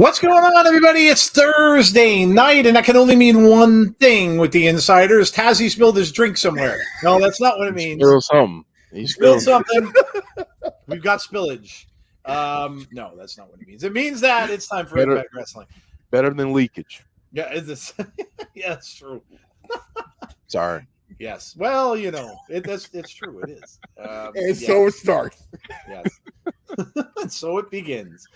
What's going on, everybody? It's Thursday night, and that can only mean one thing with the insiders. Tazzy spilled his drink somewhere. No, that's not what it means. Spilled something. He spilled something. We've got spillage. No, that's not what it means. It means that it's time for Impact Wrestling. Better than leakage. Yeah, is this? Yeah, it's true. Sorry. Yes. Well, you know, it's true. It is. And so it starts. Yes. And so it begins.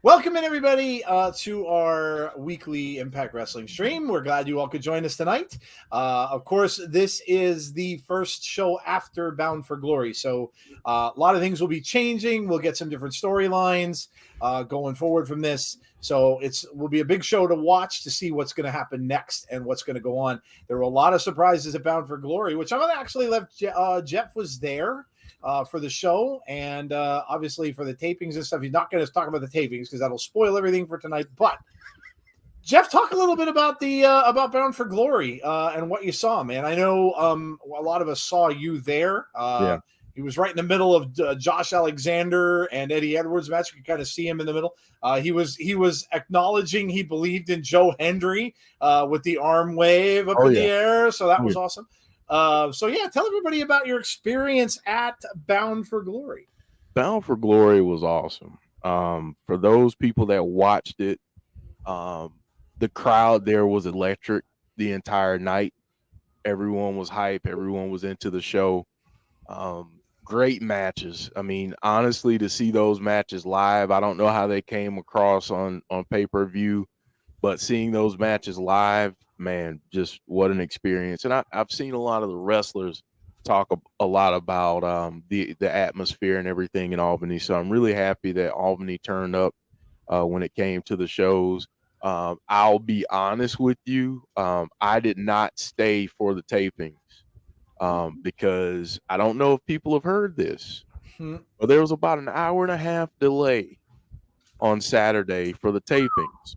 Welcome in, everybody, to our weekly Impact Wrestling stream. We're glad you all could join us tonight. Of course, this is the first show after Bound for Glory, so a lot of things will be changing. We'll get some different storylines going forward from this. So will be a big show to watch to see what's going to happen next and what's going to go on. There were a lot of surprises at Bound for Glory, which I'm going to actually let Jeff was there for the show, and obviously for the tapings and stuff. He's not going to talk about the tapings because that'll spoil everything for tonight. But Jeff, talk a little bit about the about Bound for Glory and what you saw, man. I know a lot of us saw you there. Yeah. He was right in the middle of Josh Alexander and Eddie Edwards match. You can kind of see him in the middle. He was acknowledging he believed in Joe Hendry with the arm wave up in the air. So that was awesome. So yeah, tell everybody about your experience at Bound for Glory. Bound for Glory was awesome. For those people that watched it, the crowd there was electric the entire night. Everyone was hype. Everyone was into the show. Great matches. I mean, honestly, to see those matches live, I don't know how they came across on pay-per-view, but seeing those matches live, man, just what an experience. And I've seen a lot of the wrestlers talk a lot about the atmosphere and everything in Albany. So I'm really happy that Albany turned up when it came to the shows. I'll be honest with you. I did not stay for the tapings because I don't know if people have heard this, but there was about an hour and a half delay on Saturday for the tapings.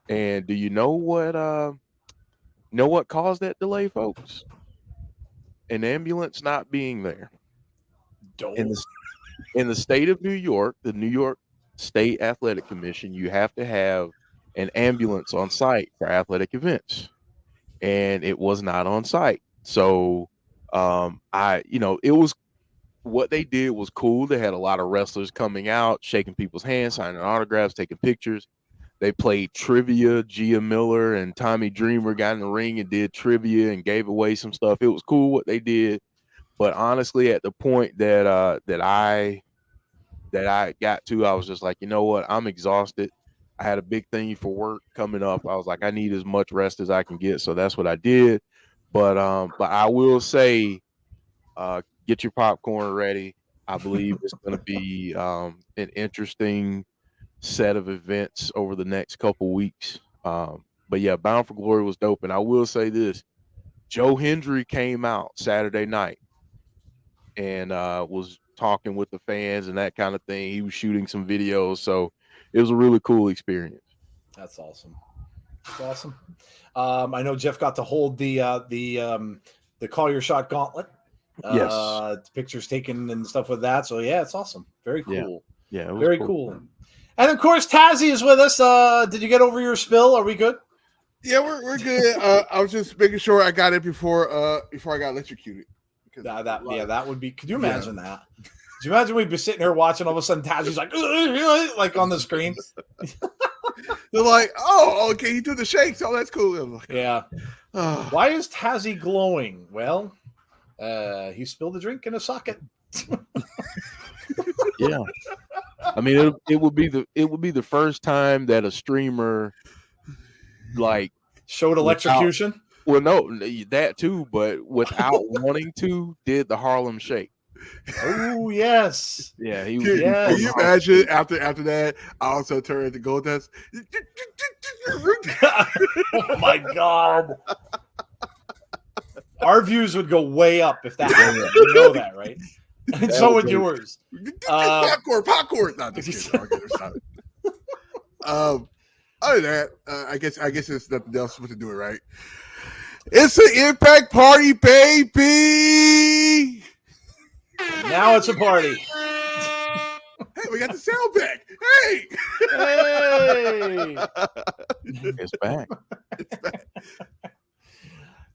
And do you know what caused that delay, folks? An ambulance not being there. In the state of New York, the New York State Athletic Commission, you have to have an ambulance on site for athletic events, and it was not on site. So, it was, what they did was cool. They had a lot of wrestlers coming out, shaking people's hands, signing autographs, taking pictures. They played trivia. Gia Miller and Tommy Dreamer got in the ring and did trivia and gave away some stuff. It was cool what they did, but honestly, at the point that I got to, I was just like, you know what, I'm exhausted. I had a big thing for work coming up. I was like, I need as much rest as I can get, so that's what I did. But I will say, get your popcorn ready. I believe it's going to be an interesting set of events over the next couple weeks. But yeah, Bound for Glory was dope. And I will say this, Joe Hendry came out Saturday night and was talking with the fans and that kind of thing. He was shooting some videos, so it was a really cool experience. That's awesome. That's awesome. I know Jeff got to hold the Call Your Shot gauntlet. Yes. Pictures taken and stuff with that. So yeah, it's awesome. Very cool. Yeah, it was very cool. And of course, Tazzy is with us. Did you get over your spill? Are we good? Yeah, we're good. I was just making sure I got it before I got electrocuted. That would be. Could you imagine that? Could you imagine we'd be sitting here watching, all of a sudden Tazzy's like on the screen. They're like, oh, okay, you do the shakes. Oh, that's cool. I'm like, yeah. Why is Tazzy glowing? Well, he spilled a drink in a socket. Yeah. I mean, it would be the first time that a streamer like showed electrocution. That too, but without wanting to, did the Harlem Shake. Oh yes, yeah. Can you imagine after that? I also turned to Gold Dust. Oh my god! Our views would go way up if that happened. You know that, right? And so would yours. Popcorn. Not just kidding. Other than that, I guess there's nothing else to do it, right? It's an Impact party, baby. Now it's a party. Hey, We got the sound back. Hey. It's back.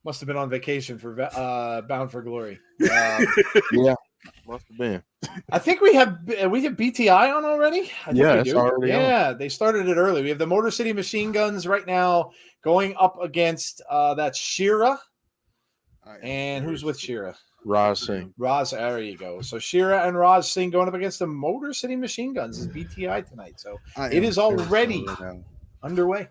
Must have been on vacation for Bound for Glory. Yeah, must have been. I think we have BTI on already. I think Yeah, it's already on. Yeah, they started it early. We have the Motor City Machine Guns right now going up against that Shera. And who's with Shera? Singh. There you go. So Shera and Singh going up against the Motor City Machine Guns is BTI tonight. So it is already underway.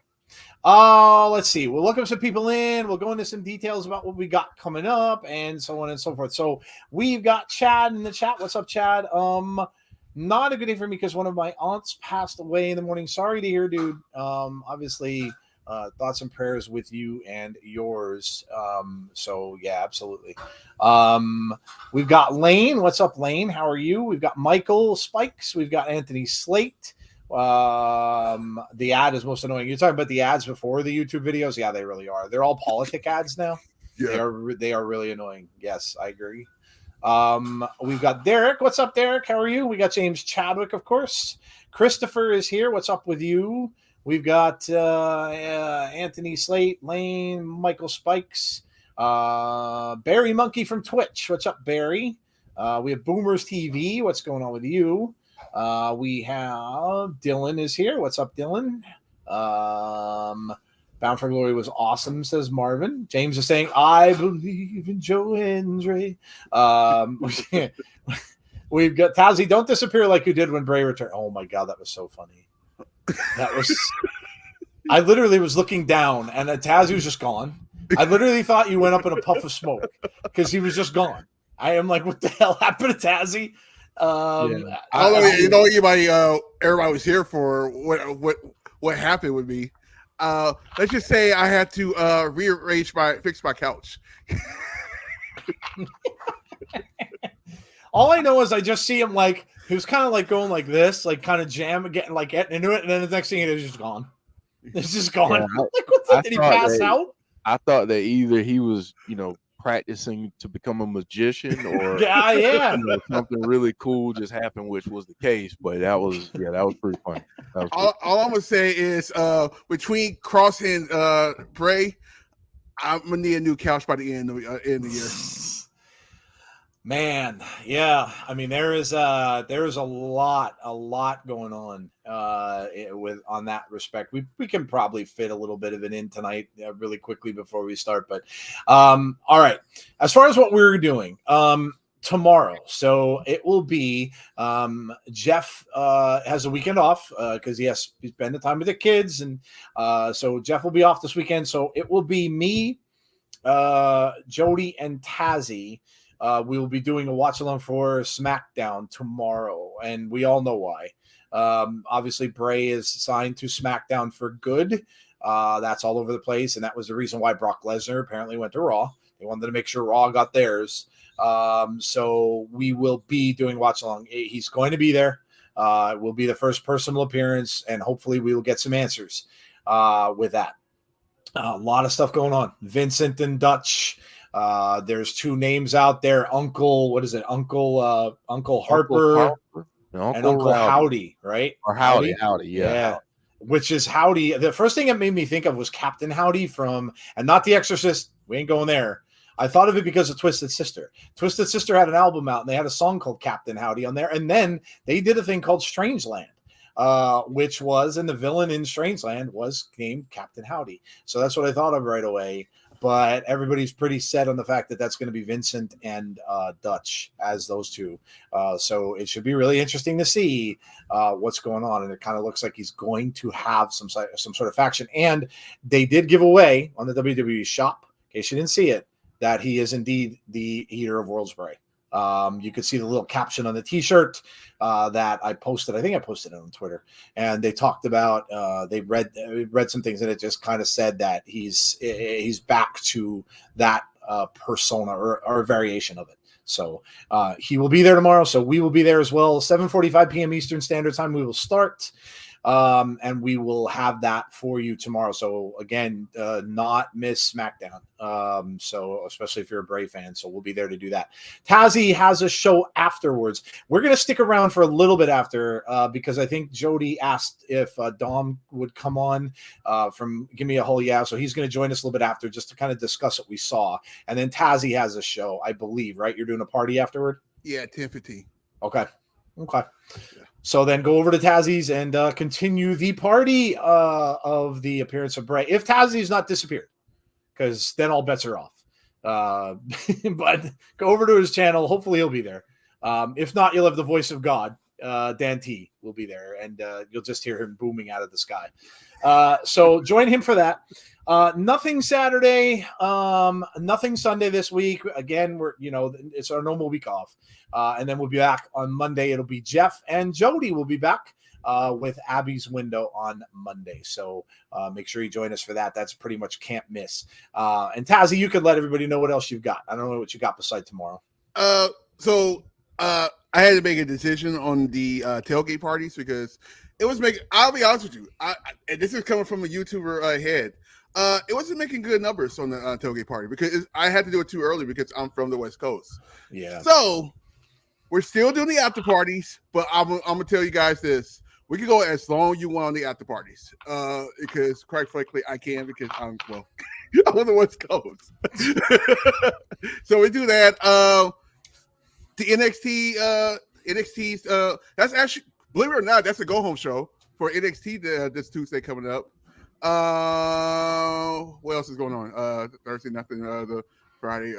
Let's see. We'll look up some people in. We'll go into some details about what we got coming up and so on and so forth. So we've got Chad in the chat. What's up, Chad? Not a good day for me because one of my aunts passed away in the morning. Sorry to hear, dude. Obviously, thoughts and prayers with you and yours. So yeah, absolutely. We've got Lane. What's up, Lane? How are you? We've got Michael Spikes. We've got Anthony Slate. The ad is most annoying. You're talking about the ads before the YouTube videos? Yeah, they really are. They're all politic ads now. Yeah. They are really annoying. Yes, I agree. We've got Derek. What's up, Derek? How are you? We got James Chadwick, of course. Christopher is here. What's up with you? We've got Anthony Slate, Lane, Michael Spikes, Barry Monkey from Twitch. What's up, Barry? We have Boomers TV. What's going on with you? We have Dylan is here. What's up, Dylan? Bound for Glory was awesome, says Marvin. James is saying, I believe in Joe Hendry. We've got Tazzy, don't disappear like you did when Bray returned. Oh my God, that was so funny. That was, I literally was looking down and Tazzy was just gone. I literally thought you went up in a puff of smoke because he was just gone. I am like, what the hell happened to Tazzy? Everybody was here for what happened with me. Let's just say I had to fix my couch. All I know is I just see him like he was kind of like going like this, like kind of getting into it, and then the next thing it was just gone. It's just gone. Yeah, like what did he pass out? I thought that either he was, practicing to become a magician or something really cool just happened, which was the case. But that was pretty funny. All I'm gonna say is between Cross and Bray, I'm gonna need a new couch by the end of the year. Man, yeah. I mean, there is a lot going on on that respect. We can probably fit a little bit of it in tonight really quickly before we start. But all right, as far as what we're doing tomorrow, so it will be Jeff has a weekend off because he has to spend the time with the kids, and so Jeff will be off this weekend. So it will be me, Jody, and Tazzy. We will be doing a watch along for SmackDown tomorrow, and we all know why. Obviously, Bray is signed to SmackDown for good. That's all over the place, and that was the reason why Brock Lesnar apparently went to Raw. They wanted to make sure Raw got theirs. So we will be doing watch along. He's going to be there. It will be the first personal appearance, and hopefully we will get some answers with that. A lot of stuff going on. Vincent and Dutch. There's two names out there. Uncle Harper and Uncle Howdy, right? Or Howdy, yeah. Which is Howdy. The first thing it made me think of was Captain Howdy and not The Exorcist. We ain't going there. I thought of it because of Twisted Sister. Twisted Sister had an album out, and they had a song called Captain Howdy on there. And then they did a thing called Strangeland, which was, and the villain in Strangeland was named Captain Howdy. So that's what I thought of right away. But everybody's pretty set on the fact that that's going to be Vincent and Dutch as those two. So it should be really interesting to see what's going on. And it kind of looks like he's going to have some sort of faction. And they did give away on the WWE shop, in case you didn't see it, that he is indeed the Eater of Worlds Bray. You could see the little caption on the T-shirt that I posted. I think I posted it on Twitter, and they talked about. They read some things, and it just kind of said that he's back to that persona or a variation of it. So he will be there tomorrow. So we will be there as well. 7:45 p.m. Eastern Standard Time. We will start. and we will have that for you tomorrow. So again, not miss SmackDown. So especially if you're a Bray fan, so we'll be there to do that. Tazzy has a show afterwards. We're going to stick around for a little bit after because I think Jody asked if Dom would come on from Give Me a Whole Yeah. So he's going to join us a little bit after just to kind of discuss what we saw. And then Tazzy has a show, I believe, right? You're doing a party afterward? Yeah, 10:15. Okay. Yeah. So then go over to Tazzy's and continue the party of the appearance of Bray. If Tazzy's not disappeared, because then all bets are off. But go over to his channel. Hopefully he'll be there. If not, you'll have the voice of God. Dan T will be there, and you'll just hear him booming out of the sky. So join him for that. Nothing Saturday, nothing Sunday this week. Again, it's our normal week off. And then we'll be back on Monday. It'll be Jeff and Jody will be back with Abby's Window on Monday. So make sure you join us for that. That's pretty much can't miss. And Tazzy, you could let everybody know what else you've got. I don't know what you got beside tomorrow. So I had to make a decision on the tailgate parties because it was making. I'll be honest with you. And this is coming from a YouTuber head. It wasn't making good numbers on the tailgate party because I had to do it too early because I'm from the West Coast. Yeah. So we're still doing the after parties, but I'm gonna tell you guys this: we can go as long as you want on the after parties. Because quite frankly, I can because I'm on the West Coast. So we do that. The NXT's that's actually, believe it or not, that's a go home show for NXT this Tuesday coming up. What else is going on? Thursday, nothing. The Friday,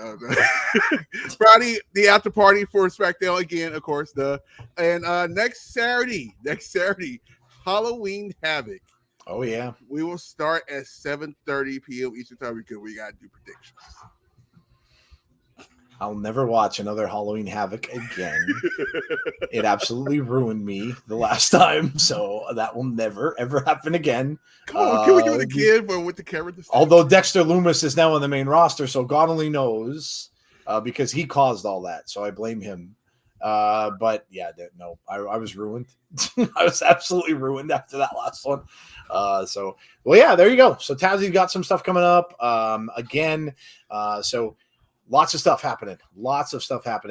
Friday, the after party for SmackDown again, of course. And next Saturday, Halloween Havoc. Oh yeah, we will start at 7:30 p.m. Eastern Time because we got to do predictions. I'll never watch another Halloween Havoc again. It absolutely ruined me the last time, so that will never, ever happen again. Come on, can we do it again, but with the camera this time? Although Dexter Loomis is now on the main roster, so God only knows, because he caused all that, so I blame him. But yeah, no, I was ruined. I was absolutely ruined after that last one. So, well, yeah, there you go. So Tazzy's got some stuff coming up again. So lots of stuff happening.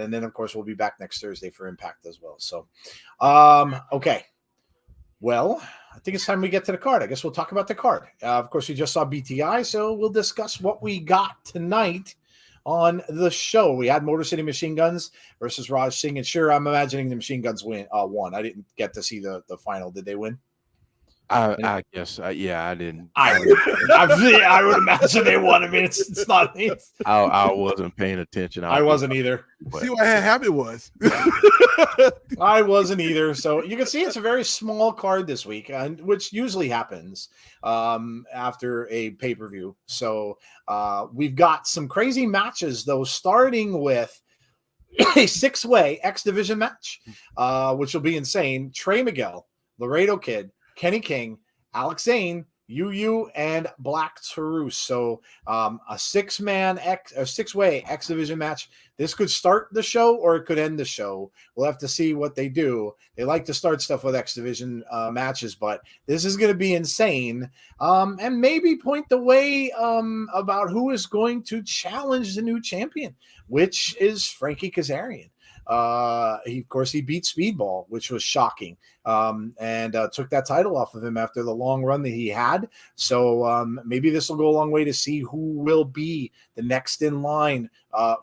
And then, of course, we'll be back next Thursday for Impact as well. So, okay. Well, I think it's time we get to the card. I guess we'll talk about the card. Of course, we just saw BTI, so we'll discuss what we got tonight on the show. We had Motor City Machine Guns versus Raj Singh and Shera. I'm imagining the Machine Guns won. I didn't get to see the final. Did they win? I guess, yeah, I didn't. I would imagine they won. I mean, it's not. I wasn't paying attention. I wasn't either. See what happened was. I wasn't either. So you can see it's a very small card this week, and which usually happens after a pay-per-view. So we've got some crazy matches, though, starting with a 6-way X Division match, which will be insane. Trey Miguel, Laredo Kid, Kenny King, Alex Zayne, Yuyu, and Black Taurus. So a 6-way X Division match. This could start the show or it could end the show. We'll have to see what they do. They like to start stuff with X Division matches, but this is going to be insane. And maybe point the way about who is going to challenge the new champion, which is Frankie Kazarian. Of course, he beat Speedball, which was shocking, and took that title off of him after the long run that he had. So maybe this will go a long way to see who will be the next in line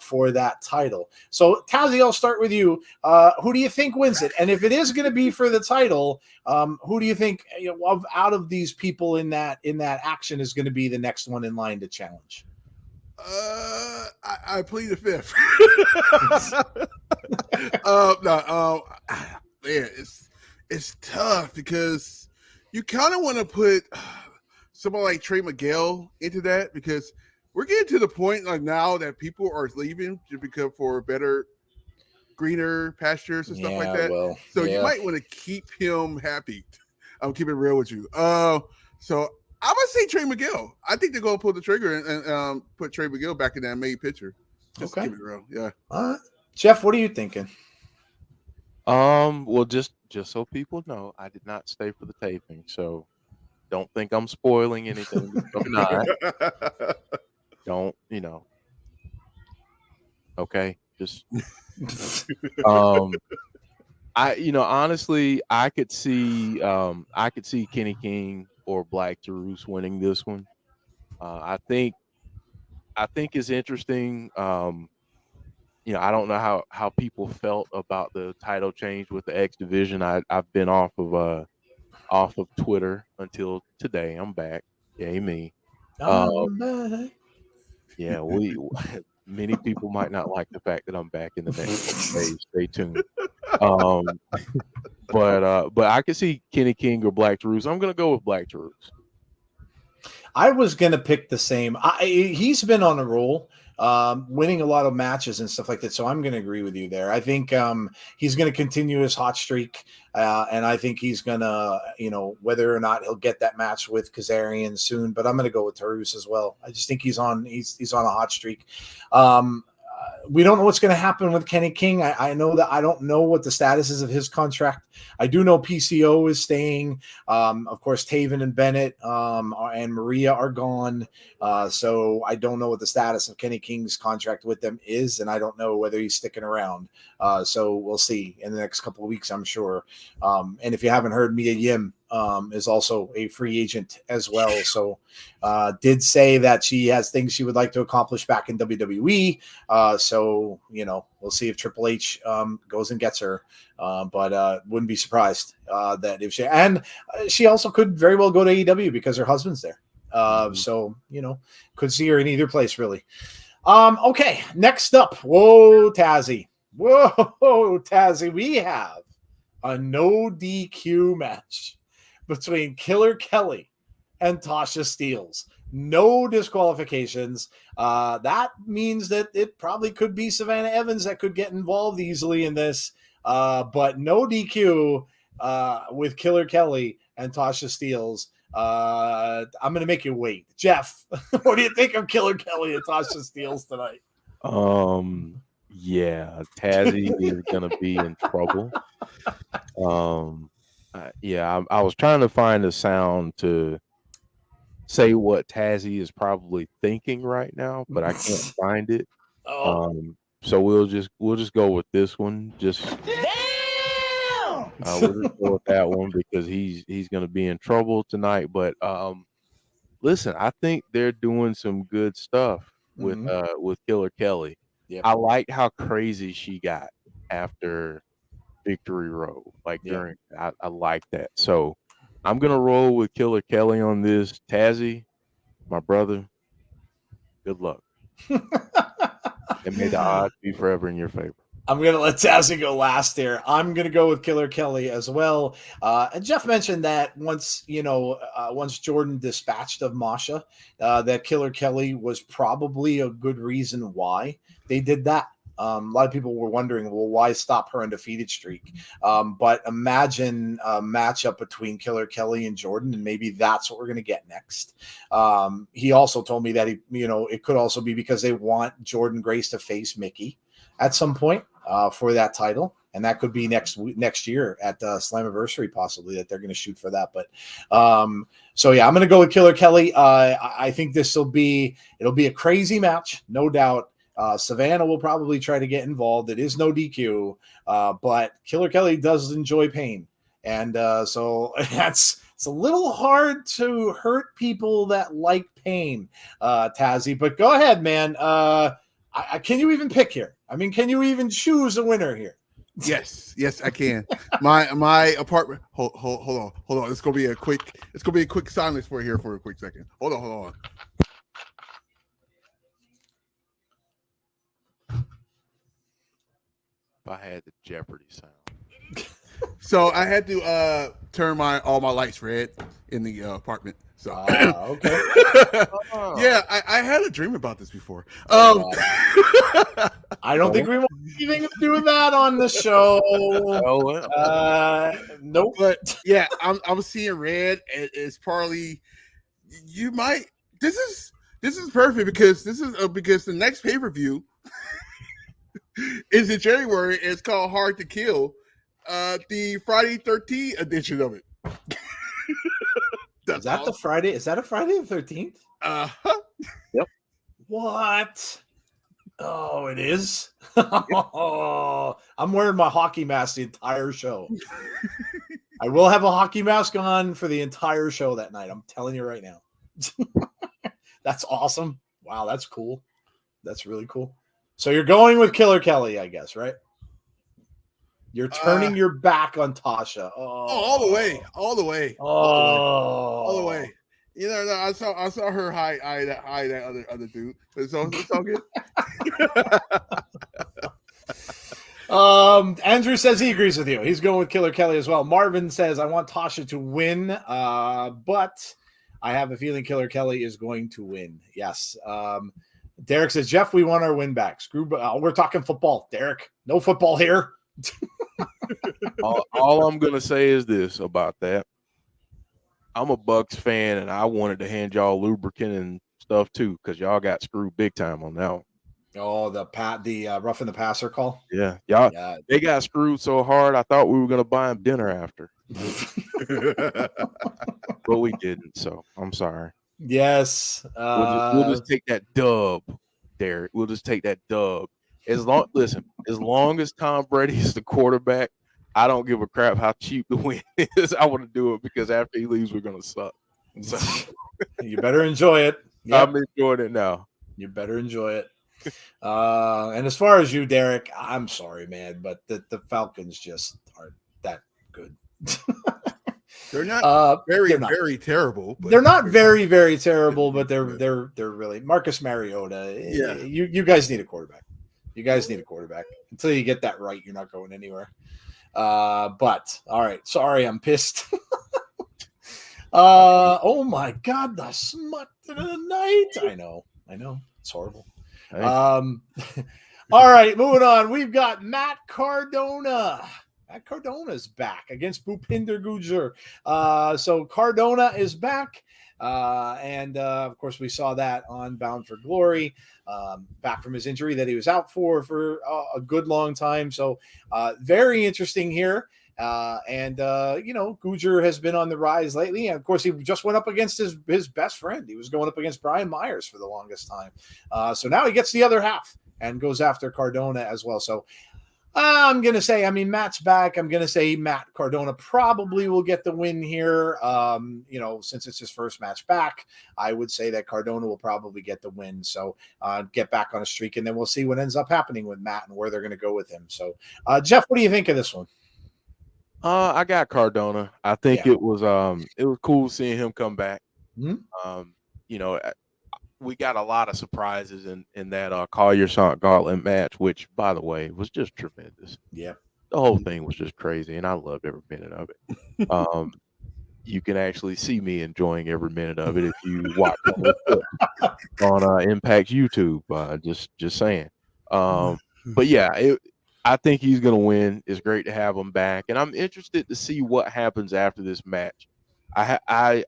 for that title. So, Tazzy, I'll start with you. Who do you think wins it? And if it is going to be for the title, who do you think out of these people in that action is going to be the next one in line to challenge? I plead the fifth. Man, it's tough because you kind of want to put someone like Trey Miguel into that because we're getting to the point like now that people are leaving to become for better, greener pastures and stuff like that. Well, so you might want to keep him happy. I'm keeping it real with you. So I'm gonna say Trey Miguel. I think they're gonna pull the trigger and put Trey Miguel back in that main picture. Just keep it real, yeah. Jeff, what are you thinking? Well, just so people know, I did not stay for the taping, so don't think I'm spoiling anything. I'm not. Don't, okay? Just honestly, I could see Kenny King or Black Taurus winning this one. I think it's interesting. I don't know how people felt about the title change with the X division. I've been off of Twitter until today. I'm back. Yay me. I'm back. Yeah, many people might not like the fact that I'm back in the next couple days. Stay tuned. But I can see Kenny King or Black Taurus. I'm gonna go with Black Taurus. I was gonna pick the same. He's been on a roll, winning a lot of matches and stuff like that. So I'm gonna agree with you there. I think he's gonna continue his hot streak, and I think he's gonna, whether or not he'll get that match with Kazarian soon. But I'm gonna go with Taurus as well. I just think he's on a hot streak. We don't know what's going to happen with Kenny King. I know that I don't know what the status is of his contract. I do know PCO is staying. Of course, Taven and Bennett and Maria are gone. So I don't know what the status of Kenny King's contract with them is, and I don't know whether he's sticking around. So we'll see in the next couple of weeks, I'm sure. And if you haven't heard, Mia Yim is also a free agent as well. So did say that she has things she would like to accomplish back in WWE. So, we'll see if Triple H goes and gets her. But wouldn't be surprised that if she also could very well go to AEW because her husband's there. So, could see her in either place, really. Okay, next up. Whoa, Tazzy. We have a no DQ match between Killer Kelly and Tasha Steelz. No disqualifications. That means that it probably could be Savannah Evans that could get involved easily in this. But no DQ with Killer Kelly and Tasha Steelz. I'm going to make you wait. Jeff, what do you think of Killer Kelly and Tasha Steelz tonight? Yeah, Tazzy is going to be in trouble. I was trying to find a sound to say what Tazzy is probably thinking right now, but I can't find it. So we'll just go with this one. We'll just go with that one because he's going to be in trouble tonight. But listen, I think they're doing some good stuff with Killer Kelly. Yep. I liked how crazy she got after Victory Road. I like that. So I'm gonna roll with Killer Kelly on this. Tazzy, my brother, good luck. And may the odds be forever in your favor. I'm going to let Tazzy go last here. I'm going to go with Killer Kelly as well. And Jeff mentioned that once Jordan dispatched of Masha, that Killer Kelly was probably a good reason why they did that. A lot of people were wondering, well, why stop her undefeated streak? But imagine a matchup between Killer Kelly and Jordan, and maybe that's what we're going to get next. He also told me that it could also be because they want Jordan Grace to face Mickey at some point for that title, and that could be next year at Slammiversary, possibly, that they're going to shoot for that. But I'm going to go with Killer Kelly. I think it'll be a crazy match, no doubt. Savannah will probably try to get involved. It is no DQ, but Killer Kelly does enjoy pain. And so it's a little hard to hurt people that like pain, Tazzy. But go ahead, man. Can you even pick here? I mean, can you even choose a winner here? Yes, I can. My apartment. Hold on. It's gonna be a quick silence for a quick second. Hold on. If I had the Jeopardy sound. So I had to turn all my lights red in the apartment. So okay. Yeah, I had a dream about this before. I don't think we want anything to do with that on the show. Nope. But yeah, I'm seeing red. It's partly you might. This is perfect because because the next pay-per-view is in January. It's called Hard to Kill. The Friday 13th edition of it. Is that the Friday? Is that a Friday the 13th? Yep. What? Oh, it is? Oh, I'm wearing my hockey mask the entire show. I will have a hockey mask on for the entire show that night. I'm telling you right now. That's awesome. Wow, that's cool. That's really cool. So you're going with Killer Kelly, I guess, right? You're turning your back on Tasha. All the way. All the way. All the way. You know, I saw her eye that other dude. But it's all good. Andrew says he agrees with you. He's going with Killer Kelly as well. Marvin says, I want Tasha to win, but I have a feeling Killer Kelly is going to win. Yes. Derek says, Jeff, we want our win back. We're talking football. Derek, no football here. all I'm going to say is this about that. I'm a Bucks fan, and I wanted to hand y'all lubricant and stuff too, because y'all got screwed big time on that one. Oh, the roughing the passer call. Yeah, y'all. Yeah. They got screwed so hard. I thought we were going to buy them dinner after, but we didn't. So I'm sorry. Yes, we'll just take that dub, Derek. We'll just take that dub. As long as Tom Brady is the quarterback, I don't give a crap how cheap the win is. I want to do it because after he leaves, we're gonna suck. So, you better enjoy it. Yep. I'm enjoying it now. You better enjoy it. And as far as you, Derek, I'm sorry, man, but the Falcons just aren't that good. They're not very terrible. They're not very, very terrible, but they're really Marcus Mariota. Yeah, you guys need a quarterback. You guys need a quarterback. Until you get that right, you're not going anywhere. But all right, sorry, I'm pissed. Oh my God, the smut of the night. I know, it's horrible. Hey. All right, moving on. We've got Matt Cardona. Matt Cardona's back against Bhupinder Gujjar. So Cardona is back. And of course, we saw that on Bound for Glory, back from his injury that he was out for a good long time. So very interesting here. Gujjar has been on the rise lately. And of course, he just went up against his best friend. He was going up against Brian Myers for the longest time. So now he gets the other half and goes after Cardona as well. So I'm going to say, Matt's back. I'm going to say Matt Cardona probably will get the win here. Since it's his first match back, I would say that Cardona will probably get the win. So get back on a streak, and then we'll see what ends up happening with Matt and where they're going to go with him. So, Jeff, what do you think of this one? I got Cardona. I think it was cool seeing him come back. Mm-hmm. We got a lot of surprises in that Call Your Shot Gauntlet match, which, by the way, was just tremendous. Yeah. The whole thing was just crazy, and I loved every minute of it. You can actually see me enjoying every minute of it if you watch on Impact's YouTube. Just saying. But yeah, I think he's going to win. It's great to have him back, and I'm interested to see what happens after this match. I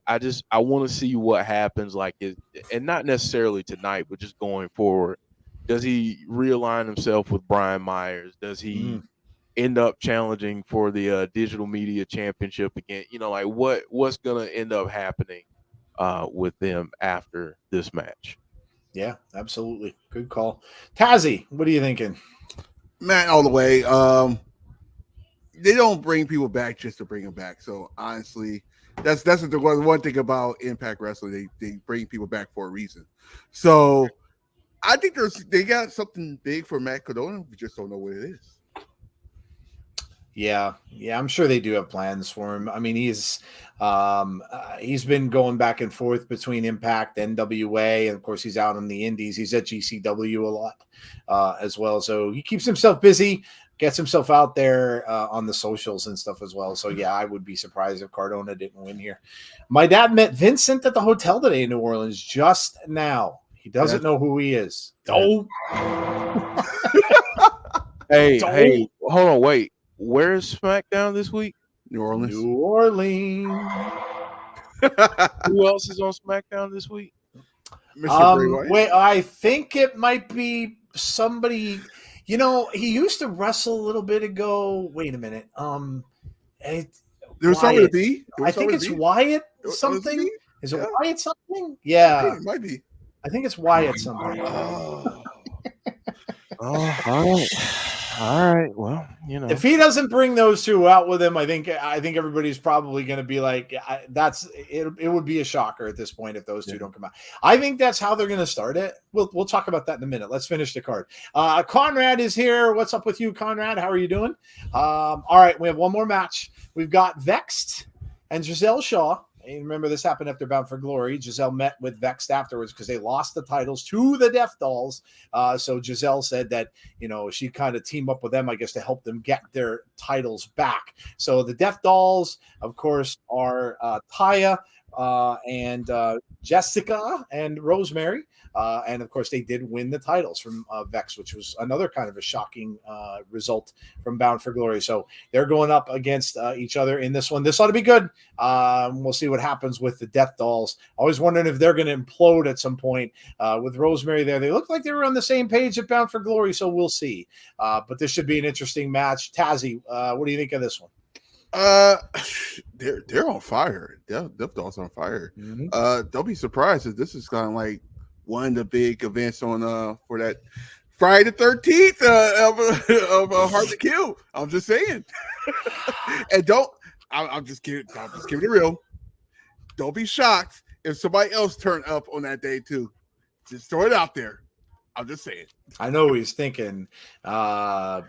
want to see what happens, and not necessarily tonight, but just going forward. Does he realign himself with Brian Myers? Does he end up challenging for the digital media championship again? What's going to end up happening with them after this match? Yeah, absolutely. Good call. Tazzy, what are you thinking? Matt, all the way. They don't bring people back just to bring them back. So honestly, that's the one thing about Impact Wrestling. They bring people back for a reason. So I think they got something big for Matt Cardona. We just don't know what it is. Yeah, I'm sure they do have plans for him. He's been going back and forth between Impact, NWA, and of course he's out on the Indies. He's at GCW a lot as well, so he keeps himself busy, gets himself out there on the socials and stuff as well. So yeah, I would be surprised if Cardona didn't win here. My dad met Vincent at the hotel today in New Orleans just now. He doesn't know who he is. Oh, hey, hold on, wait. Where's SmackDown this week? New Orleans. Who else is on SmackDown this week? Mr. Bray Wyatt. Wait, I think it might be somebody. You know, he used to wrestle a little bit ago. Wait a minute. There was something with B. I think it's Wyatt something. Is it Wyatt something? Yeah, It might be. I think it's Wyatt something. All right. Well, you know, if he doesn't bring those two out with him, I think everybody's probably going to be like, it would be a shocker at this point if those two don't come out. I think that's how they're going to start it. We'll talk about that in a minute. Let's finish the card. Conrad is here. What's up with you, Conrad? How are you doing? All right, we have one more match. We've got Vexed and Gisele Shaw. And remember, this happened after Bound for Glory. Gisele met with Vexed afterwards because they lost the titles to the Death Dolls. So Gisele said that, she kind of teamed up with them, I guess, to help them get their titles back. So the Death Dolls, of course, are Taya and Jessica and Rosemary. And of course, they did win the titles from Vex, which was another kind of a shocking result from Bound for Glory. So they're going up against each other in this one. This ought to be good. We'll see what happens with the Death Dolls. Always wondering if they're going to implode at some point with Rosemary there. They look like they were on the same page at Bound for Glory, so we'll see. But this should be an interesting match. Tazzy, what do you think of this one? They're on fire. Death Dolls on fire. Mm-hmm. Don't be surprised if this is kind of like one of the big events on for that Friday the 13th of Hard to Kill. I'm just saying. And I'm just kidding. I'm just keeping it real. Don't be shocked if somebody else turned up on that day too. Just throw it out there. I'm just saying. I know what he's thinking. I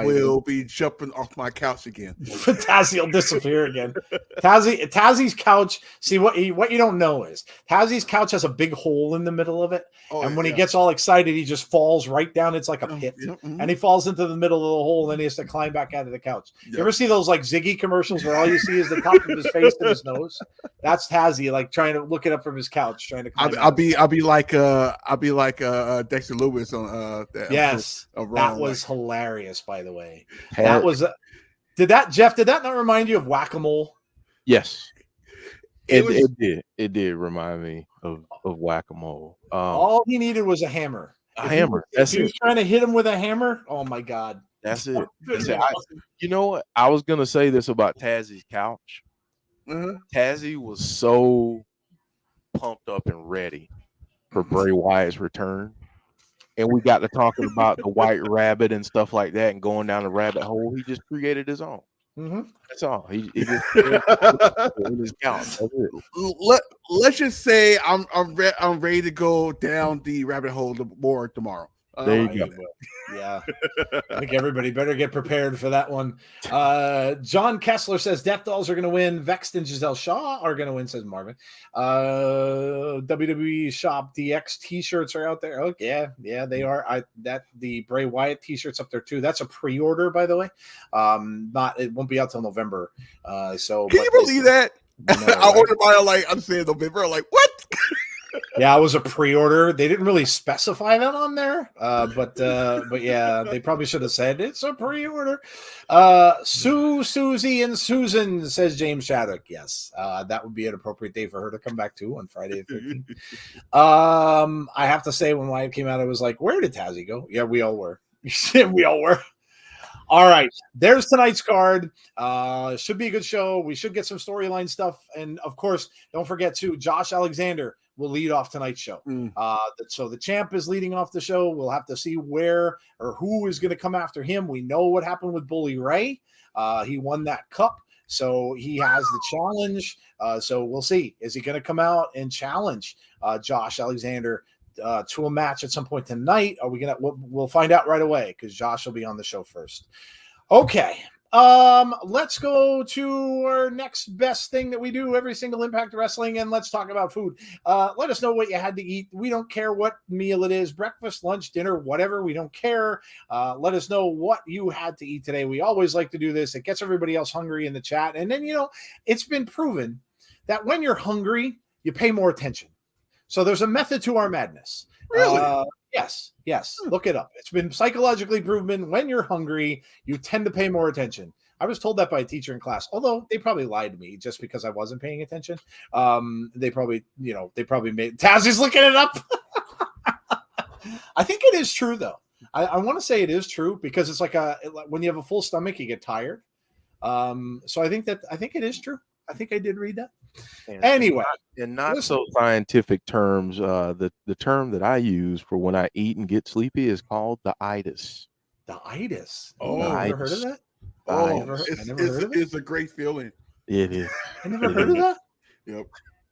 will be jumping off my couch again. Tazzy will disappear again. Tazzy's couch. See, what you don't know is Tazzy's couch has a big hole in the middle of it. And when he gets all excited, he just falls right down. It's like a pit. And he falls into the middle of the hole, and then he has to climb back out of the couch. You ever see those like Ziggy commercials where all you see is the top of his face and his nose? That's Tazzy, like trying to look it up from his couch, trying to climb I'll be like Dexter Lewis on that. Yes, that was hilarious. By the way, that was. Did that not remind you of Whack-A-Mole? Yes, it did. It did remind me of Whack-A-Mole. All he needed was a hammer. If he was trying to hit him with a hammer, oh my god, that's it. You know what? I was gonna say this about Tazzy's couch. Mm-hmm. Tazzy was so pumped up and ready for Bray Wyatt's return. And we got to talking about the White Rabbit and stuff like that and going down the rabbit hole. He just created his own. Mm-hmm. That's all. He just in his couch. Let's just say I'm ready to go down the rabbit hole more tomorrow. There you go. Yeah. I think everybody better get prepared for that one. John Kessler says Death Dolls are going to win. Vexed and Gisele Shaw are going to win, says Marvin. WWE Shop DX t-shirts are out there. Oh, yeah, they are. The Bray Wyatt t-shirts up there too. That's a pre-order, by the way. It won't be out till November. Can you believe that? I ordered mine I'm saying November. I'm like, what? Yeah, it was a pre-order. They didn't really specify that on there, but yeah, they probably should have said it's a pre-order. Susie, and Susan, says James Chadwick. Yes, that would be an appropriate day for her to come back to on Friday the 13th. I have to say, when Wyatt came out, I was like, "Where did Tazzy go?" Yeah, we all were. We all were. All right, there's tonight's card. Should be a good show. We should get some storyline stuff, and of course, don't forget to Josh Alexander will lead off tonight's show. So the champ is leading off the show. We'll have to see where or who is going to come after him. We know what happened with Bully Ray. He won that cup, so he has the challenge. So we'll see. Is he going to come out and challenge Josh Alexander to a match at some point tonight? Are we gonna? We'll find out right away because Josh will be on the show first. Okay. Let's go to our next best thing that we do every single Impact Wrestling, and let's talk about food. Let us know what you had to eat. We don't care what meal it is, breakfast, lunch, dinner, whatever. We don't care. Let us know what you had to eat today. We always like to do this. It gets everybody else hungry in the chat. And then, it's been proven that when you're hungry, you pay more attention. So there's a method to our madness. Really? Yes. Look it up. It's been psychologically proven when you're hungry, you tend to pay more attention. I was told that by a teacher in class, although they probably lied to me just because I wasn't paying attention. They probably made Tazzy's looking it up. I think it is true though. I want to say it is true because it's like when you have a full stomach, you get tired. So I think it is true. I think I did read that. Anyway, in not so scientific terms, the term that I use for when I eat and get sleepy is called the itis. The itis. Oh, I've never heard of that. Oh, I never heard of it. It's a great feeling. It is. I never heard of that. Yep.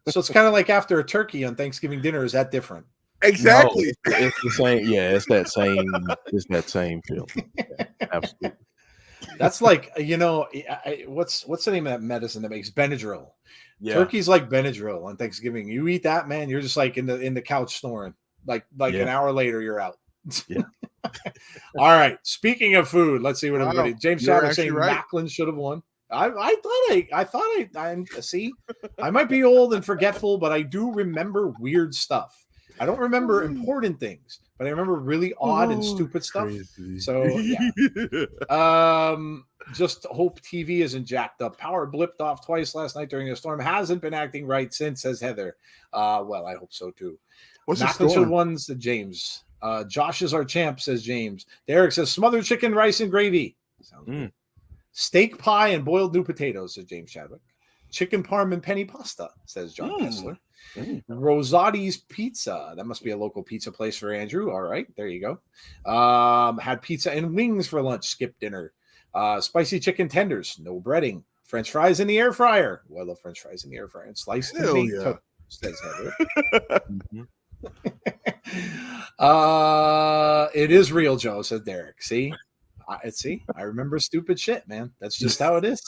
So it's kind of like after a turkey on Thanksgiving dinner. Is that different? Exactly. No, it's the same. Yeah, it's that same. It's that same feeling. Absolutely. That's like what's the name of that medicine that makes Benadryl? Yeah. Turkey's like Benadryl on Thanksgiving. You eat that, man, you're just like in the couch snoring. Like an hour later, you're out. Yeah. All right. Speaking of food, let's see what everybody. James Shadow saying right. Macklin should have won. I see. I might be old and forgetful, but I do remember weird stuff. I don't remember important things, but I remember really odd and stupid stuff. Crazy. So yeah. Just hope TV isn't jacked up. Power blipped off twice last night during a storm. Hasn't been acting right since, says Heather. Well, I hope so too. What's Macklin the storm? One, said James. Josh is our champ, says James. Derek says smothered chicken, rice, and gravy. Sounds good. Steak pie and boiled new potatoes, says James Chadwick. Chicken parm and penny pasta, says John Kessler. Rosati's Pizza. That must be a local pizza place for Andrew. All right, there you go. Had pizza and wings for lunch. Skipped dinner. Spicy chicken tenders. No breading. French fries in the air fryer. Well, I love French fries in the air fryer. And sliced meat toast, says Heather. It is real, Joe, says Derek. See, I remember stupid shit, man. That's just how it is.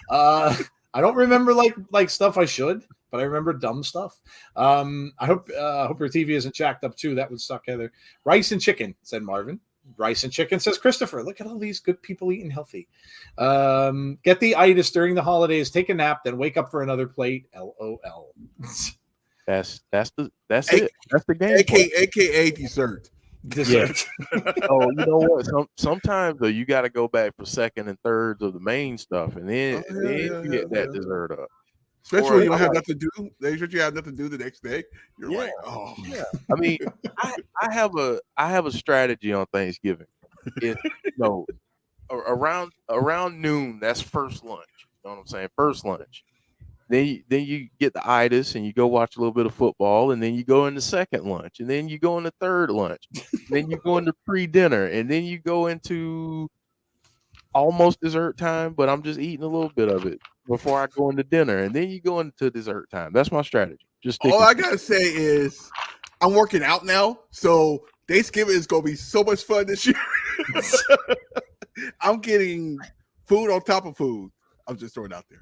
I don't remember like stuff I should, but I remember dumb stuff. I hope your TV isn't jacked up too. That would suck, Heather. Rice and chicken, said Marvin. Rice and chicken, says Christopher. Look at all these good people eating healthy. Get the itis during the holidays. Take a nap, then wake up for another plate. LOL. That's it. That's the game. AKA dessert. Dessert. Yeah. Oh, you know what? Sometimes though, you got to go back for second and thirds of the main stuff, and then you get that dessert up. Especially when you don't have nothing to do. They sure you have nothing to do the next day. You're like, oh yeah. I mean, I have a strategy on Thanksgiving. Around noon, that's first lunch. You know what I'm saying? First lunch. Then you get the itis and you go watch a little bit of football, and then you go into second lunch, and then you go into third lunch, then you go into pre-dinner, and then you go into almost dessert time, but I'm just eating a little bit of it before I go into dinner, and then you go into dessert time. That's my strategy. All I gotta say is I'm working out now, so Thanksgiving is gonna be so much fun this year. I'm getting food on top of food. I'm just throwing it out there.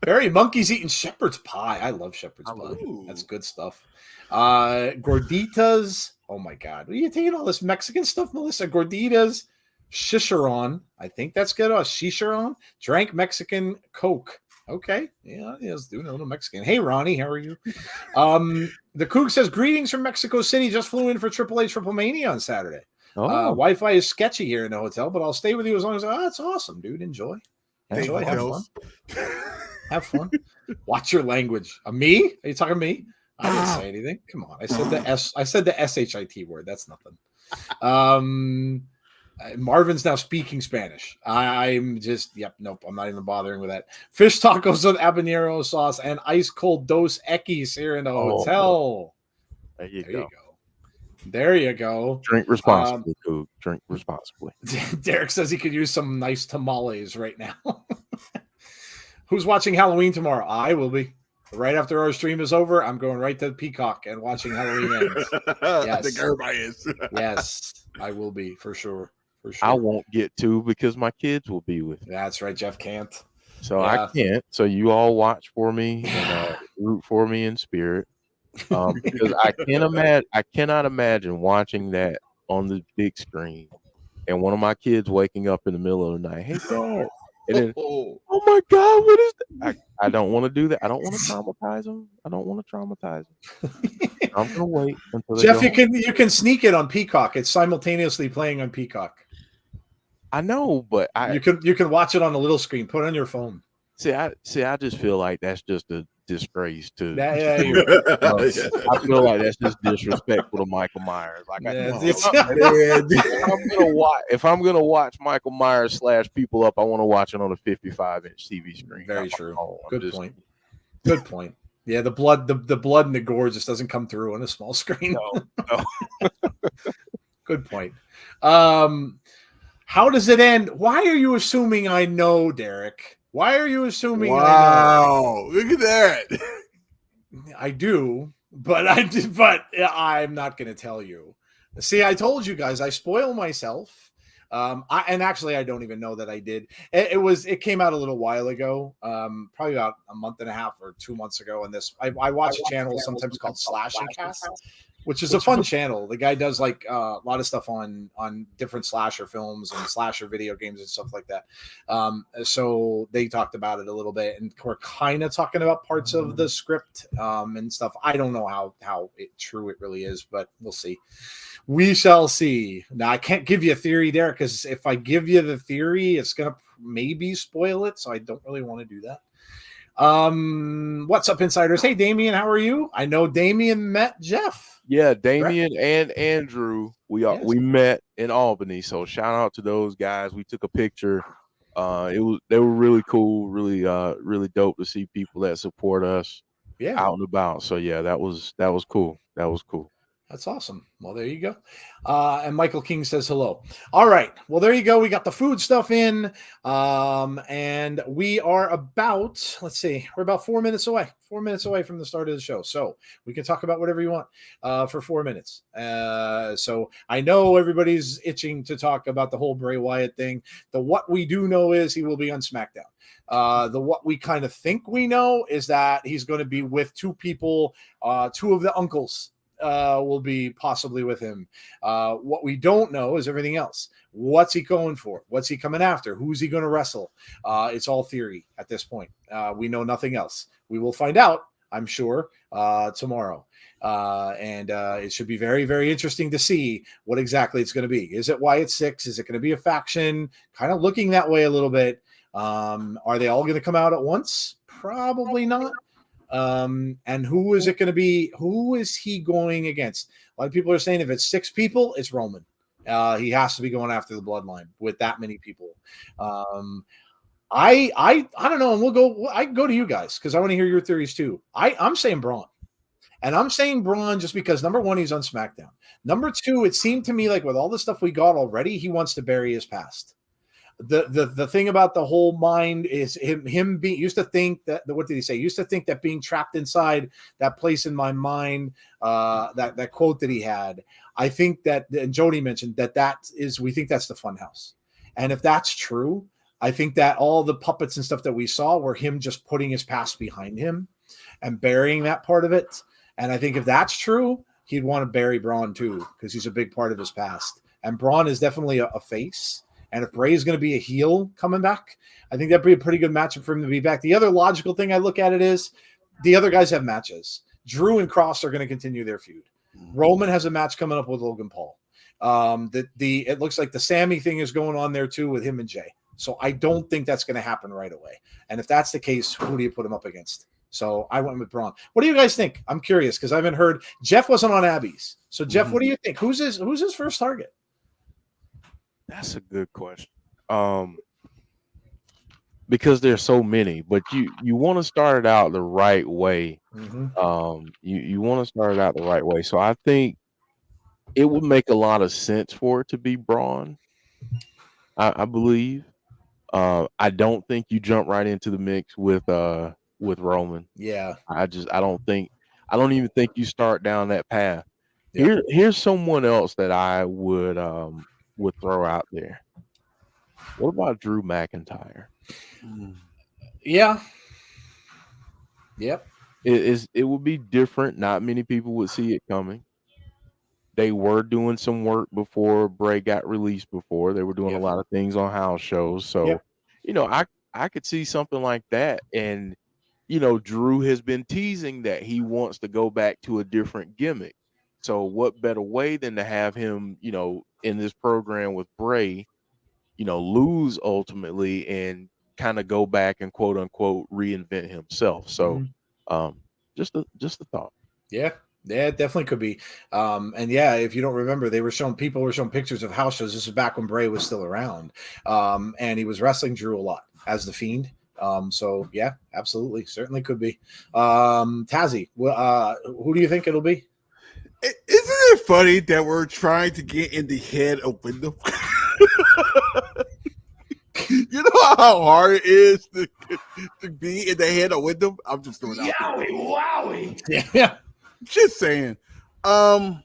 Barry Monkey's eating shepherd's pie. I love shepherd's pie. That's good stuff. Gorditas. Oh my God. Are you taking all this Mexican stuff, Melissa? Gorditas. Chicharron. I think that's good. Chicharron. Drank Mexican Coke. Okay. Yeah, yes, do know the Mexican. Hey, Ronnie, how are you? The Cook says, greetings from Mexico City. Just flew in for Triple H Triple Mania on Saturday. Wi-Fi is sketchy here in the hotel, but I'll stay with you as long as that's awesome, dude. Enjoy. Have fun. Have fun. Watch your language. Me? Are you talking to me? I didn't say anything. Come on. I said the SHIT word. That's nothing. Marvin's now speaking Spanish. I'm just, nope. I'm not even bothering with that. Fish tacos with habanero sauce and ice cold Dos Equis here in the hotel. There you go. There you go. Drink responsibly, Coop. Drink responsibly. Derek says he could use some nice tamales right now. Who's watching Halloween tomorrow? I will be. Right after our stream is over, I'm going right to Peacock and watching Halloween Ends. Yes. I think everybody is. Yes, I will be for sure. I won't get to because my kids will be with me. That's right. Jeff can't. So I can't. So you all watch for me and root for me in spirit. Because I cannot imagine watching that on the big screen and one of my kids waking up in the middle of the night. Hey, Dad. And then, oh my God, what is that? I don't want to do that. I don't want to traumatize them. I'm gonna wait until Jeff. You can sneak it on Peacock. It's simultaneously playing on Peacock. I know, but you can watch it on the little screen. Put it on your phone. See, I just feel like that's just a disgrace to. Yeah, I feel like that's just disrespectful to Michael Myers. Like, if I'm gonna watch Michael Myers slash people up, I want to watch it on a 55-inch TV screen. Very true. Good point. Good point. Yeah, the blood and the gore just doesn't come through on a small screen. No. Good point. How does it end? Why are you assuming I know, Derek? Why are you assuming I know? Wow, look at that. I do, but I'm not going to tell you. See, I told you guys, I spoil myself. I don't even know that I did. It came out a little while ago, probably about a month and a half or 2 months ago. And I watch a channel sometimes called Slash and Cast, which is a fun channel. The guy does like a lot of stuff on different slasher films and slasher video games and stuff like that. So they talked about it a little bit, and we're kind of talking about parts of the script and stuff. I don't know how true it really is, but we'll see. We shall see. Now, I can't give you a theory, Derek, because if I give you the theory, it's going to maybe spoil it, so I don't really want to do that. What's up, insiders? Hey, Damien, how are you? I know Damien met Jeff. Yeah, Damien and Andrew, we met in Albany, so shout out to those guys. We took a picture. They were really cool, really dope to see people that support us out and about. So yeah, that was cool. That was cool. That's awesome. Well, there you go. And Michael King says hello. All right. Well, there you go. We got the food stuff in. And we are about, let's see, we're about 4 minutes away. 4 minutes away from the start of the show. So we can talk about whatever you want for 4 minutes. So I know everybody's itching to talk about the whole Bray Wyatt thing. What we do know is he will be on SmackDown. What we kind of think we know is that he's going to be with two people, two of the uncles. Will be possibly with him. What we don't know is everything else. What's he going for? What's he coming after? Who's he going to wrestle? It's all theory at this point. We know nothing else. We will find out, I'm sure, tomorrow. And it should be very, very interesting to see what exactly it's going to be. Is it Wyatt 6? Is it going to be a faction? Kind of looking that way a little bit. Are they all going to come out at once? Probably not. And who is it going to be? Who is he going against? A lot of people are saying if it's 6 people, it's Roman. He has to be going after the bloodline with that many people. I don't know. And I can go to you guys because I want to hear your theories too. I'm saying Braun. And I'm saying Braun just because number 1, he's on SmackDown. Number 2, it seemed to me like with all the stuff we got already, he wants to bury his past. The thing about the whole mind is him being used to think that what did he say? Used to think that being trapped inside that place in my mind, that quote that he had. I think that, and Jody mentioned we think that's the funhouse. And if that's true, I think that all the puppets and stuff that we saw were him just putting his past behind him and burying that part of it. And I think if that's true, he'd want to bury Braun too, because he's a big part of his past. And Braun is definitely a face. And if Bray is going to be a heel coming back, I think that'd be a pretty good matchup for him to be back. The other logical thing I look at it is the other guys have matches. Drew and Cross are going to continue their feud. Roman has a match coming up with Logan Paul. It looks like the Sammy thing is going on there too with him and Jay. So I don't think that's going to happen right away. And if that's the case, who do you put him up against? So I went with Braun. What do you guys think? I'm curious because I haven't heard. Jeff wasn't on Abby's. So Jeff, what do you think? Who's his first target? That's a good question. Because there's so many, but you want to start it out the right way. Mm-hmm. You want to start it out the right way. So I think it would make a lot of sense for it to be Braun. I believe. I don't think you jump right into the mix with Roman. Yeah. I don't even think you start down that path. Yep. Here's someone else that I would throw out there. What about Drew McIntyre? Yeah. Yep. It would be different. Not many people would see it coming. They were doing some work before Bray got released before. They were doing a lot of things on house shows. So, I could see something like that. And, Drew has been teasing that he wants to go back to a different gimmick. So what better way than to have him, in this program with Bray, lose ultimately and kind of go back and quote unquote reinvent himself. So Just a thought. Yeah, it definitely could be. And yeah, if you don't remember, people were showing pictures of house shows. This is back when Bray was still around. And he was wrestling Drew a lot as the Fiend. So yeah, absolutely, certainly could be. Tazzy, who do you think it'll be? Isn't it funny that we're trying to get in the head of Wyndham? You know how hard it is to be in the head of Wyndham? I'm just doing that. Wowie. Yeah. Just saying. Oh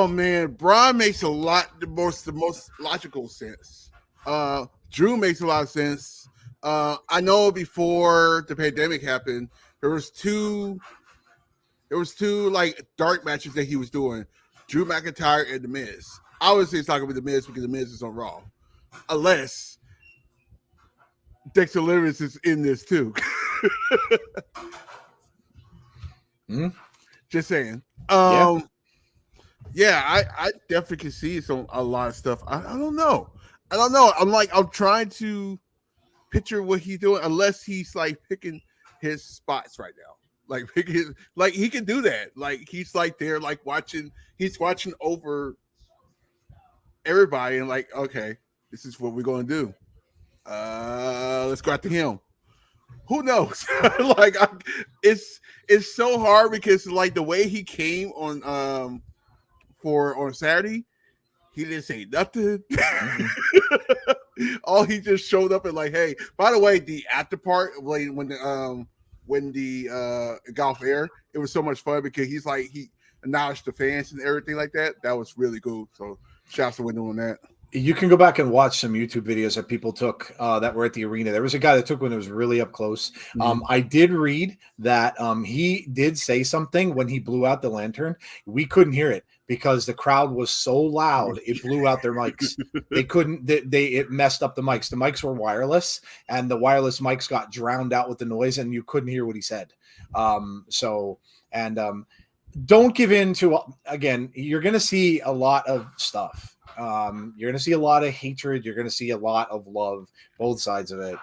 man, Braun makes the most logical sense. Drew makes a lot of sense. I know before the pandemic happened, there was two like dark matches that he was doing. Drew McIntyre and The Miz. Obviously, it's not gonna be The Miz because The Miz is on Raw, unless Dexter Lewis is in this too. Just saying. I definitely can see a lot of stuff. I don't know. I'm trying to picture what he's doing, unless he's like picking his spots right now. Like he can do that. Like he's like there, like he's watching over everybody and like, okay, this is what we're gonna do. Let's go after him. Who knows? It's so hard because like the way he came on Saturday, he didn't say nothing. All he just showed up and like, hey, by the way, the after part when the golf air, it was so much fun because he acknowledged the fans and everything like that. That was really cool. So shouts to Wyndham on that. You can go back and watch some YouTube videos that people took that were at the arena. There was a guy that took one that was really up close. I did read that he did say something when he blew out the lantern. We couldn't hear it because the crowd was so loud it blew out their mics. It messed up the mics. The mics were wireless, and the wireless mics got drowned out with the noise, and you couldn't hear what he said. Don't give in to, again, you're going to see a lot of stuff. You're going to see a lot of hatred. You're going to see a lot of love, both sides of it.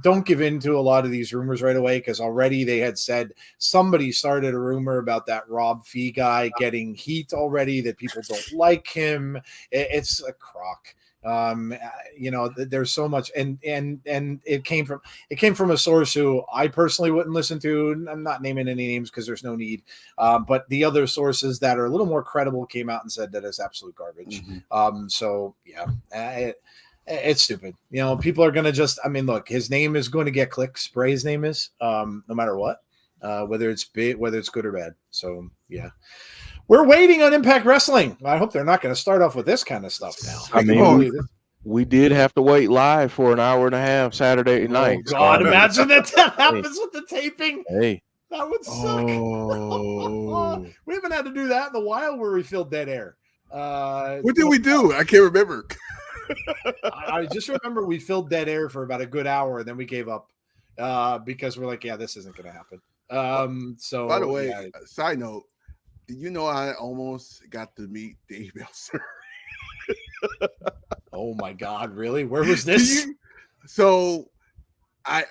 Don't give in to a lot of these rumors right away, because already they had said somebody started a rumor about that Rob Fee guy getting heat already, that people don't like him. It's a crock. There's so much, and it came from a source who I personally wouldn't listen to. I'm not naming any names because there's no need. But the other sources that are a little more credible came out and said that it's absolute garbage. It's stupid. People are going to look, his name is going to get clicks. Bray's name is, no matter what, whether it's good or bad. So yeah. We're waiting on Impact Wrestling. I hope they're not going to start off with this kind of stuff now. I mean, we did have to wait live for an hour and a half Saturday night. Oh, God, imagine that happens with the taping. Hey. That would suck. We haven't had to do that in a while where we filled dead air. What did we do? I can't remember. I just remember we filled dead air for about a good hour, and then we gave up because we're like, yeah, this isn't going to happen. By the way, side note, did you know I almost got to meet Dave Meltzer? Oh my God, really? Where was this? So a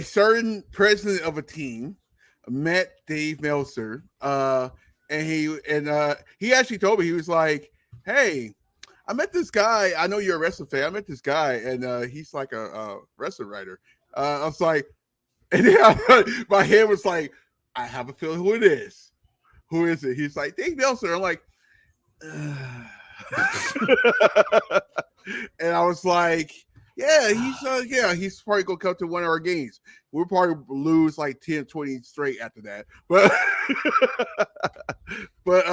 certain president of a team met Dave Meltzer, and he actually told me, he was like, hey, I met this guy. I know you're a wrestling fan. I met this guy, and he's like a wrestling writer. I was like, and then my head was like, I have a feeling who it is. Who is it? He's like, Dave Meltzer. I'm like, and I was like, yeah, he's probably gonna come to one of our games. We'll probably lose like 10, 20 straight after that. But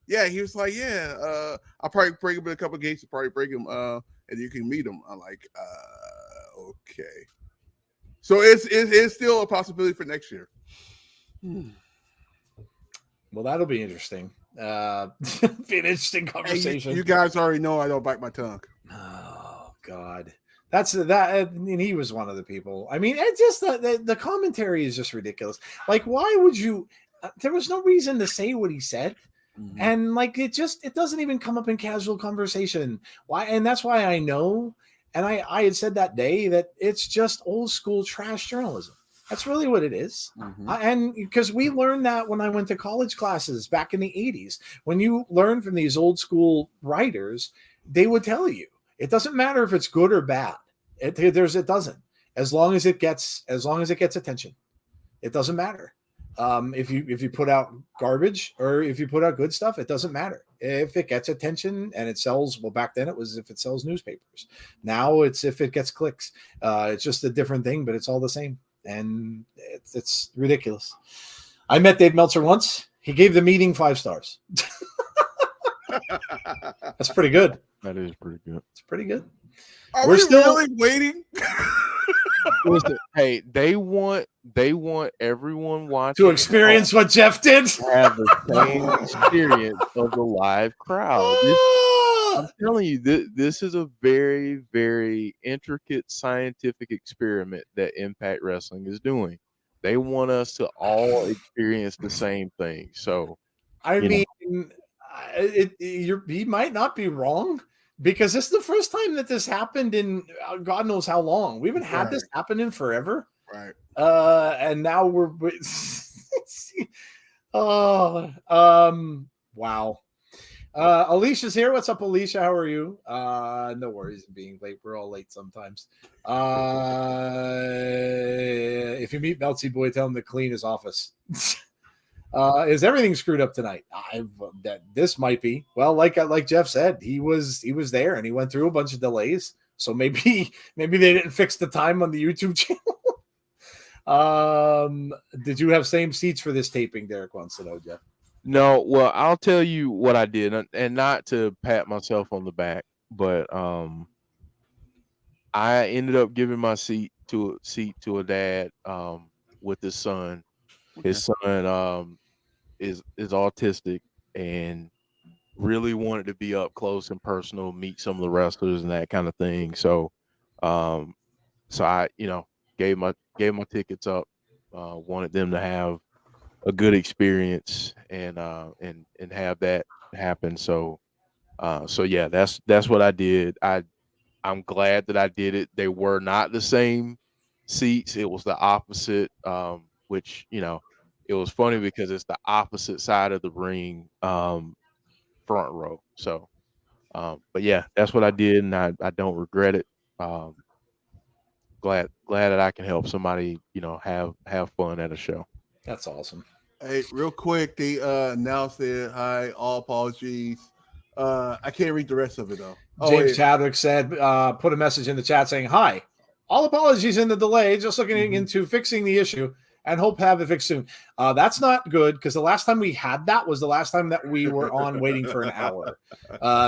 yeah, he was like, yeah, I'll probably bring him in a couple of games to probably bring him and you can meet him. I'm like, okay. So it's still a possibility for next year. Well, that'll be interesting. Be an interesting conversation. Hey, you guys already know I don't bite my tongue. Oh God, that's that. And he was one of the people. I mean, it's just the commentary is just ridiculous. Like, why would you? There was no reason to say what he said, and like it doesn't even come up in casual conversation. Why? And that's why I know. And I had said that day that it's just old school trash journalism. That's really what it is. And because we learned that when I went to college classes back in the 80s, when you learn from these old school writers, they would tell you it doesn't matter if it's good or bad. It doesn't. As long as it gets attention, it doesn't matter. If you put out garbage or if you put out good stuff, it doesn't matter. If it gets attention and it sells, well, back then it was if it sells newspapers. Now it's if it gets clicks. It's just a different thing, but it's all the same. And it's ridiculous. I met Dave Meltzer once. He gave the meeting 5 stars. That's pretty good. That is pretty good. It's pretty good. We're still really waiting. Listen, hey, they want everyone watching to experience what Jeff did. Have the same experience of the live crowd. I'm telling you, this is a very, very intricate scientific experiment that Impact Wrestling is doing. They want us to all experience the same thing. So, I mean, he might not be wrong. Because this is the first time that this happened in God knows how long. We haven't had this happen in forever. Right. And now we're wow. Alicia's here. What's up, Alicia? How are you? No worries being late. We're all late sometimes. If you meet Meltsy Boy, tell him to clean his office. Is everything screwed up tonight? This might be. Well, like Jeff said, he was there and he went through a bunch of delays. So maybe they didn't fix the time on the YouTube channel. Did you have same seats for this taping? Derek wants to know, Jeff. No, well, I'll tell you what I did, and not to pat myself on the back, but I ended up giving my seat to a dad with his son. His son is autistic and really wanted to be up close and personal, meet some of the wrestlers and that kind of thing. So I, gave my tickets up, wanted them to have a good experience and have that happen. So yeah, that's what I did. I'm glad that I did it. They were not the same seats. It was the opposite, which, it was funny because it's the opposite side of the ring, front row. So, but yeah, that's what I did, and I don't regret it. Glad that I can help somebody, have fun at a show. That's awesome. Hey, real quick, they announced it. Hi, all apologies. I can't read the rest of it though. James Chadwick said, put a message in the chat saying, "Hi, all apologies in the delay. Just looking into fixing the issue and hope to have it fixed soon." That's not good because the last time we had that was the last time that we were on waiting for an hour.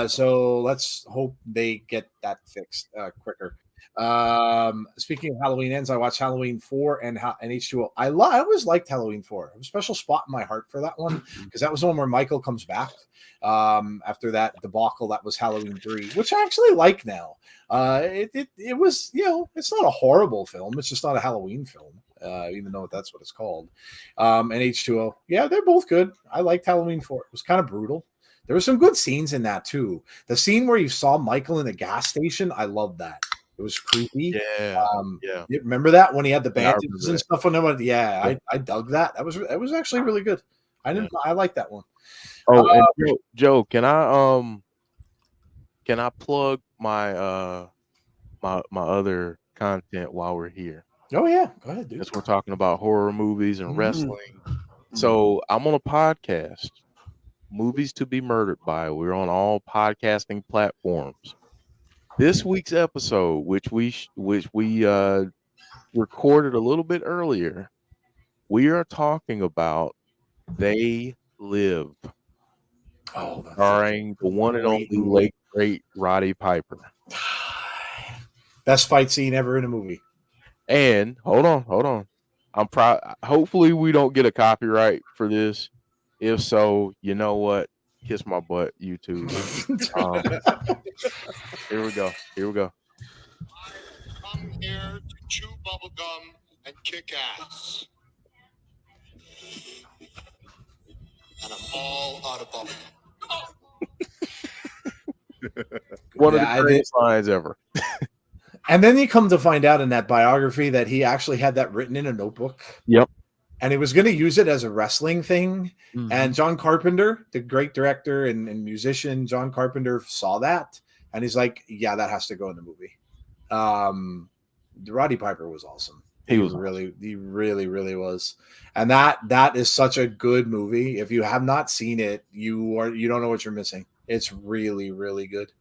So let's hope they get that fixed quicker. Speaking of Halloween ends, I watched Halloween 4 and H2O. I always liked Halloween 4. I have a special spot in my heart for that one because that was the one where Michael comes back after that debacle. That was Halloween 3, which I actually like now. It was, it's not a horrible film. It's just not a Halloween film, even though that's what it's called. And H2O, yeah, they're both good. I liked Halloween 4. It was kind of brutal. There were some good scenes in that too. The scene where you saw Michael in the gas station, I loved that. It was creepy. Yeah. You remember that when he had the bandages and stuff on him? Yeah, I dug that. That was actually really good. I like that one. Oh, and Joe, can I plug my my other content while we're here? Oh yeah, go ahead, dude. As we're talking about horror movies and wrestling. So I'm on a podcast, Movies to Be Murdered By. We're on all podcasting platforms. This week's episode, which we recorded a little bit earlier, we are talking about They Live, starring the one and only late great Roddy Piper. Best fight scene ever in a movie. And hold on, I'm proud. Hopefully, we don't get a copyright for this. If so, you know what? Kiss my butt, YouTube. Here we go. I come here to chew bubblegum and kick ass. And I'm all out of bubblegum. One of the greatest lines ever. And then you come to find out in that biography that he actually had that written in a notebook. Yep. And he was going to use it as a wrestling thing. Mhm. And John Carpenter, the great director and musician, John Carpenter saw that. And he's like, yeah, that has to go in the movie. Roddy Piper was awesome. He really was. And that is such a good movie. If you have not seen it, you don't know what you're missing. It's really, really good.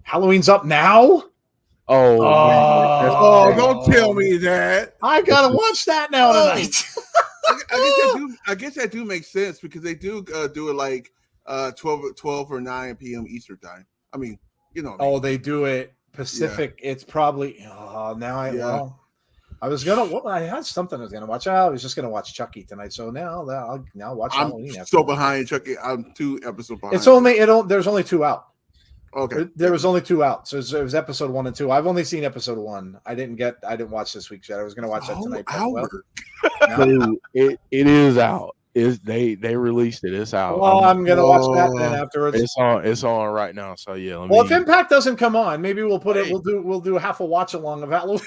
Halloween's up now. Oh, don't tell me that. I gotta watch that now tonight. I guess that do make sense because they do do it like 12 or 9 p.m. Eastern time. I mean, you know. Oh, they do it Pacific. Yeah. It's probably I was gonna. I had something I was gonna watch. I was just gonna watch Chucky tonight. So now I'll watch Halloween. I'm so behind Chucky. I'm 2 episodes behind. There's only 2 out. Okay. There was only 2 out. So it was episode 1 and 2. I've only seen episode 1. I didn't watch this week's yet. I was gonna watch that tonight. So it is out. They released it. It's out. Well, I'm gonna watch that then afterwards. It's on right now. So yeah. If Impact doesn't come on, maybe we'll put it. We'll do half a watch along of Halloween.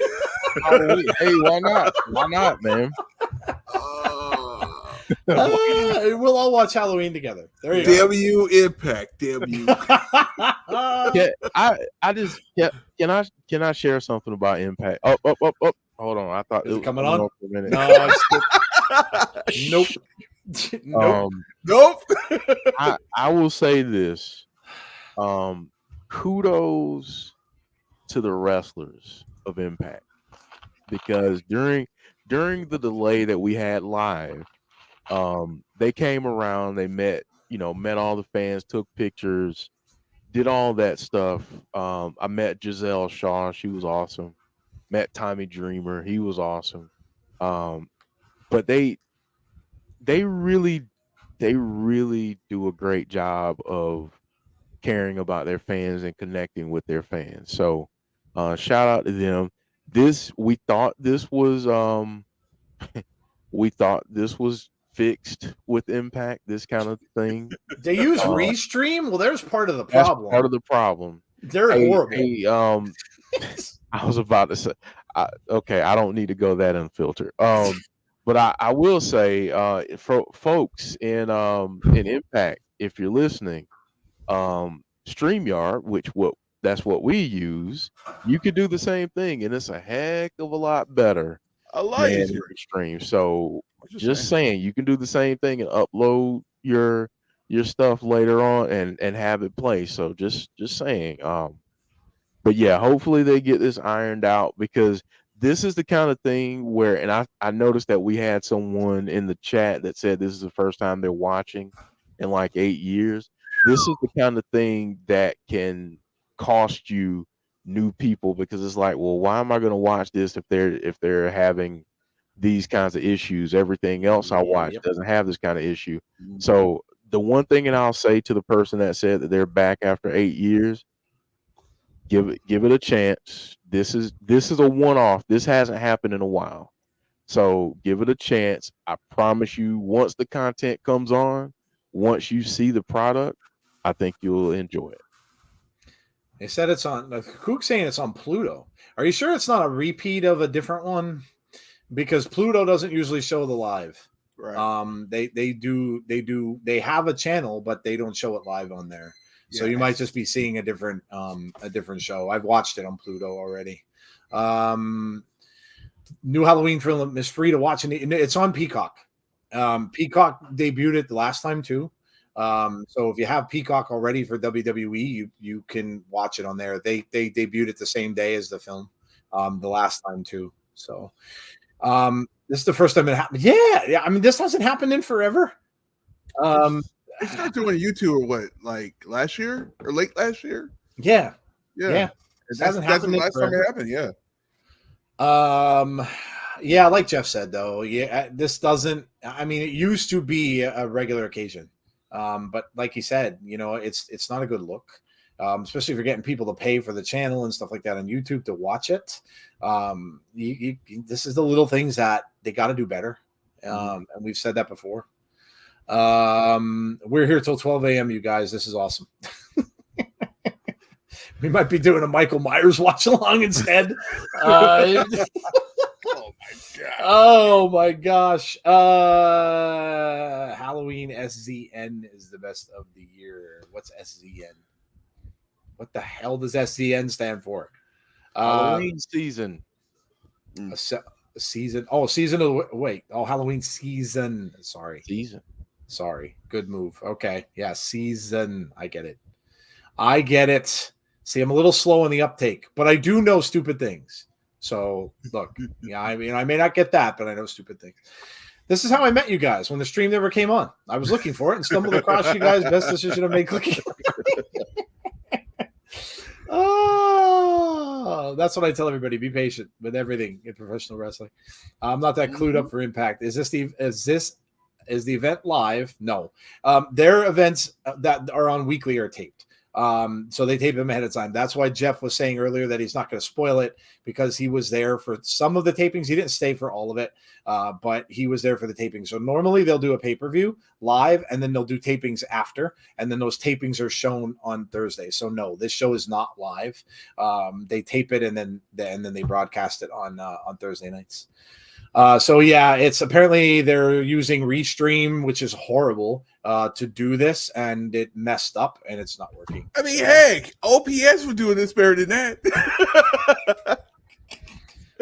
Hey, why not? Why not, man? We'll all watch Halloween together. There you go. W Impact. W. Can I share something about Impact? Oh. Hold on. I thought it was coming on. For a minute. No, nope. Nope. I will say this. Kudos to the wrestlers of Impact because during the delay that we had live, they came around, they met all the fans, took pictures, did all that stuff. I met Gisele Shaw, she was awesome. Met Tommy Dreamer, he was awesome. But they really do a great job of caring about their fans and connecting with their fans. So shout out to them. We thought this was fixed with Impact, this kind of thing. They use Restream? Well, there's part of the problem. That's part of the problem. They're horrible. I was about to say, okay, I don't need to go that unfiltered. But I will say, for folks in Impact, if you're listening, StreamYard, that's what we use, you could do the same thing, and it's a heck of a lot better. A lot easier. Stream. So just saying, you can do the same thing and upload your stuff later on and have it play. So just saying. But yeah, hopefully they get this ironed out because this is the kind of thing where, and I noticed that we had someone in the chat that said this is the first time they're watching in like 8 years. This is the kind of thing that can cost you new people because it's like, well, why am I going to watch this if they're having these kinds of issues? Everything else I watch doesn't have this kind of issue. Mm-hmm. So the one thing that I'll say to the person that said that they're back after 8 years, give it a chance. This is a one-off. This hasn't happened in a while. So give it a chance. I promise you, once the content comes on, once you see the product, I think you'll enjoy it. They said it's on. Kook's saying it's on Pluto. Are you sure it's not a repeat of a different one? Because Pluto doesn't usually show the live. Right. They have a channel, but they don't show it live on there. So you might just be seeing a different show. I've watched it on Pluto already. New Halloween film is free to watch, and it's on Peacock. Peacock debuted it the last time too. So if you have Peacock already for WWE, you can watch it on there. They debuted it the same day as the film, the last time too. So this is the first time it happened. Yeah. I mean, this hasn't happened in forever. They started doing YouTube or what, like last year or late last year? Yeah. It hasn't happened. That's the last time it happened. Yeah. Yeah, like Jeff said though, this doesn't. I mean, it used to be a regular occasion. But like he said, it's not a good look, especially if you're getting people to pay for the channel and stuff like that on YouTube to watch it. This is the little things that they got to do better. And we've said that before. We're here till 12 a.m. You guys, this is awesome. We might be doing a Michael Myers watch along instead. Oh my gosh. Halloween SZN is the best of the year. What's SZN? What the hell does SZN stand for? Halloween season. A season. Oh, season of Halloween season. Sorry. Good move. Okay. Yeah, season. I get it. See, I'm a little slow in the uptake, but I do know stupid things. So look, yeah, I mean, I may not get that, but I know stupid things. This is how I met you guys when the stream never came on. I was looking for it and stumbled across you guys. Best decision I made clicking. Oh, that's what I tell everybody. Be patient with everything in professional wrestling. I'm not that clued up for Impact. Is the event live? No. Their events that are on weekly are taped. So they tape them ahead of time. That's why Jeff was saying earlier that he's not going to spoil it because he was there for some of the tapings. He didn't stay for all of it, but he was there for the taping. So normally they'll do a pay-per-view live and then they'll do tapings after, and then those tapings are shown on Thursday. So no, this show is not live. They tape it and then they broadcast it on Thursday nights. So yeah, it's apparently they're using Restream, which is horrible, to do this, and it messed up and it's not working. I mean, heck, OPS was doing this better than that.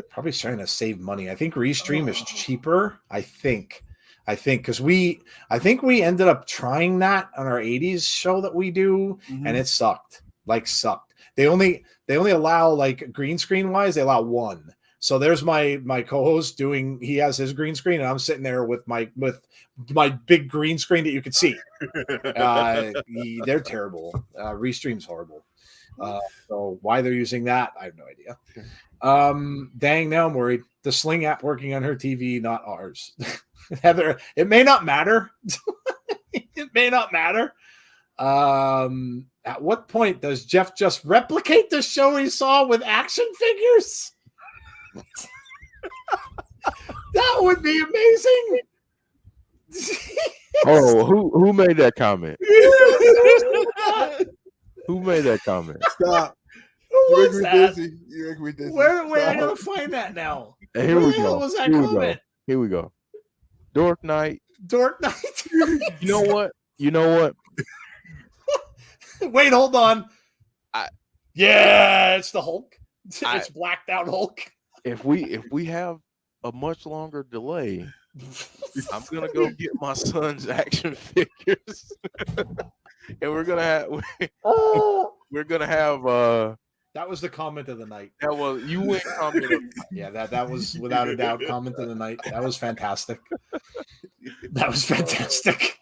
Probably trying to save money. I think Restream is cheaper. I think because we ended up trying that on our 80s show that we do, and it sucked. They only allow, like, green screen wise, they allow one. So there's my co-host doing. He has his green screen, and I'm sitting there with my big green screen that you could see. They're terrible. Restream's horrible. So why they're using that, I have no idea. Dang, now I'm worried. The Sling app working on her TV, not ours. Heather, it may not matter. It may not matter. At what point does Jeff just replicate the show he saw with action figures? That would be amazing. Oh, who made that comment? Who made that comment? Stop. Who was that? You're busy. Where do I find that now? Here we go. Was that comment? Here we go. Dork Night. You know what? Wait, hold on. It's the Hulk. It's blacked out Hulk. If we have a much longer delay, I'm gonna go get my son's action figures, and we're gonna have That was the comment of the night. That was you went comment. Yeah, that was without a doubt comment of the night. That was fantastic. That was fantastic.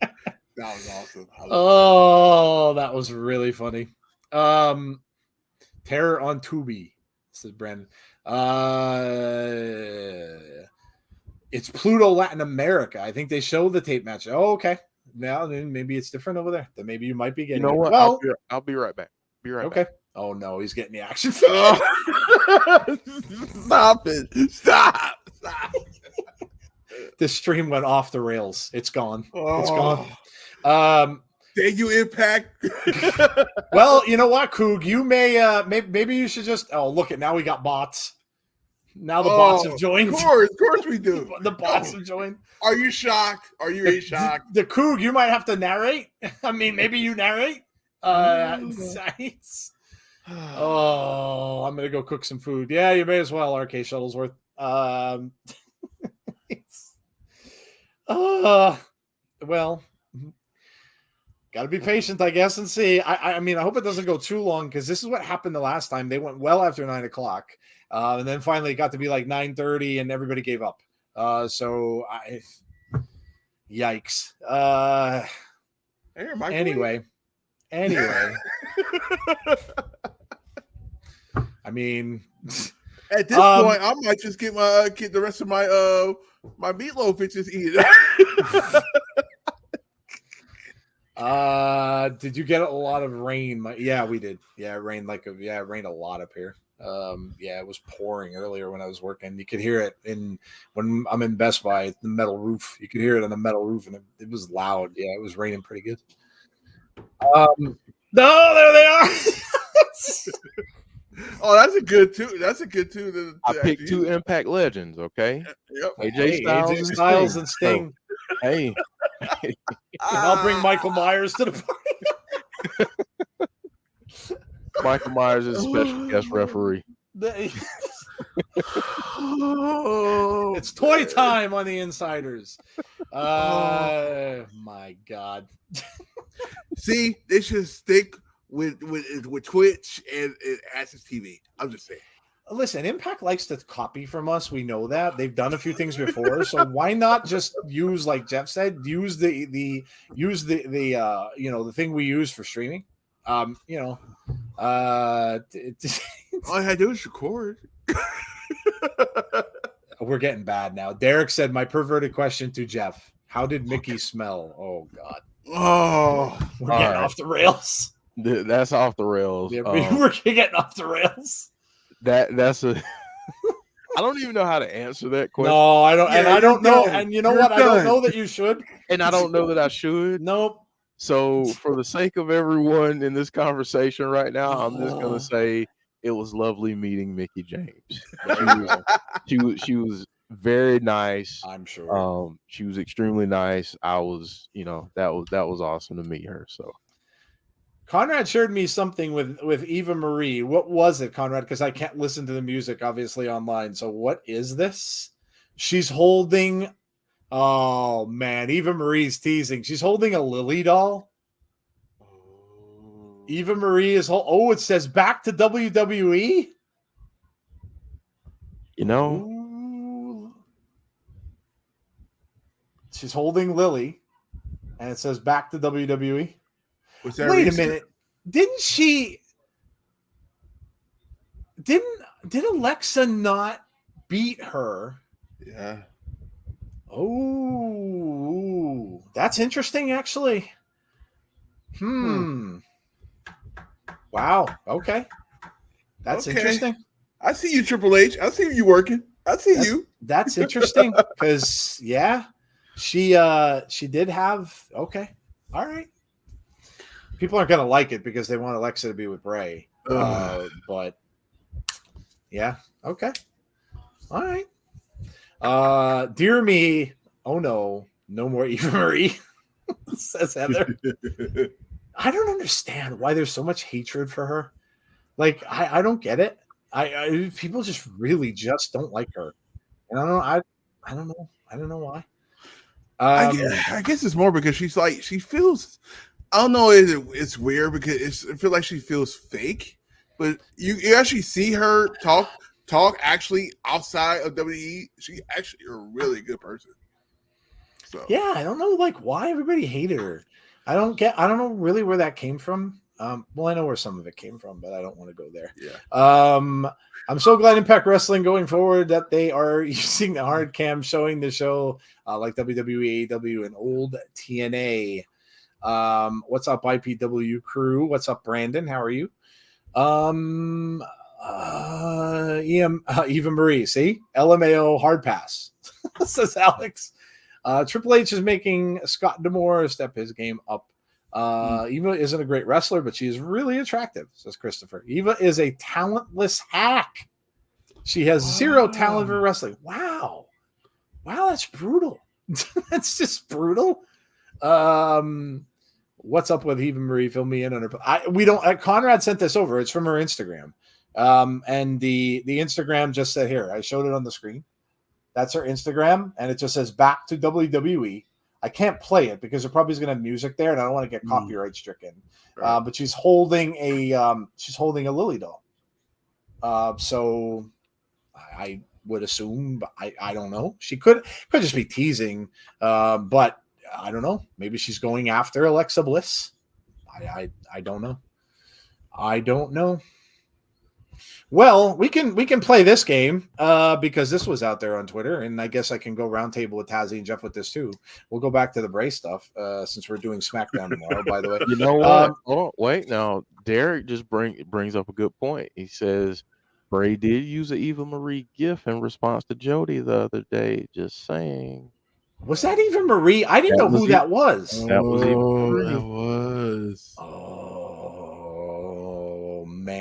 That was awesome. Oh, that was really funny. Terror on Tubi, says Brandon. It's Pluto Latin America. I think they show the tape match. Oh, okay. Now then maybe it's different over there. Then maybe you might be getting. You know what? Well, I'll be right back. Okay. Back. Oh no, he's getting the action figure. Stop it! Stop! This stream went off the rails. It's gone. It's gone. Thank you, Impact. Well, you know what, Coog? You may maybe you should just. Oh, look at now we got bots. Now the bots have joined. Of course we do. The bots have joined. Are you shocked? Are you shocked? The Coog, you might have to narrate. I mean, maybe you narrate. Sites. Oh, I'm gonna go cook some food. Yeah, you may as well, RK Shuttlesworth. Well, gotta be patient, I guess, and see. I mean, I hope it doesn't go too long because this is what happened the last time. They went well after 9 o'clock, and then finally it got to be like 9:30, and everybody gave up. Yikes. Anyway. I mean, at this point, I might just get the rest of my my meatloaf and just eat it. Did you get a lot of rain? Yeah, we did. Yeah, it rained it rained a lot up here. It was pouring earlier when I was working. You could hear it when I'm in Best Buy, the metal roof. You could hear it on the metal roof, and it was loud. Yeah, it was raining pretty good. No, there they are. Oh, that's a good two. That's a good two. I picked two Impact legends. Okay, Yep. AJ Styles and Sting. So, hey, And I'll bring Michael Myers to the party. Michael Myers is a special guest referee. It's toy time on the Insiders. My God. See, they should stick with Twitch and Access TV. I'm just saying. Listen, Impact likes to copy from us. We know that they've done a few things before, so why not just use, like Jeff said, use the thing we use for streaming. All I had to do is record. We're getting bad now. Derek said, "My perverted question to Jeff: how did Mickey smell?" Oh God. Oh, we're getting off the rails. That's off the rails. Yeah, we're getting off the rails. That's a. I don't even know how to answer that question. No, I don't, and I don't know. Done. And you know You're what? done. I don't know that you should, and I don't know that I should. Nope. So, for the sake of everyone in this conversation right now, I'm just gonna say it was lovely meeting Mickie James. She was very nice. I'm sure. She was extremely nice. I was, that was awesome to meet her. So. Conrad shared me something with Eva Marie. What was it, Conrad? Because I can't listen to the music, obviously, online. So what is this? She's holding... Oh, man. Eva Marie's teasing. She's holding a Lily doll. Eva Marie is... it says back to WWE? Ooh. She's holding Lily. And it says back to WWE. Wait a minute. Did Alexa not beat her? Yeah. Oh, that's interesting, actually. Wow. Okay. That's interesting. I see you, Triple H. I see you working. I see you. That's interesting because, yeah, she did have. Okay. All right. People aren't going to like it because they want Alexa to be with Bray. But, yeah. Okay. All right. Dear me. Oh, no. No more Eva Marie, says Heather. I don't understand why there's so much hatred for her. Like, I don't get it. People just really just don't like her. And I don't know. I don't know why. I guess it's more because she feels... I don't know. It's weird because I feel like she feels fake, but you actually see her talk actually outside of WWE. She actually a really good person. So yeah, I don't know why everybody hated her. I don't know really where that came from. Well, I know where some of it came from, but I don't want to go there. Yeah. I'm so glad Impact Wrestling going forward that they are using the hard cam showing the show like WWE, AEW, and old TNA. What's up, IPW crew? What's up, Brandon? How are you? Eva Marie, see? LMAO hard pass, says Alex. Triple H is making Scott D'Amore step his game up. Eva isn't a great wrestler, but she is really attractive, says Christopher. Eva is a talentless hack. She has zero talent for wrestling. Wow, that's brutal. That's just brutal. What's up with Eva Marie? Fill me in on her. We don't. Conrad sent this over. It's from her Instagram, and the Instagram just said here. I showed it on the screen. That's her Instagram, and it just says back to WWE. I can't play it because it probably is going to have music there, and I don't want to get copyright stricken. Right. But she's holding a Lily doll. So I would assume, but I don't know. She could just be teasing, but I don't know. Maybe she's going after Alexa Bliss. I don't know. I don't know. Well, we can play this game because this was out there on Twitter, and I guess I can go roundtable with Tazzy and Jeff with this too. We'll go back to the Bray stuff since we're doing SmackDown tomorrow. By the way, you know what? Hold on, wait. Now, Derek just brings up a good point. He says Bray did use an Eva Marie gif in response to Jody the other day. Just saying. Was that Eva Marie? I didn't know who that was. That was Eva Marie. That was. Oh man.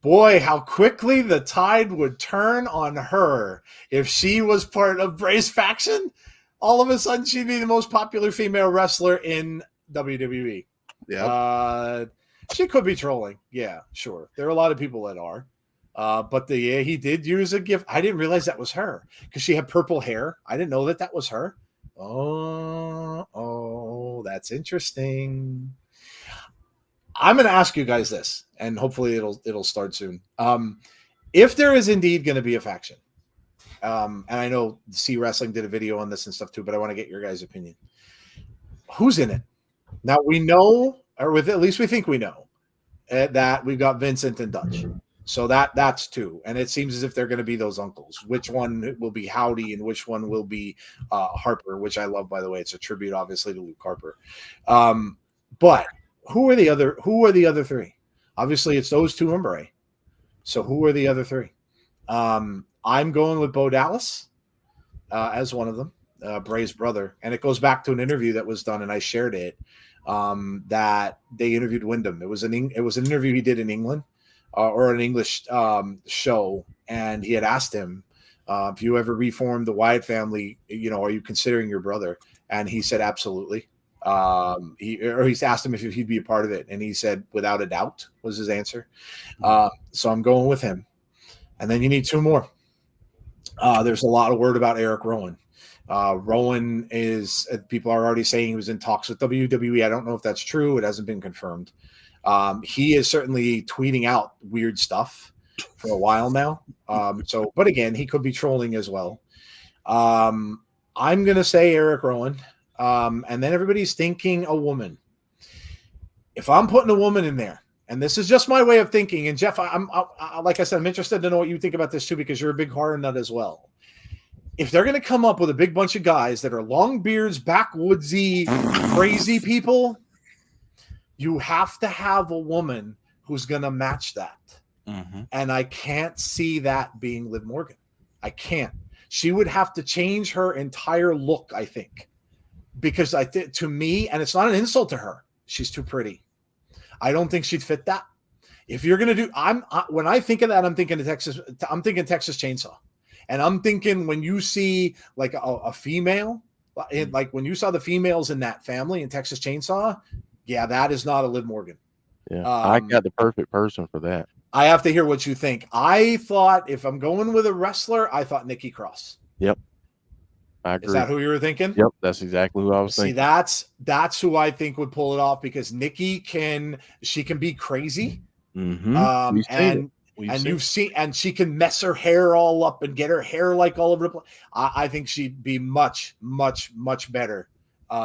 Boy, how quickly the tide would turn on her if she was part of Bray's faction. All of a sudden, she'd be the most popular female wrestler in WWE. Yeah. She could be trolling. Yeah, sure. There are a lot of people that are. But he did use a gift. I didn't realize that was her because she had purple hair. I didn't know that was her. Oh, that's interesting. I'm going to ask you guys this, and hopefully it'll start soon. If there is indeed going to be a faction, and I know C Wrestling did a video on this and stuff too, but I want to get your guys' opinion. Who's in it? Now we know, or at least we think we know, that we've got Vincent and Dutch. So that's two, and it seems as if they're going to be those uncles. Which one will be Howdy, and which one will be Harper? Which I love, by the way. It's a tribute, obviously, to Luke Harper. But who are the other three? Obviously, it's those two and Bray. So who are the other three? I'm going with Bo Dallas as one of them, Bray's brother, and it goes back to an interview that was done, and I shared it. That they interviewed Wyndham. It was an interview he did in England. Or an English show, and he had asked him, if you ever reformed the Wyatt family, are you considering your brother? And he said, absolutely. He's asked him if he'd be a part of it, and he said, without a doubt, was his answer. So I'm going with him. And then you need two more. There's a lot of word about Eric Rowan. Rowan is, people are already saying he was in talks with WWE. I don't know if that's true. It hasn't been confirmed. He is certainly tweeting out weird stuff for a while now. But again, he could be trolling as well. I'm going to say Eric Rowan. And then everybody's thinking a woman. If I'm putting a woman in there, and this is just my way of thinking, and Jeff, like I said, I'm interested to know what you think about this too, because you're a big horror nut as well. If they're going to come up with a big bunch of guys that are long beards, backwoodsy, crazy people, you have to have a woman who's going to match that. Mm-hmm. And I can't see that being Liv Morgan. I can't. She would have to change her entire look, I think. Because to me, and it's not an insult to her, she's too pretty. I don't think she'd fit that. If you're going to do, when I think of that, I'm thinking Texas Chainsaw. And I'm thinking when you see like a female, like when you saw the females in that family in Texas Chainsaw, yeah, that is not a Liv Morgan. Yeah, I got the perfect person for that. I have to hear what you think. I thought if I'm going with a wrestler, I thought Nikki Cross. Yep. I agree. Is that who you were thinking? Yep, that's exactly who I was thinking. See, that's who I think would pull it off, because Nikki can be crazy. Mm-hmm. And she can mess her hair all up and get her hair like all over the place. I think she'd be much, much, much better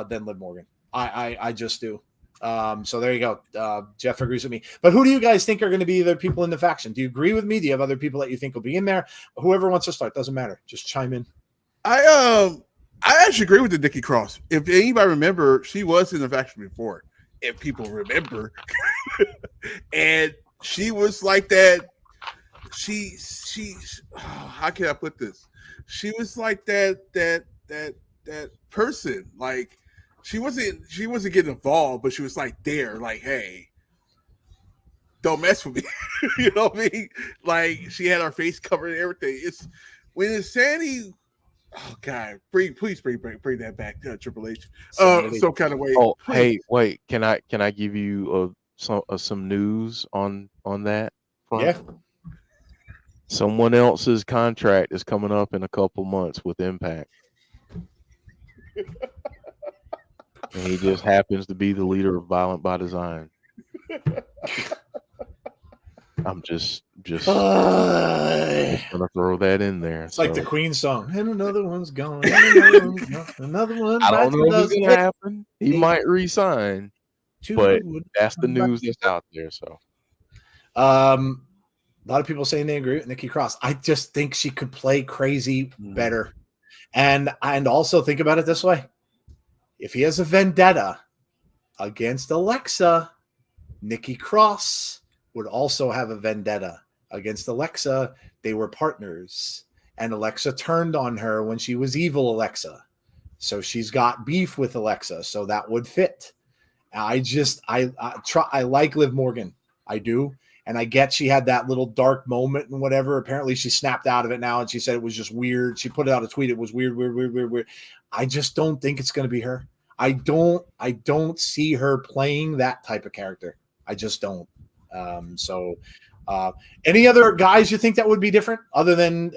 than Liv Morgan. I just do. So there you go. Jeff agrees with me. But who do you guys think are going to be the people in the faction? Do you agree with me? Do you have other people that you think will be in there? Whoever wants to start, doesn't matter. Just chime in. I actually agree with the Nikki Cross. If anybody remember, she was in the faction before. If people remember, and she was like that. How can I put this? She was like that person. Like she wasn't getting involved, but she was like there, like, hey, don't mess with me. You know what I mean? Like she had her face covered and everything. It's when it's Sandy. Oh God! Please bring that back to Triple H. Some kind of way. Oh, please. Hey, wait! Can I give you some news on that front? Yeah. Someone else's contract is coming up in a couple months with Impact, and he just happens to be the leader of Violent by Design. I'm just gonna throw that in there. It's like the Queen song. And another one's gone. Another one. I don't know what's gonna happen. He might resign, but that's the news that's out there. So, a lot of people saying they agree with Nikki Cross. I just think she could play crazy better, and also think about it this way: if he has a vendetta against Alexa, Nikki Cross would also have a vendetta against Alexa. They were partners, and Alexa turned on her when she was evil Alexa. So she's got beef with Alexa. So that would fit. I like Liv Morgan. I do. And I get she had that little dark moment and whatever. Apparently she snapped out of it now and she said it was just weird. She put out a tweet. It was weird. I just don't think it's going to be her. I don't see her playing that type of character. I just don't. Any other guys you think that would be different other than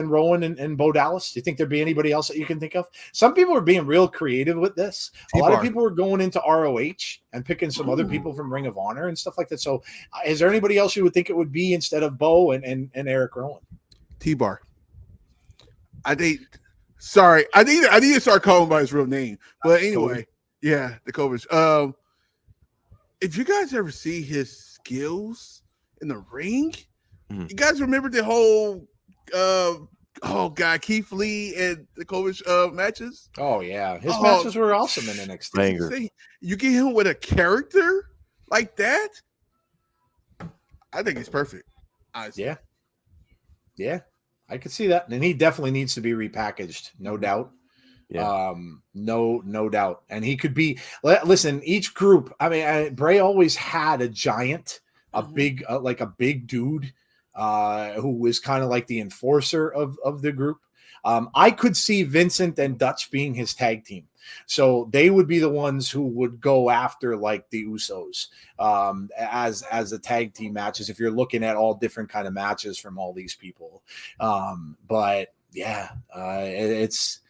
Rowan and Bo Dallas? Do you think there'd be anybody else that you can think of? Some people are being real creative with this. A lot of people are going into ROH and picking some other people from Ring of Honor and stuff like that. So is there anybody else you would think it would be instead of Bo and Eric Rowan? T-Bar. I need to start calling him by his real name. But anyway, yeah, the Kovic. If you guys ever see his skills in the ring, you guys remember the whole Keith Lee and the Kovic matches? Oh yeah, his matches were awesome in NXT. You get him with a character like that, I think it's perfect. Honestly. Yeah, I could see that, and he definitely needs to be repackaged, no doubt. Yeah. No doubt, and he could be. Listen, each group. I mean, Bray always had a giant. A big, like a big dude who was kind of like the enforcer of the group. I could see Vincent and Dutch being his tag team. So they would be the ones who would go after like the Usos as the tag team matches. If you're looking at all different kind of matches from all these people. But yeah, it's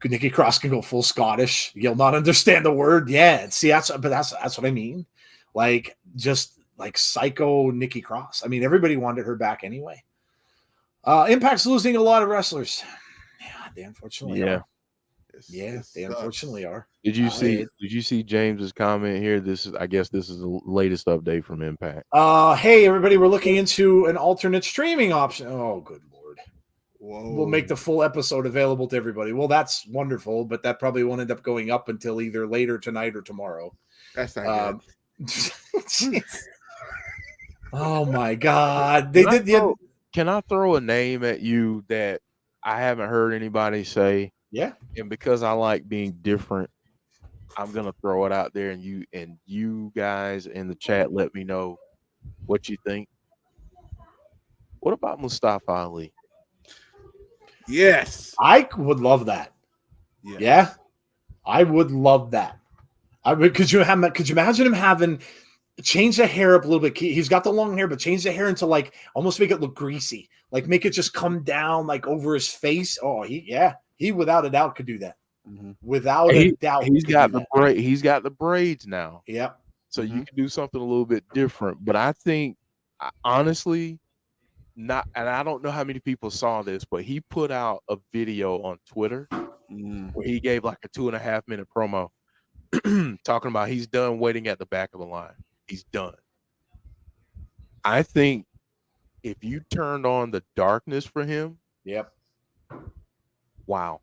Nikki Cross can go full Scottish. You'll not understand the word. Yeah. See, that's what I mean. Like just, like psycho Nikki Cross. I mean, everybody wanted her back anyway. Impact's losing a lot of wrestlers. Yeah, they unfortunately are. They unfortunately are. Did you see James's comment here? I guess this is the latest update from Impact. Hey everybody, we're looking into an alternate streaming option. Oh, good Lord. Whoa. We'll make the full episode available to everybody. Well, that's wonderful, but that probably won't end up going up until either later tonight or tomorrow. That's not good. Oh my God! Can I throw a name at you that I haven't heard anybody say? Yeah. And because I like being different, I'm gonna throw it out there, and you guys in the chat let me know what you think. What about Mustafa Ali? Yes, I would love that. Yes. Yeah, I would love that. Could you imagine him having? Change the hair up a little bit. He's got the long hair, but change the hair into like almost make it look greasy. Like make it just come down like over his face. Oh, he without a doubt could do that. Without a doubt, he's got the braids now. Yep. So you can do something a little bit different. But I think honestly, not, and I don't know how many people saw this, but he put out a video on Twitter where he gave like a 2.5 minute promo talking about he's done waiting at the back of the line. He's done. I think if you turned on the darkness for him, wow,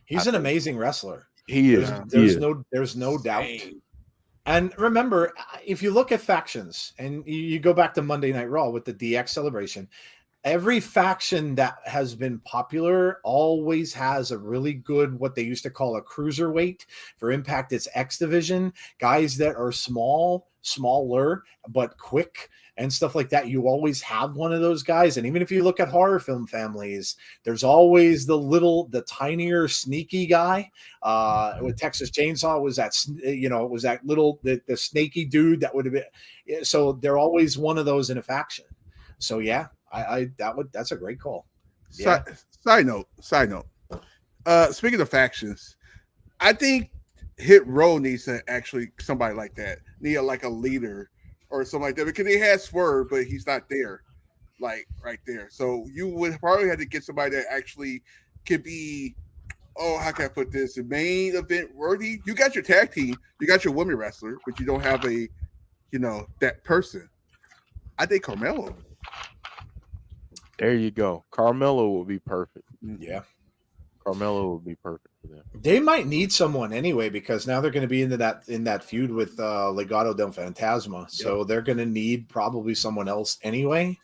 he's an amazing wrestler. He is. There's no doubt. And remember, if you look at factions and you go back to Monday Night Raw with the DX celebration, every faction that has been popular always has a really good, what they used to call a cruiserweight. For Impact, it's X Division, guys that are smaller, but quick and stuff like that. You always have one of those guys. And even if you look at horror film families, there's always the tinier, sneaky guy. With Texas Chainsaw was the snaky dude that would have been. So they're always one of those in a faction. So yeah. That's a great call. Yeah. Side note. Speaking of factions, I think Hit Row needs to actually somebody like that. Need like a leader or something like that because he has Swerve, but he's not there, like right there. So you would probably have to get somebody that actually could be. Oh, how can I put this? The main event worthy. You got your tag team, you got your women wrestler, but you don't have that person. I think Carmelo. There you go. Carmelo will be perfect. Yeah. Carmelo will be perfect for them. They might need someone anyway because now they're going to be in that feud with Legado del Fantasma. So they're going to need probably someone else anyway.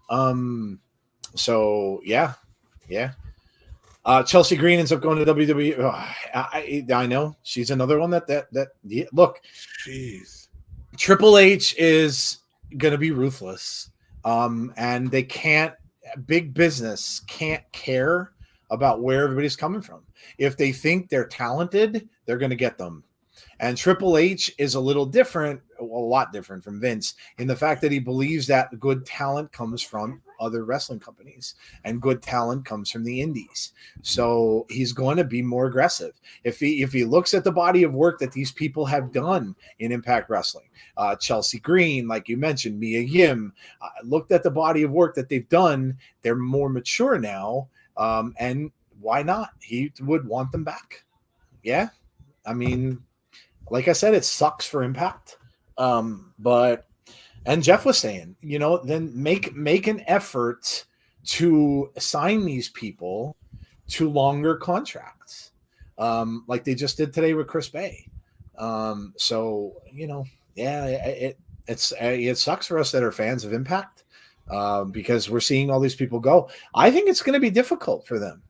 So yeah. Chelsea Green ends up going to WWE. Oh, I know she's another one that look. Jeez. Triple H is going to be ruthless. And they can't, big business can't care about where everybody's coming from. If they think they're talented, they're going to get them. And Triple H is a little different, a lot different from Vince, in the fact that he believes that good talent comes from other wrestling companies and good talent comes from the indies. So he's going to be more aggressive. If he looks at the body of work that these people have done in Impact Wrestling, Chelsea Green, like you mentioned, Mia Yim, looked at the body of work that they've done. They're more mature now. And why not? He would want them back. Yeah. I mean, like I said, it sucks for Impact. But Jeff was saying, then make an effort to assign these people to longer contracts, like they just did today with Chris Bay. So it sucks for us that are fans of Impact, because we're seeing all these people go. I think it's going to be difficult for them,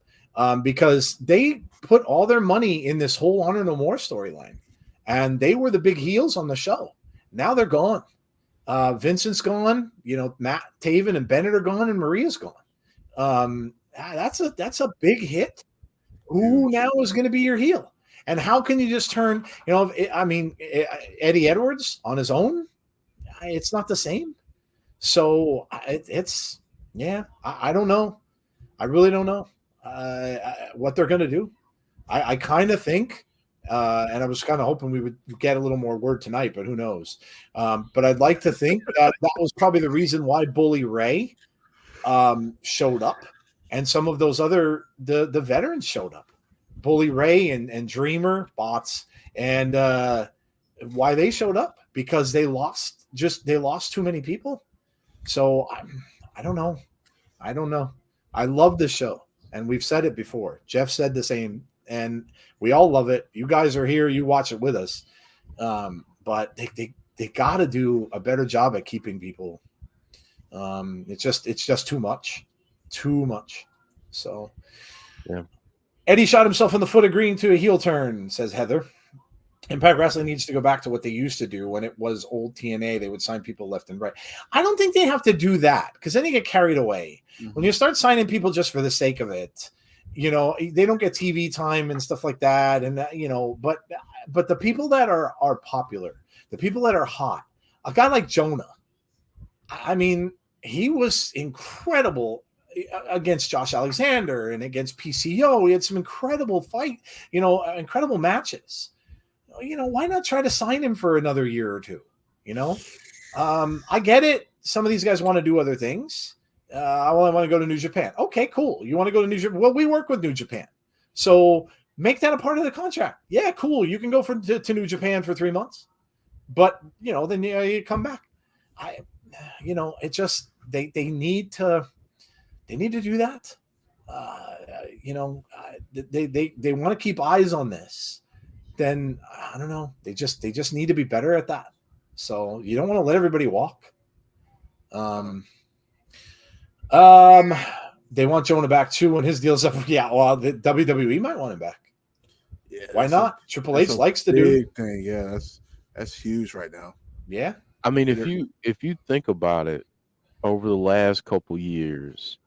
because they put all their money in this whole Honor No More storyline. And they were the big heels on the show. Now they're gone. Vincent's gone. Matt Taven and Bennett are gone, and Maria's gone. That's a big hit. Who now is going to be your heel? And how can you just turn? Eddie Edwards on his own, it's not the same. So I don't know. I really don't know what they're going to do. I kind of think. And I was kind of hoping we would get a little more word tonight, but who knows? But I'd like to think that was probably the reason why Bully Ray showed up, and some of those other the veterans showed up. Bully Ray and Dreamer bots, and why they showed up, because they lost too many people. So I don't know. I love the show, and we've said it before. Jeff said the same. And we all love it. You guys are here. You watch it with us. But they got to do a better job at keeping people. It's just too much. So, yeah. Eddie shot himself in the foot agreeing to a heel turn, says Heather. Impact Wrestling needs to go back to what they used to do when it was old TNA. They would sign people left and right. I don't think they have to do that, because then you get carried away. Mm-hmm. When you start signing people just for the sake of it, they don't get TV time and stuff like that. And, but the people that are popular, the people that are hot, a guy like Jonah, I mean, he was incredible against Josh Alexander and against PCO. He had some incredible incredible matches. Why not try to sign him for another year or two? I get it. Some of these guys want to do other things. I want to go to New Japan. Okay, cool. You want to go to New Japan? Well, we work with New Japan. So make that a part of the contract. Yeah, cool. You can go to New Japan for 3 months. But, then you come back. It just, they need to do that. They want to keep eyes on this. Then, I don't know. They just need to be better at that. So you don't want to let everybody walk. They want Jonah back too when his deal's up. Yeah, well, the WWE might want him back. Yeah, why not? Triple H likes to do thing. Yeah, that's huge right now. Yeah, I mean, if you think about it, over the last couple years,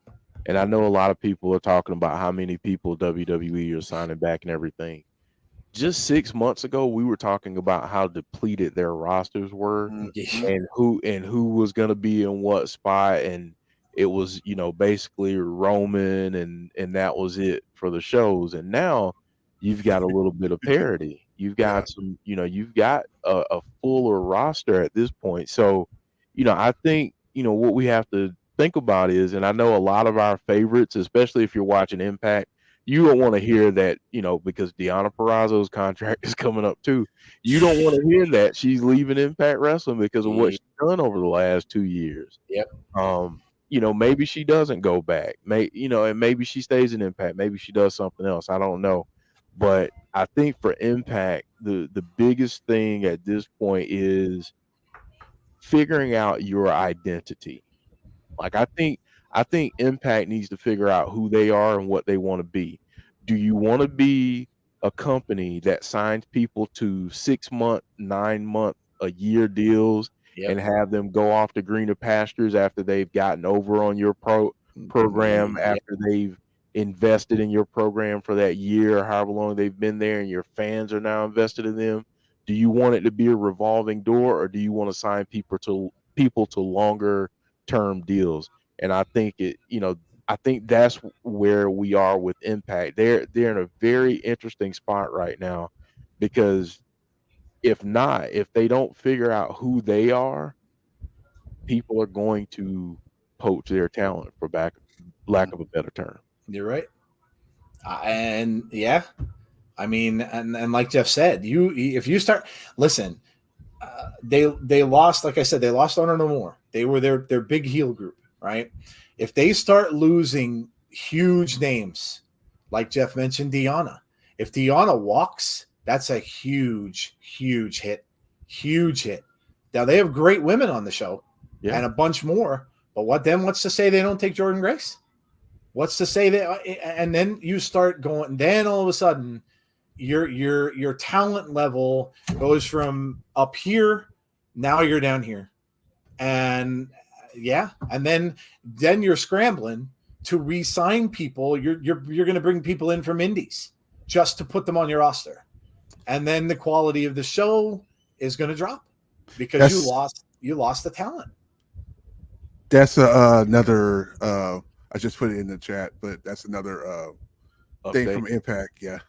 and I know a lot of people are talking about how many people WWE are signing back and everything. Just 6 months ago, we were talking about how depleted their rosters were, and who was going to be in what spot, and it was basically Roman, and that was it for the shows. And now you've got a little bit of parity. You've got some, you've got a fuller roster at this point. So, I think what we have to think about is, and I know a lot of our favorites, especially if you're watching Impact, you don't want to hear that, because Deonna Purrazzo's contract is coming up too. You don't want to hear that she's leaving Impact Wrestling because of what she's done over the last 2 years. Yep. Maybe she doesn't go back. And maybe she stays in Impact. Maybe she does something else. I don't know. But I think for Impact, the biggest thing at this point is figuring out your identity. Like, I think Impact needs to figure out who they are and what they want to be. Do you want to be a company that signs people to 6 month, 9 month, a year deals and have them go off to greener pastures after they've gotten over on your program, after they've invested in your program for that year or however long they've been there, and your fans are now invested in them? Do you want it to be a revolving door, or do you want to sign people to longer term deals? And I think I think that's where we are with Impact. They're in a very interesting spot right now, because if they don't figure out who they are, people are going to poach their talent, for lack of a better term. You're right. And yeah, I mean, and like Jeff said, if you start listen, they lost. Like I said, they lost Honor No More. They were their big heel group, right? If they start losing huge names, like Jeff mentioned, Deonna. If Deonna walks, that's a huge hit. Huge hit. Now they have great women on the show, and a bunch more. But what's to say they don't take Jordynne Grace? What's to say that? And then you start going. Then all of a sudden, your talent level goes from up here. Now you're down here, and and then you're scrambling to re-sign people. You're going to bring people in from indies just to put them on your roster, and then the quality of the show is going to drop because you lost the talent. That's another. I just put it in the chat, but that's another thing from Impact. Yeah.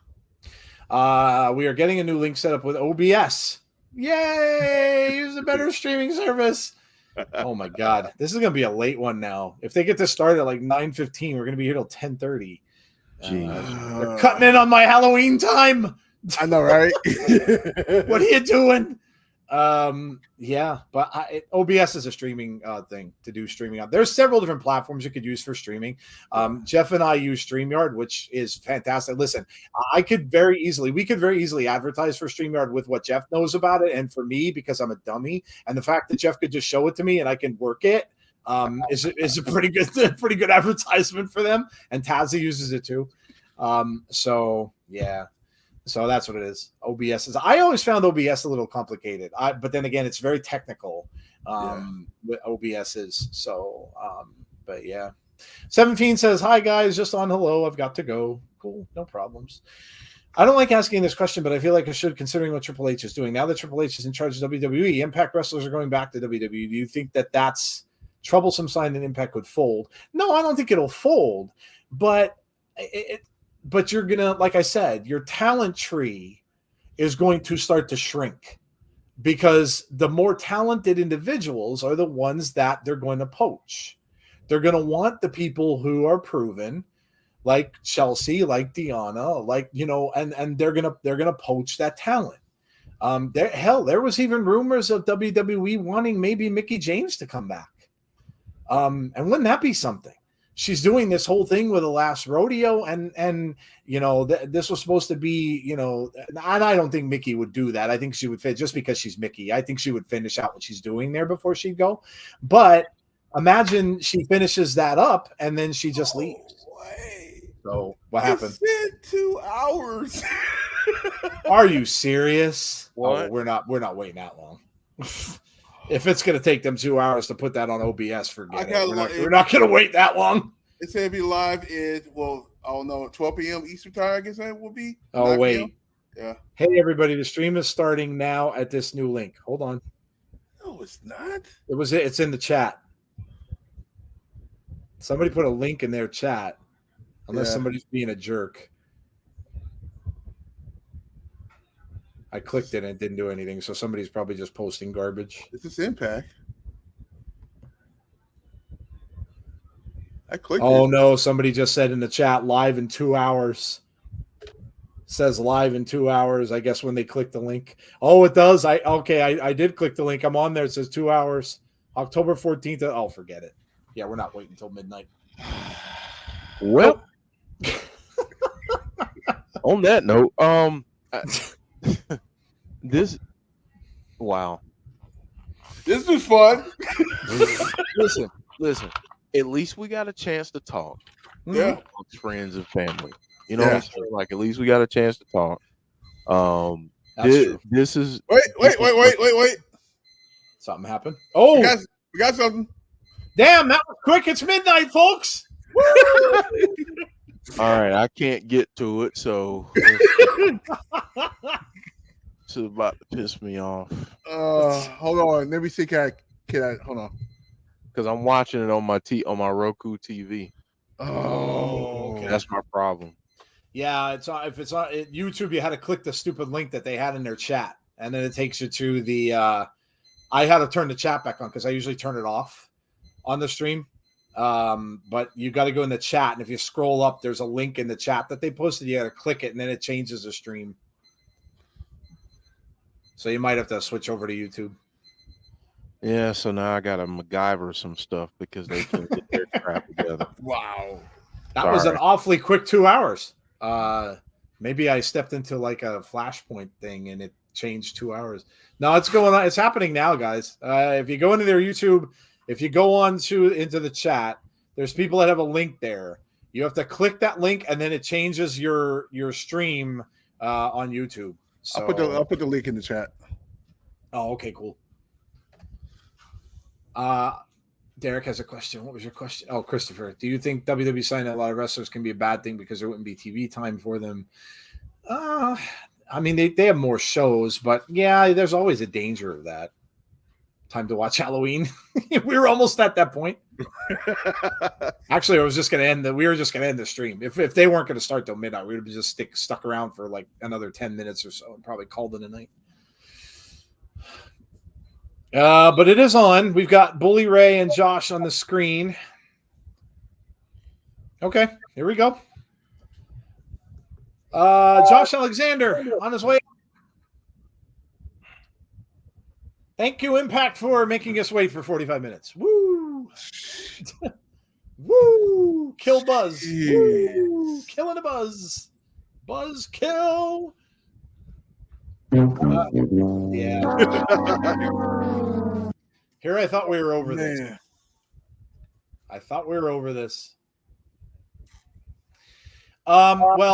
We are getting a new link set up with OBS. Yay! Use a better streaming service. Oh my God, this is gonna be a late one now. If they get this started at like 9:15, we're gonna be here till 10:30. They're cutting in on my Halloween time. I know, right? What are you doing? But OBS is a streaming thing to do streaming on. There's several different platforms you could use for streaming. Jeff and I use StreamYard, which is fantastic. Listen, we could very easily advertise for StreamYard with what Jeff knows about it, and for me, because I'm a dummy, and the fact that Jeff could just show it to me and I can work it is a pretty good advertisement for them. And Tazza uses it too. So that's what it is. OBS is. I always found OBS a little complicated. But then again, it's very technical. With OBS is. So, but yeah. 17 says, "Hi guys, just on hello. I've got to go. Cool, no problems. I don't like asking this question, but I feel like I should, considering what Triple H is doing now that Triple H is in charge of WWE. Impact wrestlers are going back to WWE. Do you think that that's troublesome sign that Impact would fold? No, I don't think it'll fold, but But you're going to, like I said, your talent tree is going to start to shrink, because the more talented individuals are the ones that they're going to poach. They're going to want the people who are proven, like Chelsea, like Deonna, like, and they're going to poach that talent. There was even rumors of WWE wanting maybe Mickie James to come back. And wouldn't that be something? She's doing this whole thing with the last rodeo, and this was supposed to be, and I don't think Mickie would do that. I think she would fit just because she's Mickie. I think she would finish out what she's doing there before she'd go. But imagine she finishes that up and then she just leaves. So what happened? It said 2 hours. Are you serious? What? Oh, we're not waiting that long. If it's going to take them 2 hours to put that on OBS, forget it. We're not going to wait that long. It said be live is, I don't know, 12 p.m. Eastern time, I guess that will be. Oh, wait. PM? Yeah. Hey, everybody, the stream is starting now at this new link. Hold on. No, it's not. It's in the chat. Somebody put a link in their chat, unless somebody's being a jerk. I clicked it and it didn't do anything, so somebody's probably just posting garbage. This is Impact. I clicked it. Oh, no, somebody just said in the chat, live in 2 hours. Says live in 2 hours, I guess, when they click the link. Oh, it does. I did click the link. I'm on there. It says 2 hours. October 14th. Oh, forget it. Yeah, we're not waiting until midnight. Well, on that note, wow. This is fun. Listen. At least we got a chance to talk. Yeah. Amongst friends and family. You know what I'm saying? Like, at least we got a chance to talk. That's true. This is wait. Something happened. Oh, we got something. Damn, that was quick. It's midnight, folks. All right, I can't get to it, so it's about to piss me off. Hold on. Let me see. Can I hold on? Because I'm watching it on my Roku TV. Oh, okay. That's my problem. Yeah, if it's on YouTube, you had to click the stupid link that they had in their chat, and then it takes you to the. I had to turn the chat back on because I usually turn it off on the stream. But you got to go in the chat, and if you scroll up, there's a link in the chat that they posted. You got to click it, and then it changes the stream. So you might have to switch over to YouTube. Yeah, so now I got to MacGyver some stuff because they can't get their crap together. Wow. That was an awfully quick 2 hours. Maybe I stepped into like a flashpoint thing and it changed 2 hours. No, it's going on. It's happening now, guys. If you go into their YouTube, if you go into the chat, there's people that have a link there. You have to click that link and then it changes your stream on YouTube. So I'll put the link in the chat. Oh, okay, cool. Derek has a question. What was your question? Oh, Christopher, do you think WWE signing a lot of wrestlers can be a bad thing because there wouldn't be TV time for them? I mean, they have more shows, but yeah, there's always a danger of that. Time to watch Halloween. We were almost at that point. Actually, we were just going to end the stream. If they weren't going to start till midnight, we would have just stuck around for like another 10 minutes or so and probably called it a night. But it is on. We've got Bully Ray and Josh on the screen. Okay, here we go. Josh Alexander on his way. Thank you, Impact, for making us wait for 45 minutes. Woo! Woo! Kill Buzz. Woo! Killing the Buzz. Buzz kill. Yeah. Here I thought we were over this. I thought we were over this. Obviously,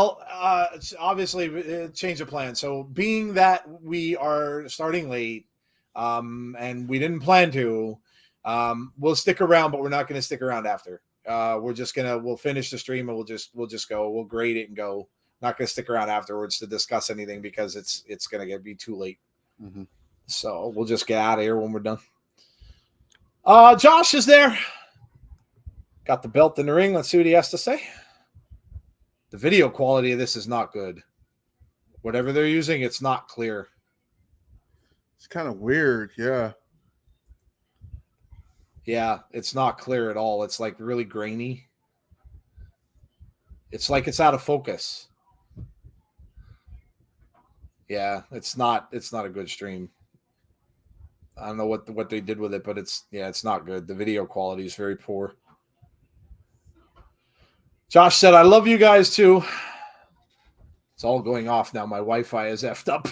change of plan. So, being that we are starting late, and we didn't plan to, we'll stick around, but we're not going to stick around after. We'll finish the stream and we'll just go. We'll grade it and go. Not going to stick around afterwards to discuss anything because it's going to be too late. Mm-hmm. So we'll just get out of here when we're done. Josh is there. Got the belt in the ring. Let's see what he has to say. The video quality of this is not good. Whatever they're using, it's not clear. It's kind of weird. Yeah. Yeah, it's not clear at all. It's like really grainy. It's like it's out of focus. Yeah, it's not a good stream. I don't know what they did with it, but it's not good. The video quality is very poor. Josh said, I love you guys too. It's all going off now. My Wi-Fi is effed up.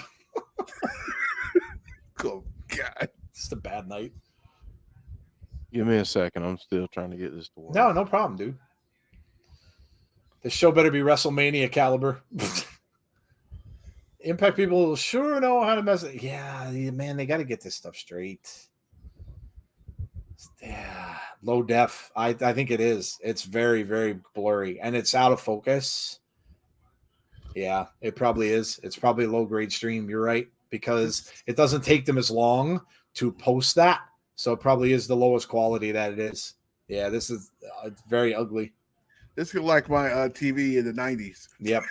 Oh, God. It's a bad night. Give me a second. I'm still trying to get this to work. No problem, dude. This show better be WrestleMania caliber. Impact people sure know how to mess it. Yeah, man, they got to get this stuff straight. Yeah, low def. I think it is. It's very, very blurry, and it's out of focus. Yeah, it probably is. It's probably a low grade stream. You're right, because it doesn't take them as long to post that, so it probably is the lowest quality that it is. Yeah, this is it's very ugly. This is like my TV in the 90s. Yep.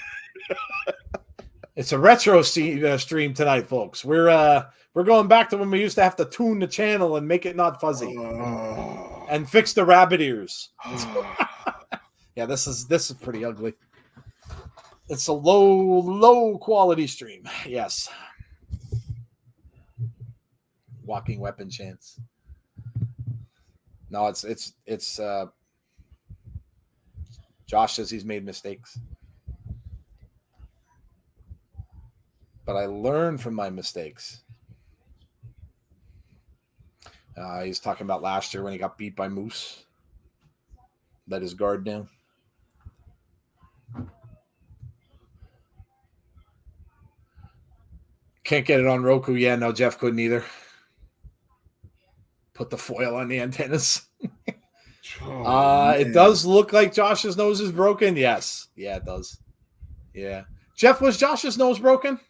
It's a retro stream tonight, folks. We're going back to when we used to have to tune the channel and make it not fuzzy and fix the rabbit ears. Yeah, this is pretty ugly. It's a low quality stream. Yes. Walking weapon chance. No, it's Josh says he's made mistakes. But I learned from my mistakes. He's talking about last year when he got beat by Moose. Let his guard down. Can't get it on Roku. Yeah, no, Jeff couldn't either. put the foil on the antennas. It Man. does look like Josh's nose is broken. Yes. Yeah, it does. Yeah. Jeff, was Josh's nose broken?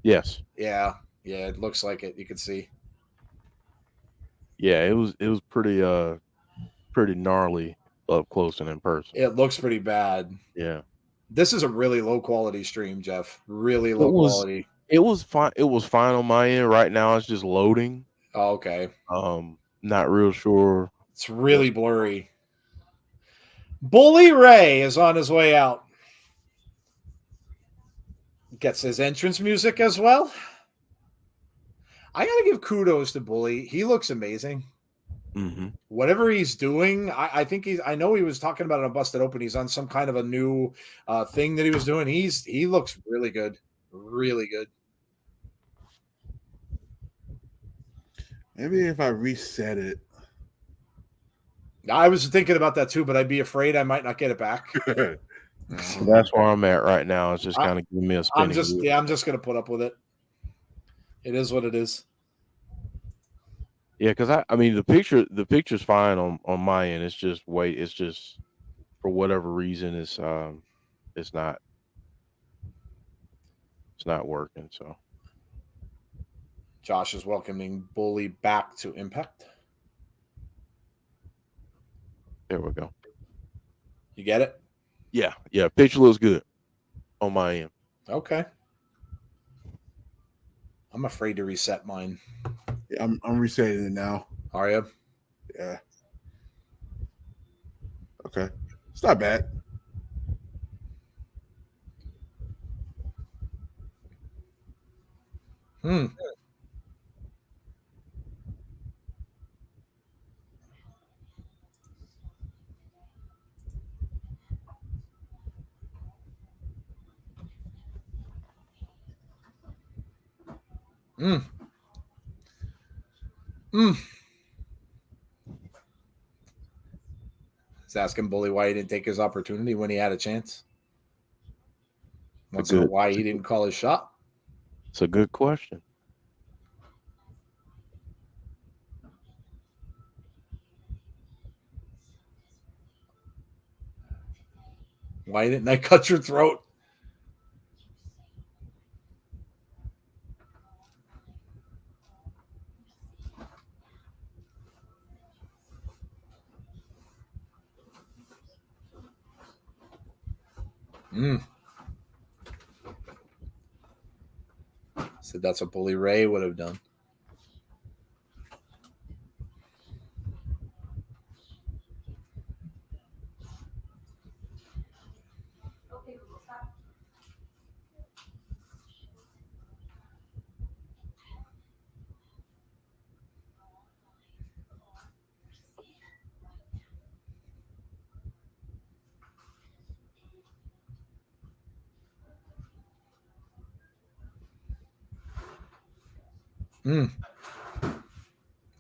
Yes. Yeah. Yeah, it looks like it. You can see. Yeah, it was pretty gnarly up close and in person. It looks pretty bad. Yeah. This is a really low quality stream, Jeff. Really low quality. It was fine. It was fine on my end. Right now it's just loading. Oh, okay. Not real sure. It's really blurry. Bully Ray is on his way out. Gets his entrance music as well. I gotta give kudos to Bully. He looks amazing. Mm-hmm. Whatever he's doing, I think I know he was talking about it on Busted Open. He's on some kind of a new thing that he was doing. He looks really good. Really good. Maybe if I reset it. I was thinking about that too, but I'd be afraid I might not get it back. That's where I'm at right now. It's just kind of giving me a spinning. I'm just gonna put up with it. It is what it is. Yeah, because I mean the picture's fine on my end. It's just it's just for whatever reason it's not working. So Josh is welcoming Bully back to Impact. there we go. You get it? Yeah. Picture looks good on my end. Okay. I'm afraid to reset mine. Yeah, I'm resetting it now. Are you? Yeah. Okay. It's not bad. He's asking Bully why he didn't take his opportunity when he had a chance. Wants to know why he didn't call his shot. It's a good question. Why didn't I cut your throat? Said that's what Bully Ray would have done.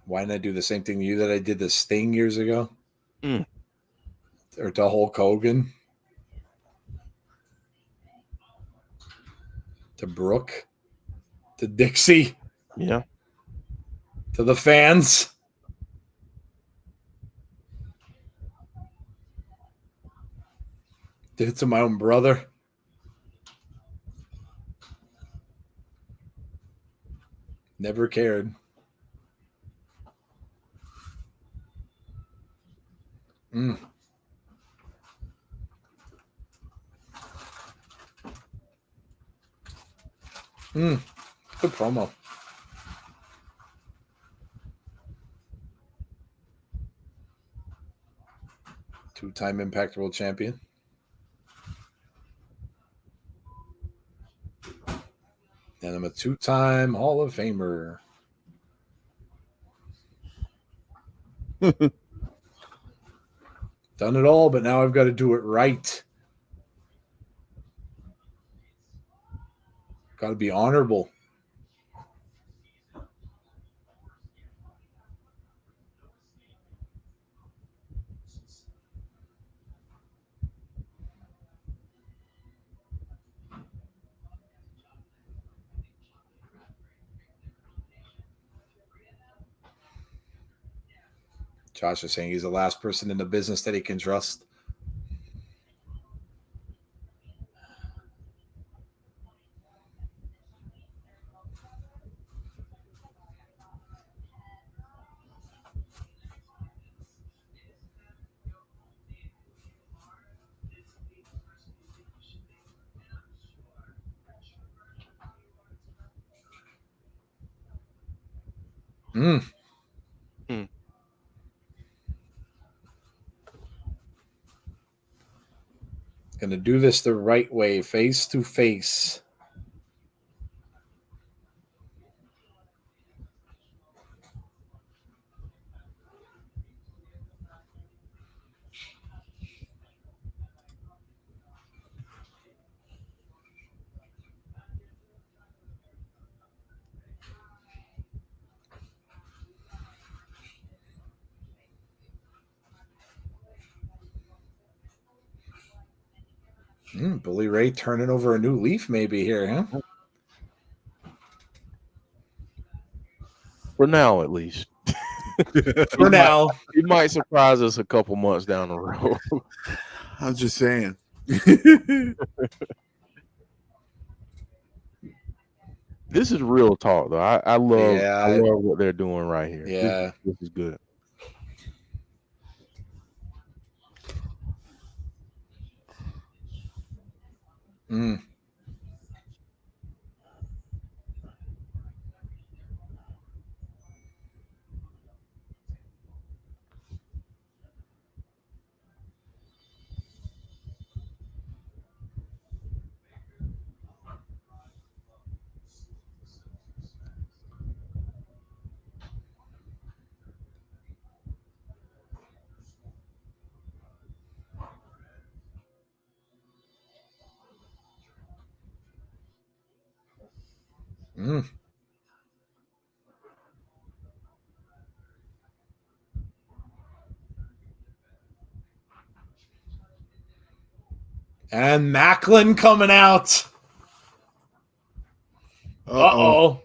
Why didn't I do the same thing to you that I did to Sting years ago? Or to Hulk Hogan? To Brooke? To Dixie? Yeah. To the fans? Did it to my own brother? Never cared. Good promo. Two-time Impact World Champion. And I'm a two-time Hall of Famer. Done it all, but now I've got to do it right. Got to be honorable. Josh is saying he's the last person in the business that he can trust. Gonna do this the right way, face to face. Bully Ray turning over a new leaf maybe here, huh? For now, at least. For now. He might surprise us a couple months down the road. I'm just saying. This is real talk, though. I love what they're doing right here. Yeah. This is good. And Macklin coming out. Uh-oh.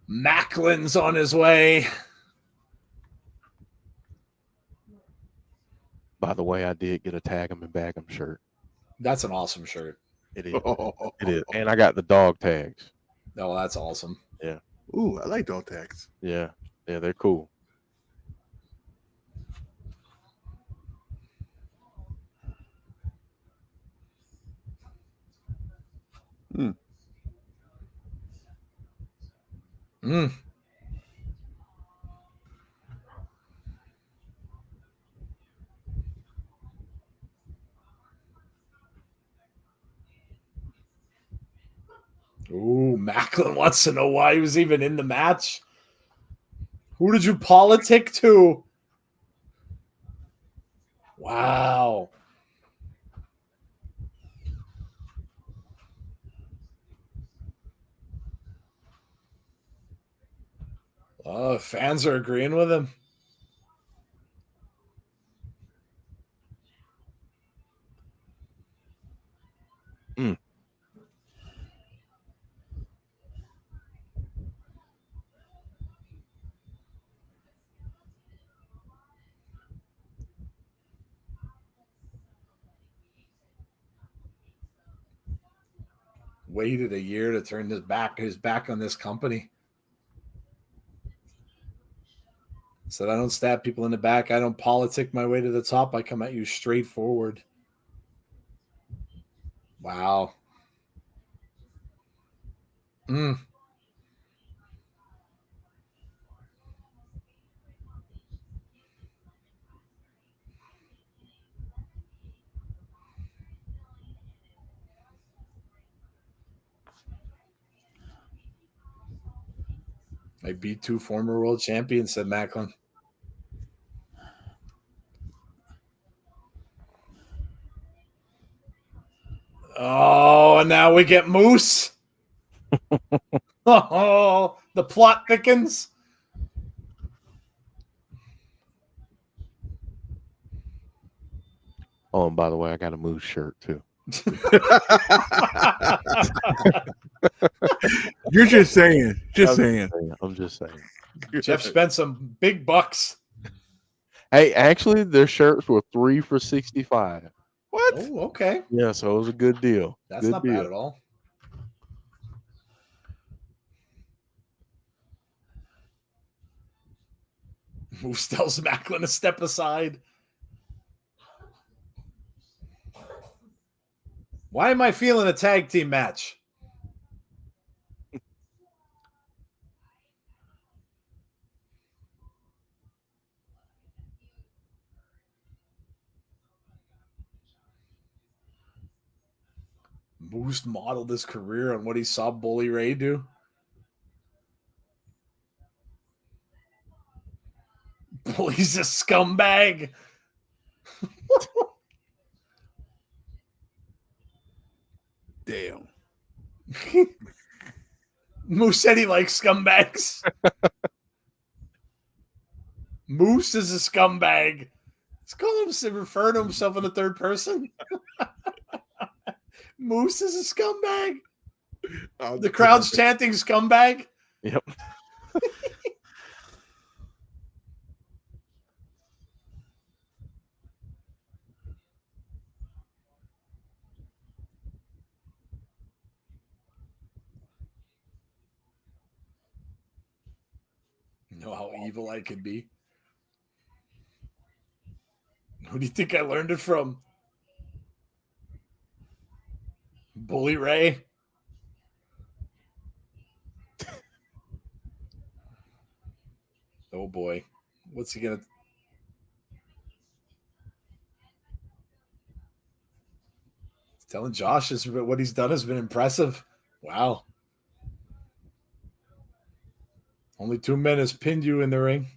Macklin's on his way. By the way, I did get a Tag 'em and Bag 'em shirt. That's an awesome shirt. It is. It is. And I got the dog tags. Oh, that's awesome. Yeah. Ooh, I like dog tags. Yeah. Yeah, they're cool. Ooh, Macklin wants to know why he was even in the match. Who did you politic to? Wow. Oh, fans are agreeing with him. Waited a year to turn his back on this company. Said, I don't stab people in the back. I don't politic my way to the top. I come at you straight forward. Wow. I beat 2 former world champions, said Macklin. Oh, and now we get Moose. Oh, the plot thickens. Oh, and by the way, I got a Moose shirt too. You're just saying. I'm just saying. Jeff spent some big bucks. Hey, actually, their shirts were 3 for $65. What? Oh, okay. Yeah, so it was a good deal. That's good not deal. bad at all. Moose tells Macklin to step aside. Why am I feeling a tag team match? Moose modeled his career on what he saw Bully Ray do. Bully's a scumbag. Damn. Moose said he likes scumbags. Moose is a scumbag. He's calling him, referring to himself in the third person. Moose is a scumbag. The crowd's chanting scumbag. Yep. You know how evil I could be? Who do you think I learned it from? Bully Ray. Oh boy. What's he gonna... Telling Josh is what he's done has been impressive. Wow. Only 2 minutes pinned you in the ring.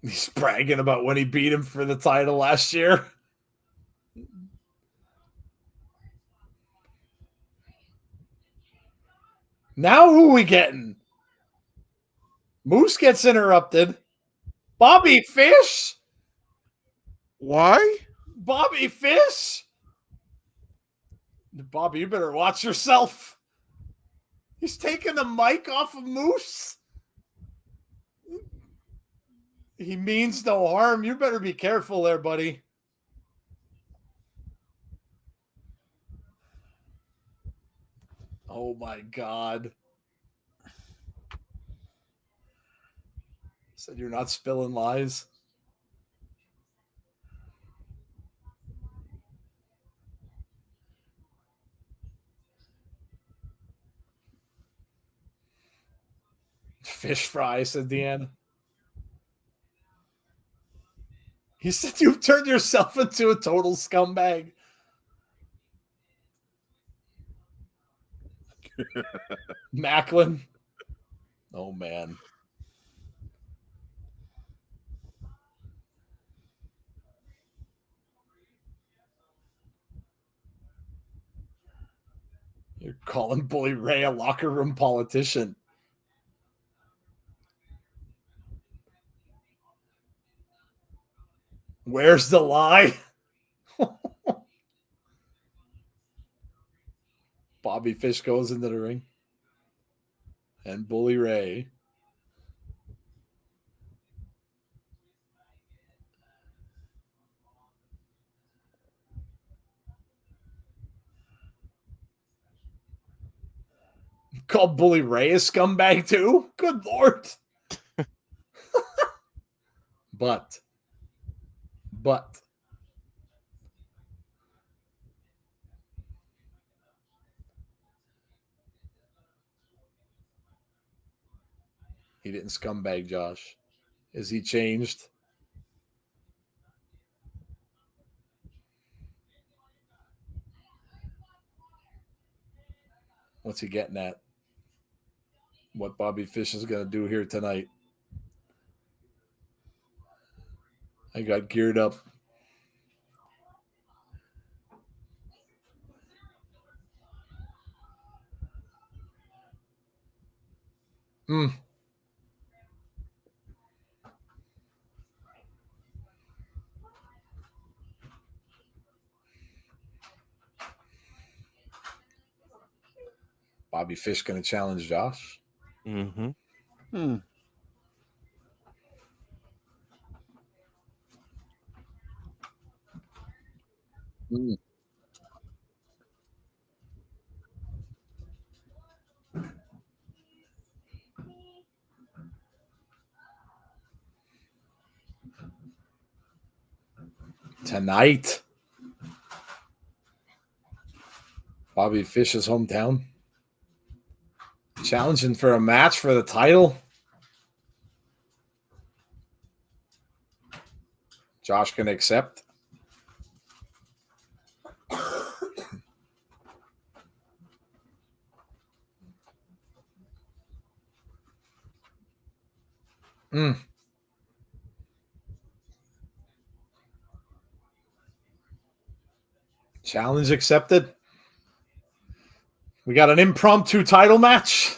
He's bragging about when he beat him for the title last year. Now who are we getting? Moose gets interrupted. Bobby Fish? Why? Bobby Fish? Bobby, you better watch yourself. He's taking the mic off of Moose. He means no harm. You better be careful there, buddy. Oh my God. Said you're not spilling lies. Fish fry, said Deanna. He said you've turned yourself into a total scumbag. Macklin. Oh, man. You're calling Bully Ray a locker room politician. Where's the lie? Bobby Fish goes into the ring. And Bully Ray. Called Bully Ray a scumbag too? Good Lord. But he didn't scumbag Josh. Is he changed? What's he getting at? What Bobby Fish is going to do here tonight? I got geared up. Bobby Fish going to challenge Josh. Mm-hmm. Tonight, Bobby Fish's hometown, challenging for a match for the title. Josh can accept. Challenge accepted. We got an impromptu title match.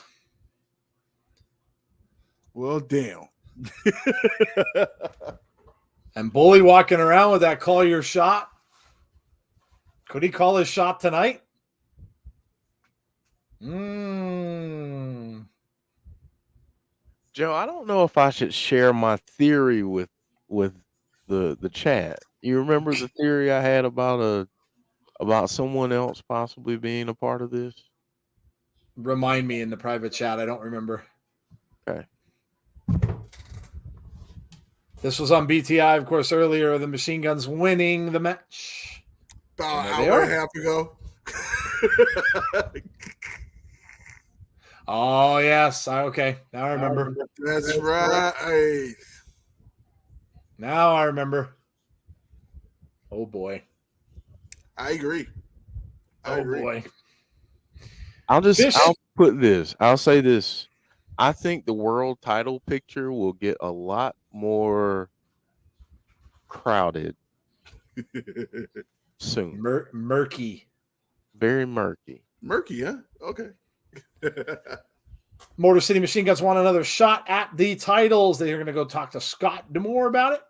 Well, damn. And Bully walking around with that call your shot. Could he call his shot tonight? Joe, I don't know if I should share my theory with the chat. You remember the theory I had about someone else possibly being a part of this? Remind me in the private chat. I don't remember. Okay. This was on BTI, of course, earlier. The Machine Guns winning the match. About an hour and a half ago. Oh, yes. Okay. Now I remember. That's right. Now I remember. Oh, boy. I agree. Oh, boy. I'll put this. I'll say this. I think the world title picture will get a lot more crowded soon. Murky. Very murky. Murky, huh? Okay. Motor City Machine Guns want another shot at the titles. They're going to go talk to Scott D'Amore about it.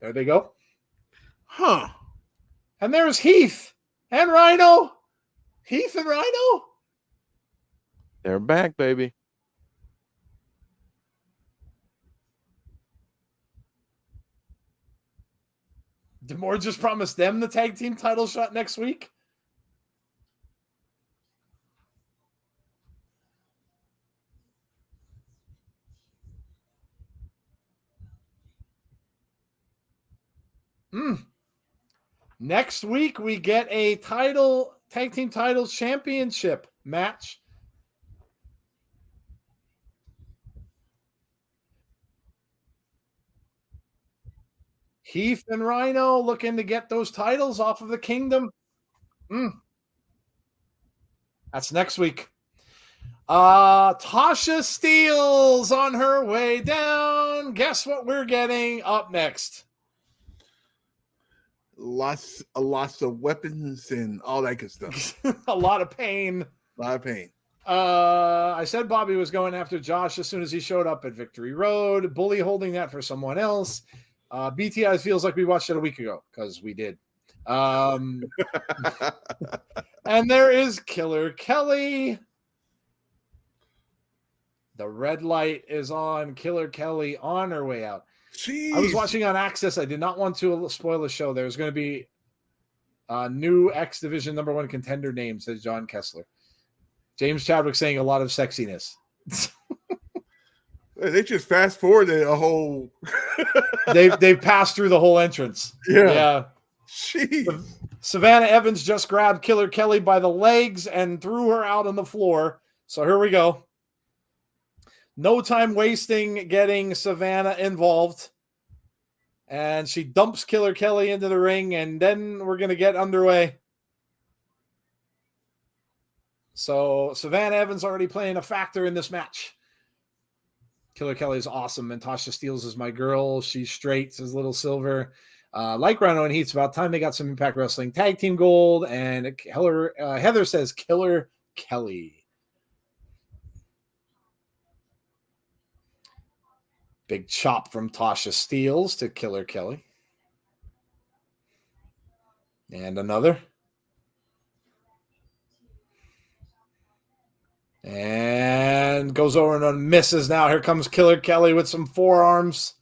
There they go. Huh. And there's Heath and Rhino. Heath and Rhino. They're back, baby. D'Amore just promised them the tag team title shot next week. Next week, we get a tag team title championship match. Heath and Rhino looking to get those titles off of the Kingdom. That's next week. Tasha Steelz on her way down. Guess what we're getting up next? Lots of weapons and all that good stuff. A lot of pain. A lot of pain. I said Bobby was going after Josh as soon as he showed up at Victory Road. Bully holding that for someone else. BTI feels like we watched it a week ago because we did. And there is Killer Kelly. The red light is on. Killer Kelly on her way out. Jeez. I was watching on Access. I did not want to spoil the show. There's going to be a new X Division #1 contender name, says John Kessler. James Chadwick saying a lot of sexiness. They just fast forwarded a whole. They've passed through the whole entrance. Yeah. Jeez. Savannah Evans just grabbed Killer Kelly by the legs and threw her out on the floor. So here we go. No time wasting getting Savannah involved. And she dumps Killer Kelly into the ring, and then we're going to get underway. So Savannah Evans already playing a factor in this match. Killer Kelly is awesome, and Tasha Steelz is my girl. She's straight, says Little Silver. Like Rhino and Heath, it's about time they got some Impact Wrestling Tag Team Gold. And Heather says Killer Kelly. Big chop from Tasha Steelz to Killer Kelly. And another. And goes over and misses now. Here comes Killer Kelly with some forearms.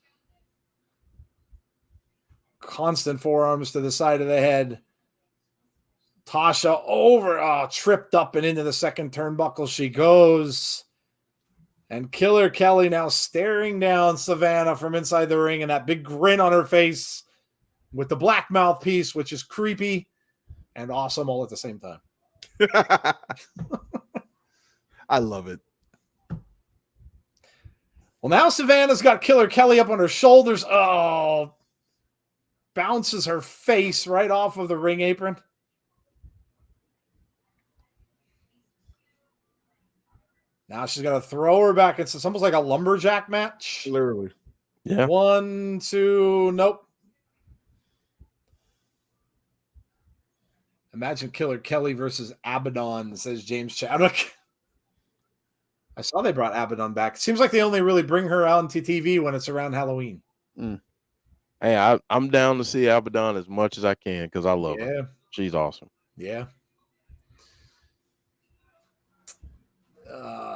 Constant forearms to the side of the head. Tasha over, tripped up and into the second turnbuckle she goes. And Killer Kelly now staring down Savannah from inside the ring and that big grin on her face with the black mouthpiece, which is creepy and awesome all at the same time. I love it. Well, now Savannah's got Killer Kelly up on her shoulders. Oh, bounces her face right off of the ring apron. Now she's got to throw her back. It's almost like a lumberjack match. Literally. Yeah. 1, 2, nope. Imagine Killer Kelly versus Abaddon, says James Chadwick. I saw they brought Abaddon back. It seems like they only really bring her out into TV when it's around Halloween. Hey, I'm down to see Abaddon as much as I can because I love her. She's awesome. Yeah.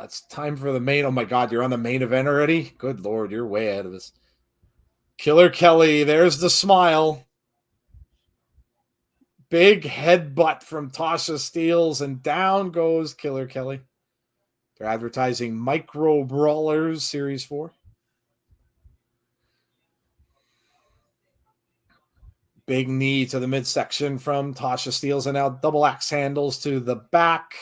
It's time for the main. Oh my God, you're on the main event already? Good Lord, you're way ahead of us. Killer Kelly, there's the smile. Big headbutt from Tasha Steelz, and down goes Killer Kelly. They're advertising Micro Brawlers Series 4. Big knee to the midsection from Tasha Steelz, and now double axe handles to the back.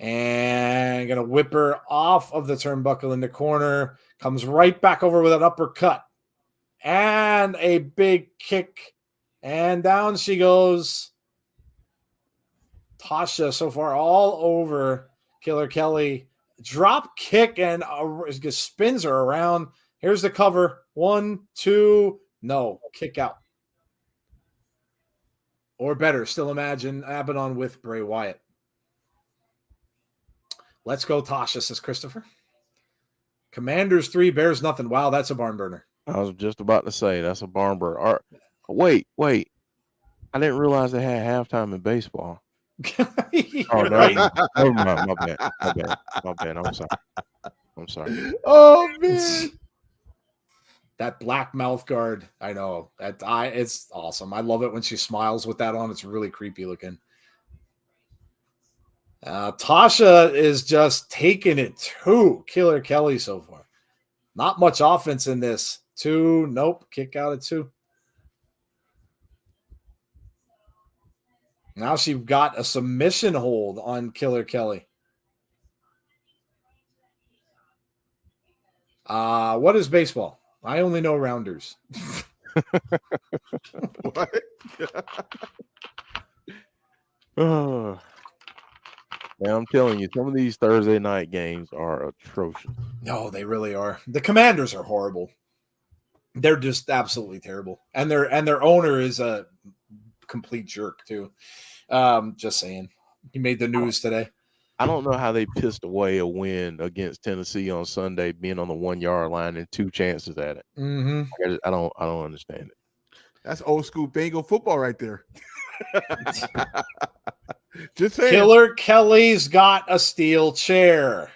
And going to whip her off of the turnbuckle in the corner. Comes right back over with an uppercut. And a big kick. And down she goes. Tasha so far all over Killer Kelly. Drop kick and just spins her around. Here's the cover. 1, 2, no. Kick out. Or better, still imagine Abaddon with Bray Wyatt. Let's go, Tasha, says Christopher. Commanders 3, Bears nothing. Wow, that's a barn burner. I was just about to say that's a barn burner. Wait. I didn't realize they had halftime in baseball. Oh, no. Right. Never mind. My bad. I'm sorry. Oh, man. That black mouth guard. I know. It's awesome. I love it when she smiles with that on. It's really creepy looking. Tasha is just taking it to Killer Kelly so far. Not much offense in this. 2, nope. Kick out at 2. Now she got a submission hold on Killer Kelly. What is baseball? I only know rounders. What? Oh. Man, I'm telling you, some of these Thursday night games are atrocious. No, they really are. The Commanders are horrible. They're just absolutely terrible. And their owner is a complete jerk too. Just saying. He made the news today. I don't know how they pissed away a win against Tennessee on Sunday, being on the 1 yard line and 2 chances at it. Mm-hmm. I don't understand it. That's old school Bengal football right there. Just saying. Killer Kelly's got a steel chair.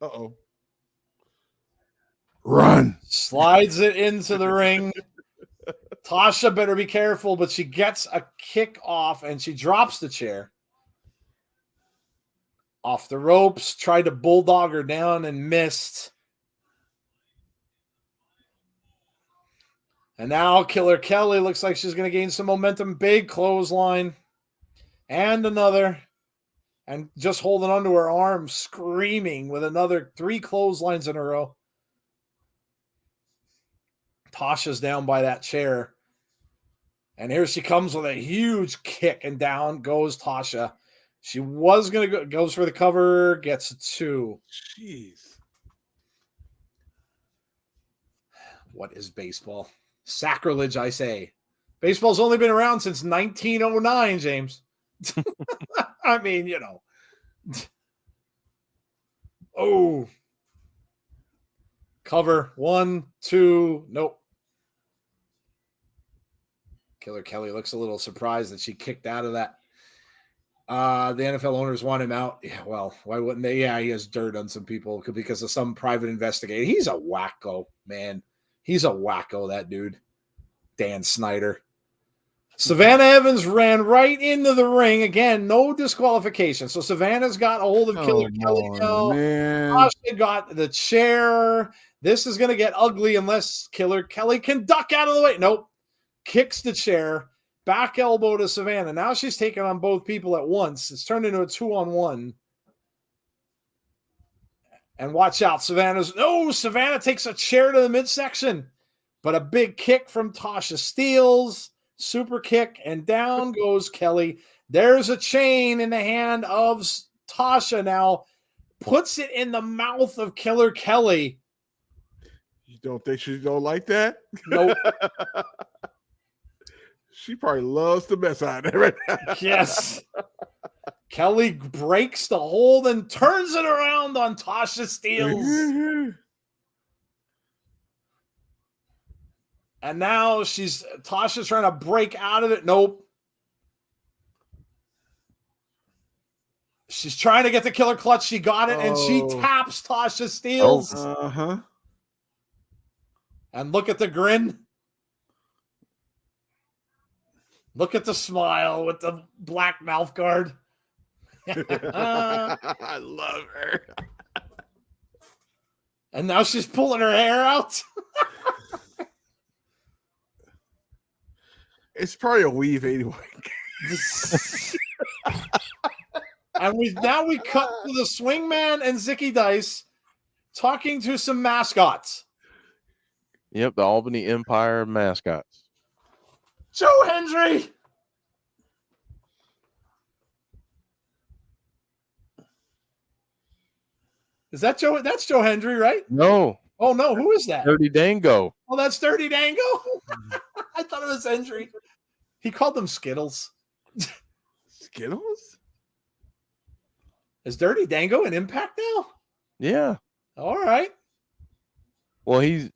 Uh-oh. Run. Slides it into the ring. Tasha better be careful, but she gets a kick off and she drops the chair. Off the ropes, tried to bulldog her down and missed. And now Killer Kelly looks like she's going to gain some momentum. Big clothesline. And another. And just holding onto her arm, screaming with another 3 clotheslines in a row. Tasha's down by that chair. And here she comes with a huge kick. And down goes Tasha. She was going to goes for the cover, gets a 2. Jeez. What is baseball? Sacrilege, I say. Baseball's only been around since 1909, James. I mean, you know. Oh. Cover. 1, 2. Nope. Killer Kelly looks a little surprised that she kicked out of that. The NFL owners want him out. Yeah, well, why wouldn't they? Yeah, he has dirt on some people because of some private investigator. He's a wacko, man. He's a wacko, that dude. Dan Snyder. Savannah Evans ran right into the ring. Again, no disqualification. So Savannah's got a hold of Killer Kelly now. Tasha got the chair. This is going to get ugly unless Killer Kelly can duck out of the way. Nope. Kicks the chair. Back elbow to Savannah. Now she's taking on both people at once. It's turned into a 2-on-1. And watch out, Savannah takes a chair to the midsection. But a big kick from Tasha. Steelz, super kick, and down goes Kelly. There's a chain in the hand of Tasha now. Puts it in the mouth of Killer Kelly. You don't think she don't like that? Nope. She probably loves the mess out of it right now. Yes. Kelly breaks the hold and turns it around on Tasha Steelz. And now Tasha's trying to break out of it. Nope. She's trying to get the killer clutch. She got it, and she taps Tasha Steelz. Uh-huh. And look at the grin. Look at the smile with the black mouth guard. I love her. And now she's pulling her hair out. It's probably a weave anyway. And we cut to the Swingman and Zicky Dice talking to some mascots. Yep, the Albany Empire mascots. Joe Hendry. Is that Joe? That's Joe Hendry, right? No. Oh, no. Who is that? Dirty Dango. Oh, that's Dirty Dango? I thought it was Hendry. He called them Skittles. Skittles? Is Dirty Dango in Impact now? Yeah. All right. Well, he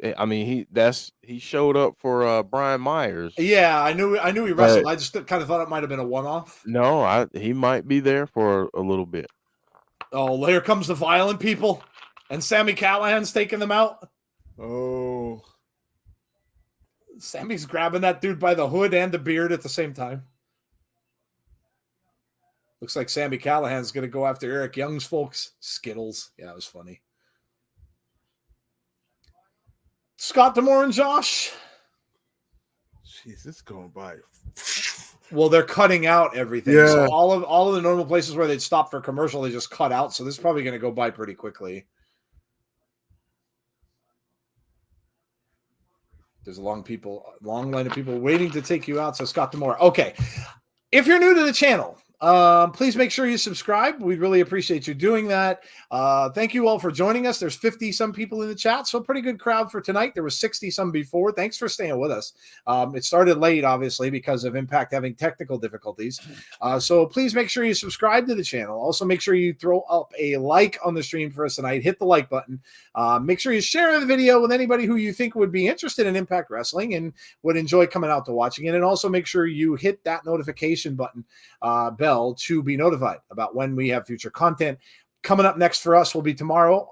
showed up for Brian Myers. Yeah, I knew he wrestled. I just kind of thought it might have been a one-off. No, he might be there for a little bit. Oh, here comes the violent people. And Sami Callihan's taking them out. Oh. Sammy's grabbing that dude by the hood and the beard at the same time. Looks like Sami Callihan's going to go after Eric Young's folks. Skittles. Yeah, it was funny. Scott D'Amore and Josh. Jeez, it's going by. Well, they're cutting out everything. Yeah. So all of the normal places where they'd stop for commercial, they just cut out. So this is probably going to go by pretty quickly. There's a long line of people waiting to take you out. So Scott D'Amore. Okay. If you're new to the channel, please make sure you subscribe. We'd really appreciate you doing that. Thank you all for joining us. There's 50-some people in the chat, so a pretty good crowd for tonight. There was 60-some before. Thanks for staying with us. It started late, obviously, because of Impact having technical difficulties. So please make sure you subscribe to the channel. Also, make sure you throw up a like on the stream for us tonight. Hit the like button. Make sure you share the video with anybody who you think would be interested in Impact Wrestling and would enjoy coming out to watching it. And also make sure you hit that notification button bell to be notified about when we have future content. Coming up next for us will be tomorrow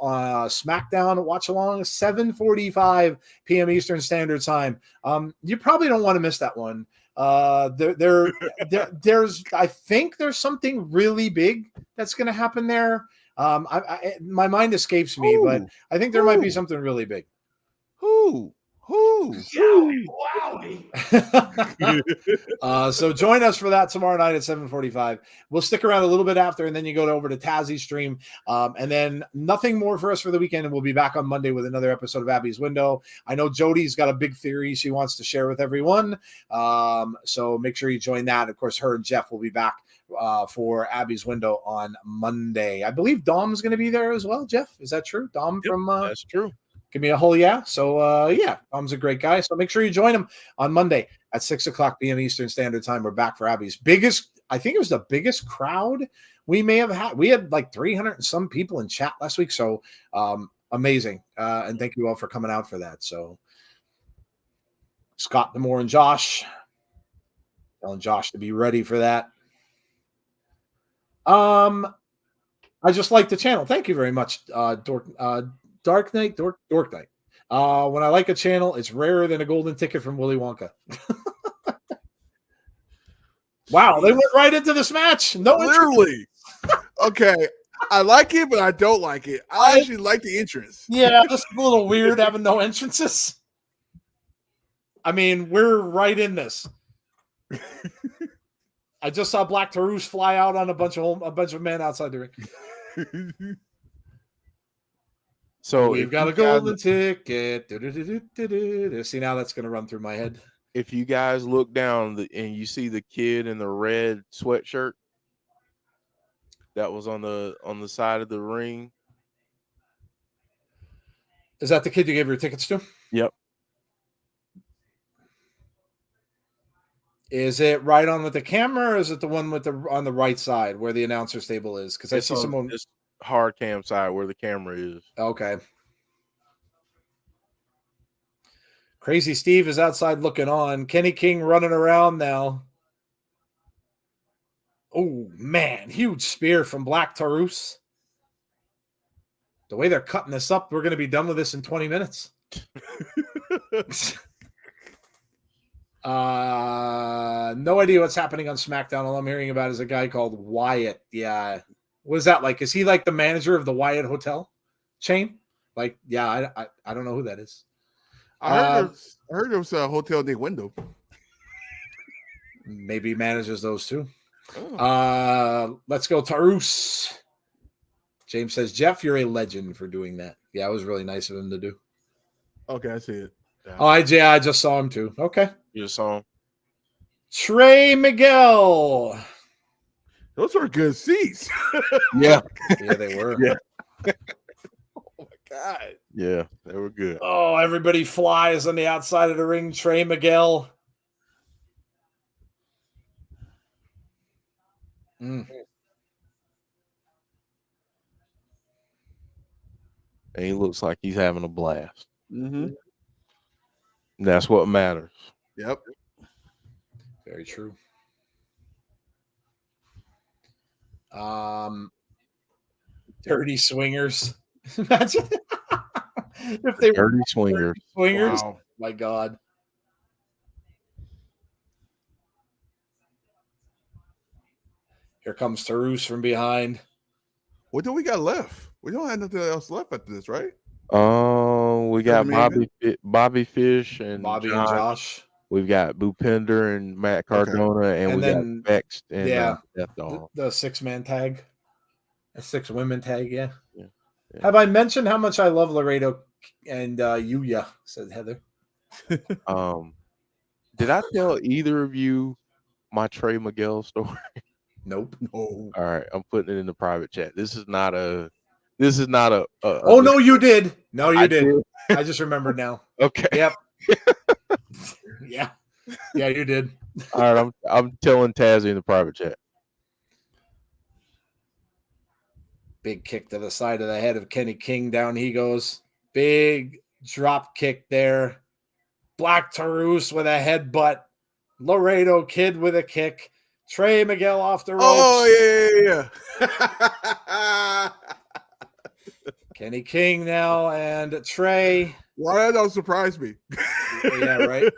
SmackDown Watch Along, 7:45 p.m. Eastern Standard Time. You probably don't want to miss that one. There's I think there's something really big that's going to happen there. My mind escapes me, but I think there might be something really big. Who? So join us for that tomorrow night at 7:45. We'll stick around a little bit after, and then you go over to Tazzy's stream. And then nothing more for us for the weekend, and we'll be back on Monday with another episode of Abby's Window. I know Jody's got a big theory she wants to share with everyone. So make sure you join that. Of course, her and Jeff will be back for Abby's Window on Monday. I believe Dom's going to be there as well. Jeff, is that true? Dom from that's true. Give me a whole yeah. So, yeah, Dom's a great guy. So make sure you join him on Monday at 6:00 p.m. Eastern Standard Time. We're back for Abby's I think it was the biggest crowd we may have had. We had like 300 and some people in chat last week. So amazing. And thank you all for coming out for that. So Scott D'Amore and Josh, telling Josh to be ready for that. I just like the channel. Thank you very much, Dark Knight. When I like a channel, it's rarer than a golden ticket from Willy Wonka. Wow, they went right into this match. No, literally. Okay, I like it, but I don't like it. I actually like the entrance. Yeah, this is a little weird having no entrances. I mean, we're right in this. I just saw Black Taurus fly out on a bunch of men outside the ring. So we've got a golden ticket. See, now that's going to run through my head. If you guys look down and you see the kid in the red sweatshirt that was on the side of the ring, is that the kid you gave your tickets to? Yep. Is it right on with the camera, or is it the one with on the right side where the announcer's table is? Because I see someone this hard cam side where the camera is. Okay. Crazy Steve is outside looking on. Kenny King running around now. Oh, man. Huge spear from Black Taurus. The way they're cutting this up, we're going to be done with this in 20 minutes. No idea what's happening on SmackDown. All I'm hearing about is a guy called Wyatt. Yeah. What is that like? Is he like the manager of the Wyatt Hotel chain? Like, yeah, I don't know who that is. I heard there was a hotel named Window. Maybe he manages those too. Oh. Let's go, Taurus. James says, Jeff, you're a legend for doing that. Yeah, it was really nice of him to do. Okay, I see it. Yeah. Oh, I just saw him too. Okay. You just saw him. Trey Miguel. Those are good seats. Yeah. Yeah, they were. Yeah. Oh my God. Yeah, they were good. Oh, everybody flies on the outside of the ring. Trey Miguel. And he looks like he's having a blast. Mm-hmm. That's what matters. Yep. Very true. Dirty swingers. Imagine if they Dirty were swingers. Swingers. Wow. My God. Here comes Taurus from behind. What do we got left? We don't have nothing else left after this, right? We got Bobby Fish and Bobby and Josh. We've got Bhupinder and Matt Cardona, and we got Vexed and Death Doll. The 6-man tag. A 6-women tag, yeah. Have I mentioned how much I love Laredo and Yuyu? Said Heather. Did I tell either of you my Trey Miguel story? Nope. No. All right, I'm putting it in the private chat. This is not a. Oh no, you did. No, you did. I just remembered now. Okay. Yep. Yeah, you did. All right, I'm telling Tazzy in the private chat. Big kick to the side of the head of Kenny King. Down he goes. Big drop kick there. Black Taurus with a headbutt. Laredo Kid with a kick. Trey Miguel off the ropes. Oh, yeah. Kenny King now and Trey. Why that don't surprise me? Yeah, right.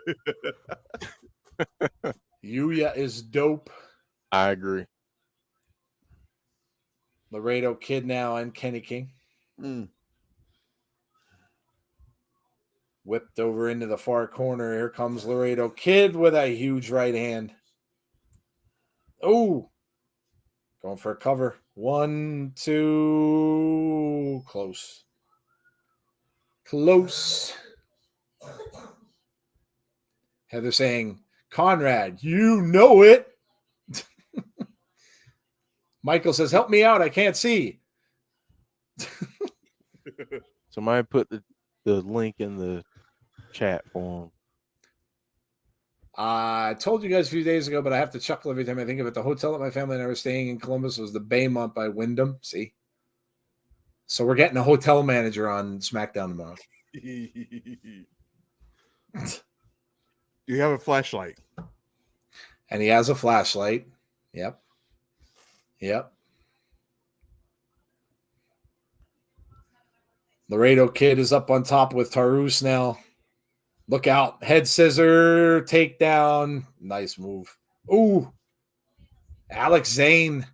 Yuyu is dope. I agree. Laredo Kid now and Kenny King. Whipped over into the far corner. Here comes Laredo Kid with a huge right hand. Oh, going for a cover. 1, 2, close. Heather saying, Conrad, you know it. Michael says, help me out. I can't see. Somebody put the link in the chat for him. I told you guys a few days ago, but I have to chuckle every time I think of it. The hotel that my family and I were staying in Columbus was the Baymont by Wyndham. See? So we're getting a hotel manager on SmackDown tomorrow. You have a flashlight. And he has a flashlight. Yep. Laredo Kid is up on top with Taurus now. Look out. Head scissor, takedown. Nice move. Ooh. Zayne.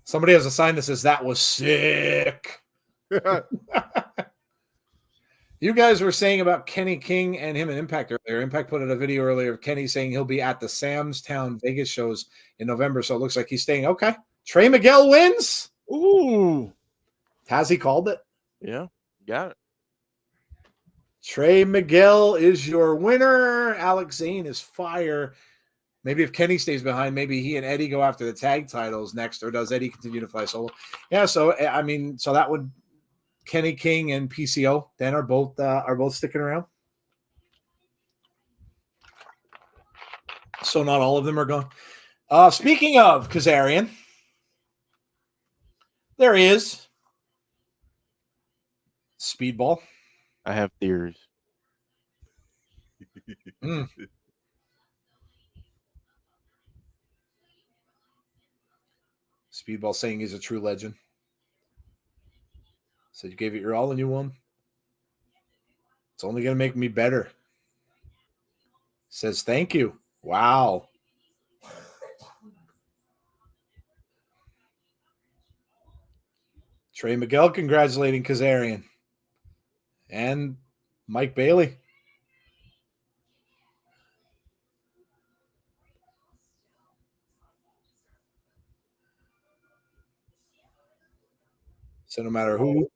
Somebody has a sign that says that was sick. You guys were saying about Kenny King and him in Impact earlier. Impact put out a video earlier of Kenny saying he'll be at the Sam's Town Vegas shows in November, so it looks like he's staying. Okay. Trey Miguel wins. Ooh. Tazzy called it. Yeah, got it. Trey Miguel is your winner. Zayne is fire. Maybe if Kenny stays behind, maybe he and Eddie go after the tag titles next, or does Eddie continue to fly solo? Yeah, so I mean, so that would Kenny King and PCO then are both sticking around. So not all of them are gone. Speaking of Kazarian, there he is. Speedball. I have theories. Speedball saying he's a true legend. Said you gave it your all and you won. It's only going to make me better. Says thank you. Wow. Trey Miguel congratulating Kazarian. And Mike Bailey. So no matter who.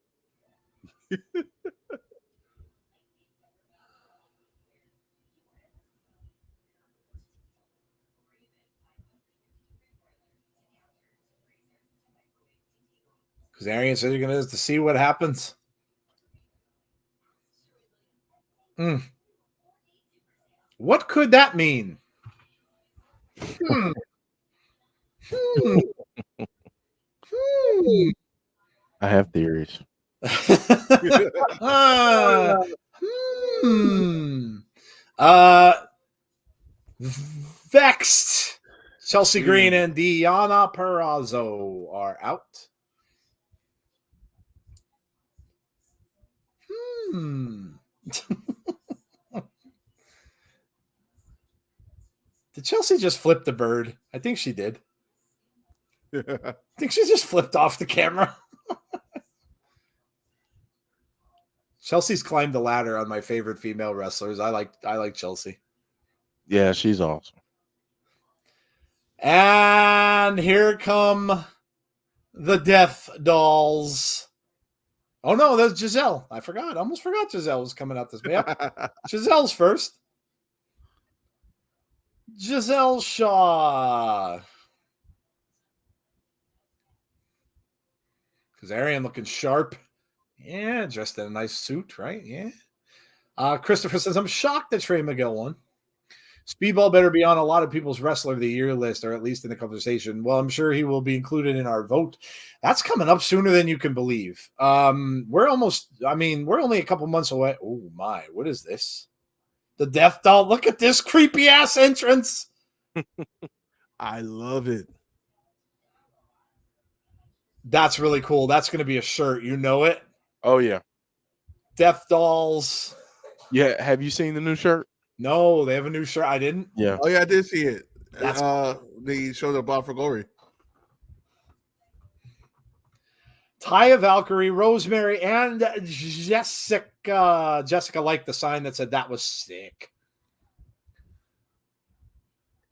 Kazarian says you're going to have to see what happens. What could that mean? I have theories. Vexed. Chelsea Green and Diana Perazzo are out. Did Chelsea just flip the bird? I think she did. I think she just flipped off the camera. Chelsea's climbed the ladder on my favorite female wrestlers. I like Chelsea. Yeah, she's awesome. And here come the Death Dollz. Oh no, that's Gisele. I forgot. I almost forgot Gisele was coming out this way. Yep. Gisele's first. Gisele Shaw. Kazarian looking sharp. Yeah, dressed in a nice suit, right? Yeah. Christopher says, I'm shocked that Trey Miguel won. Speedball better be on a lot of people's Wrestler of the Year list, or at least in the conversation. Well, I'm sure he will be included in our vote. That's coming up sooner than you can believe. We're only a couple months away. Oh my, what is this? The Death Doll. Look at this creepy ass entrance. I love it. That's really cool. That's going to be a shirt. You know it? Oh, yeah. Death Dolls. Yeah. Have you seen the new shirt? No, they have a new shirt. I didn't. Yeah. Oh, yeah, I did see it. That's they showed the Bob for Glory. Taya Valkyrie, Rosemary, and Jessica. Jessica liked the sign that said that was sick.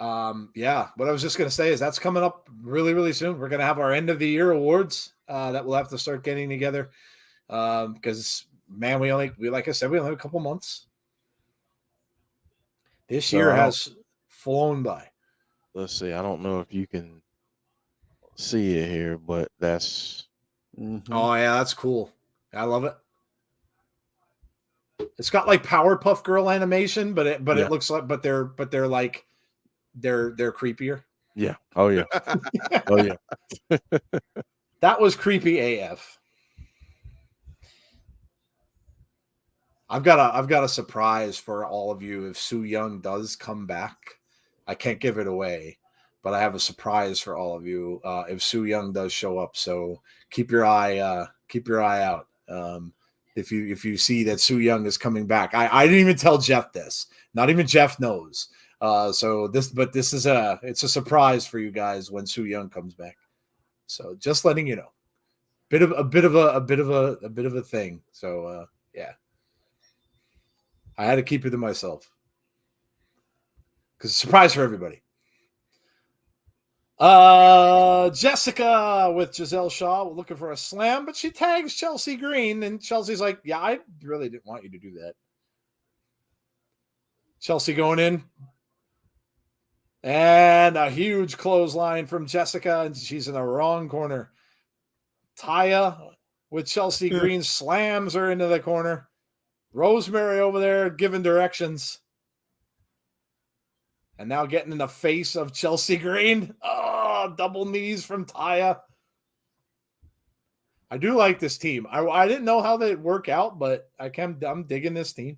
Yeah, what I was just going to say is that's coming up really, really soon. We're going to have our end of the year awards that we'll have to start getting together because, man, we like I said, we only have a couple months. This year has flown by. Let's see. I don't know if you can see it here, but that's. Mm-hmm. Oh, yeah, that's cool. I love it. It's got like Powerpuff Girl animation, but it looks like, but they're like, they're creepier. Yeah. Oh yeah. Oh yeah. That was creepy AF. I've got a surprise for all of you if Su Yung does come back. I can't give it away, but I have a surprise for all of you if Su Yung does show up. So keep your eye keep your eye out. If you see that Su Yung is coming back. I didn't even tell Jeff this. Not even Jeff knows. But this is it's a surprise for you guys when Su Yung comes back. So just letting you know. A bit of a thing. So yeah. I had to keep it to myself. Because it's a surprise for everybody. Jessica with Gisele Shaw looking for a slam, but she tags Chelsea Green, and Chelsea's like, yeah, I really didn't want you to do that. Chelsea going in. And a huge clothesline from Jessica, and she's in the wrong corner. Taya with Chelsea Green slams her into the corner. Rosemary over there giving directions. And now getting in the face of Chelsea Green. Oh, double knees from Taya. I do like this team. I didn't know how they'd work out, but I'm digging this team.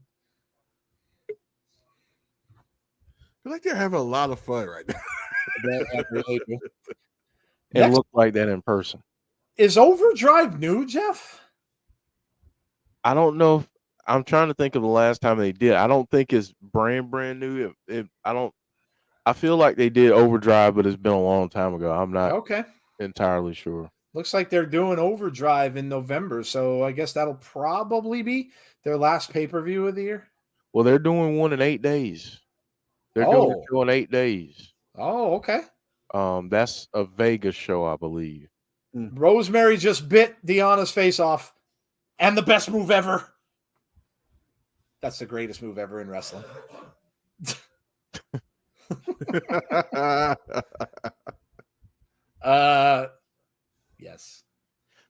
I feel like they're having a lot of fun right now. Really do. It looked like that in person. Is Overdrive new, Jeff? I don't know. I'm trying to think of the last time they did. I don't think it's brand new. I feel like they did Overdrive, but it's been a long time ago. I'm not entirely sure. Looks like they're doing Overdrive in November, so I guess that'll probably be their last pay-per-view of the year. Well, they're doing one in 8 days. They're doing a show in 8 days. Oh, okay. That's a Vegas show, I believe. Rosemary just bit Deanna's face off, and the best move ever. That's the greatest move ever in wrestling. Yes.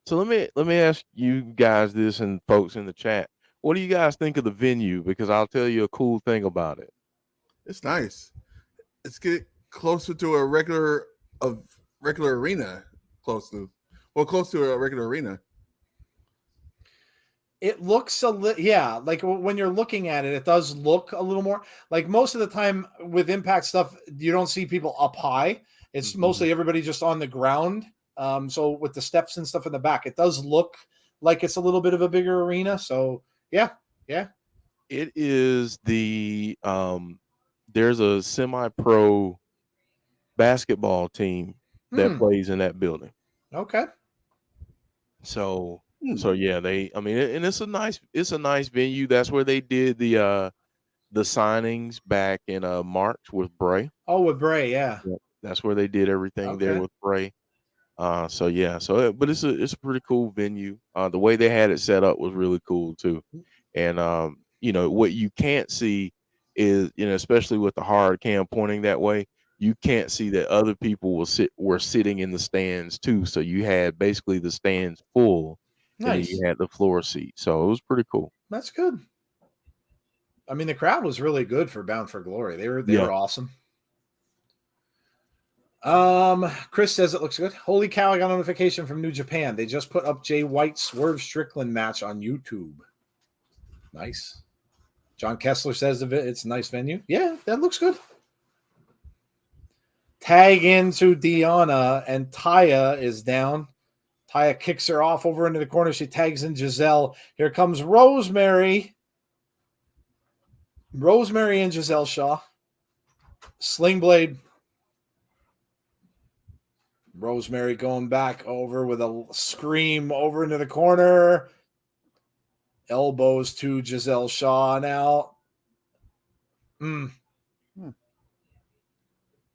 So let me ask you guys this, and folks in the chat. What do you guys think of the venue? Because I'll tell you a cool thing about it. It's nice. It's getting closer to a regular arena. Close to a regular arena. It looks like when you're looking at it, it does look a little more like most of the time with Impact stuff, you don't see people up high. It's mostly everybody just on the ground. So with the steps and stuff in the back, it does look like it's a little bit of a bigger arena. So yeah. It is the there's a semi-pro basketball team that plays in that building. Okay. So yeah, and it's a nice venue. That's where they did the signings back in March with Bray. Oh, with Bray, yeah. That's where they did everything there with Bray. But it's a pretty cool venue. The way they had it set up was really cool too. And what you can't see is, especially with the hard cam pointing that way, you can't see that other people were sitting in the stands too. So you had basically the stands full. Nice. And then you had the floor seat. So it was pretty cool. That's good. I mean, the crowd was really good for Bound for Glory. They were awesome. Chris says it looks good. Holy cow, I got a notification from New Japan. They just put up Jay White's Swerve Strickland match on YouTube. Nice. John Kessler says it's a nice venue. Yeah, that looks good. Tag into Deanna, and Taya is down. Taya kicks her off over into the corner. She tags in Gisele. Here comes Rosemary. Rosemary and Gisele Shaw. Sling Blade. Rosemary going back over with a scream over into the corner. Elbows to Gisele Shaw now.